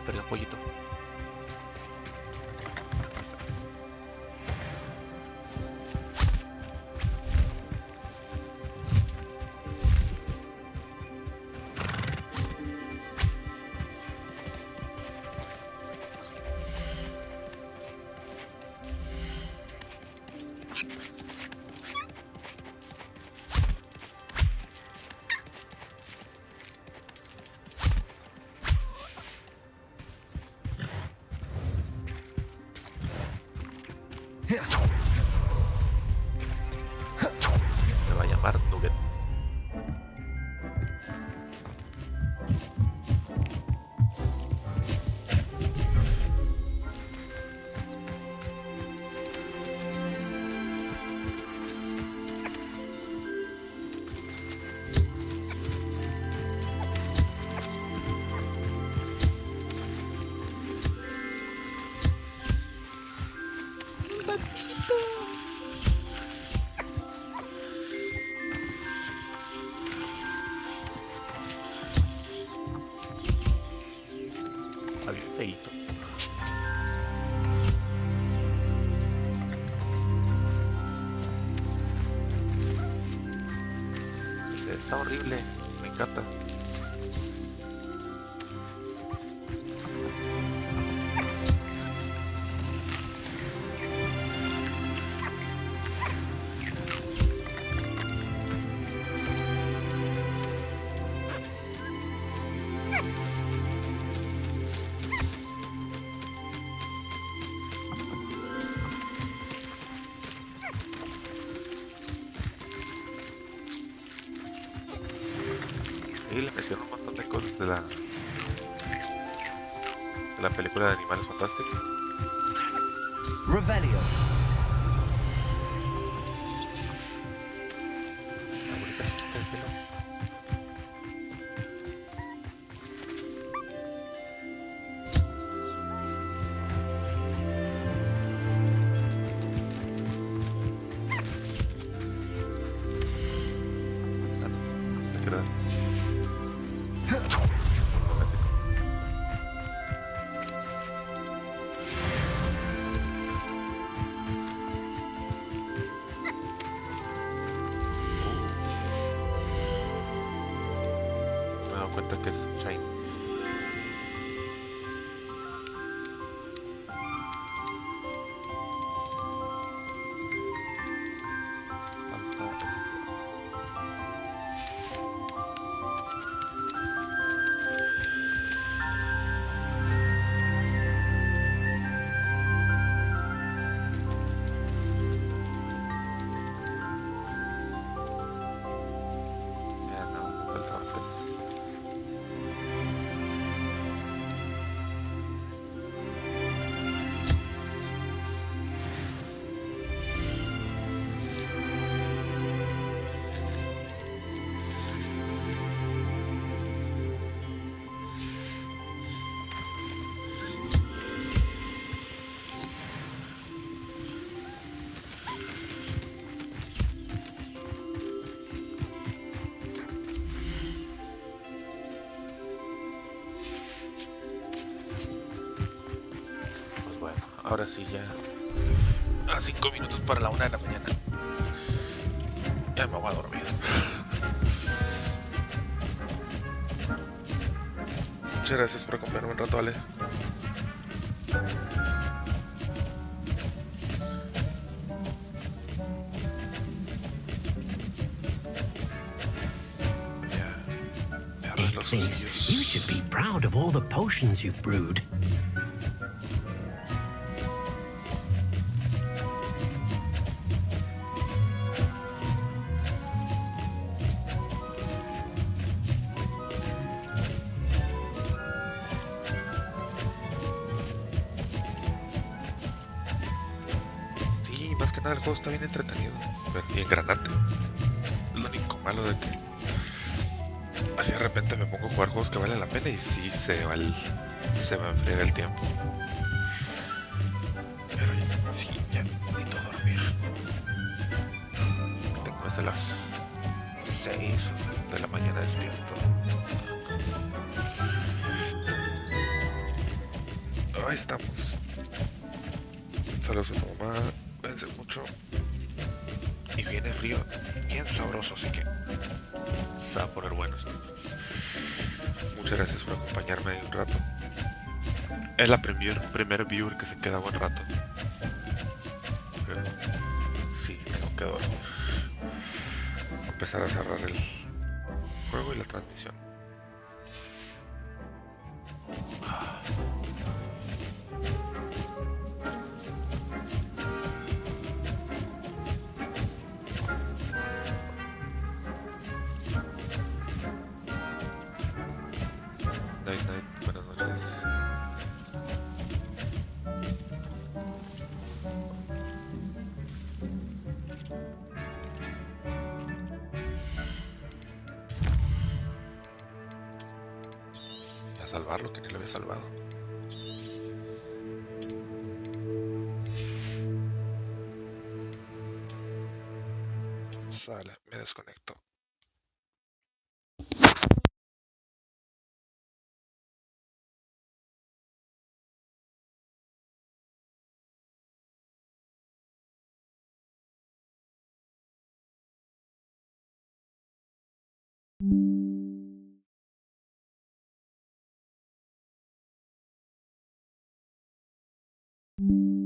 Perdí un pollito. Me va a llamar Nugget. Está bien feíto. Ese está horrible, me encanta. Y le metieron un montón de cosas de la película de Animales Fantásticos. Revelio. La bonita chiquita de pelo. Se queda. Me he dado cuenta que es Shine. Falta esto. Ya no, me faltaban tres. Ahora sí, ya. A 5 minutos para la 1 de la mañana. Ya me voy a dormir. Muchas gracias por acompañarme un rato, Ale. Dick thinks you should be proud of all the potions you've brewed. Sí, más que nada el juego está bien entretenido, bien granate. Lo único malo de que así de repente me pongo a jugar juegos que valen la pena y sí se va a enfriar el tiempo. Pero sí, ya necesito dormir. Tengo desde las 6 de la mañana despierto. Ahí estamos. Saludos a mi mamá, cuídense mucho. Y viene frío, bien sabroso, así que se va a poner bueno esto. Muchas gracias por acompañarme un rato. Es la primer viewer que se queda buen rato. Pero sí, tengo que dormir. Voy a empezar a cerrar el juego y la transmisión. Night, night, buenas noches. A salvarlo, que ni lo había salvado. Sale, me desconecto. you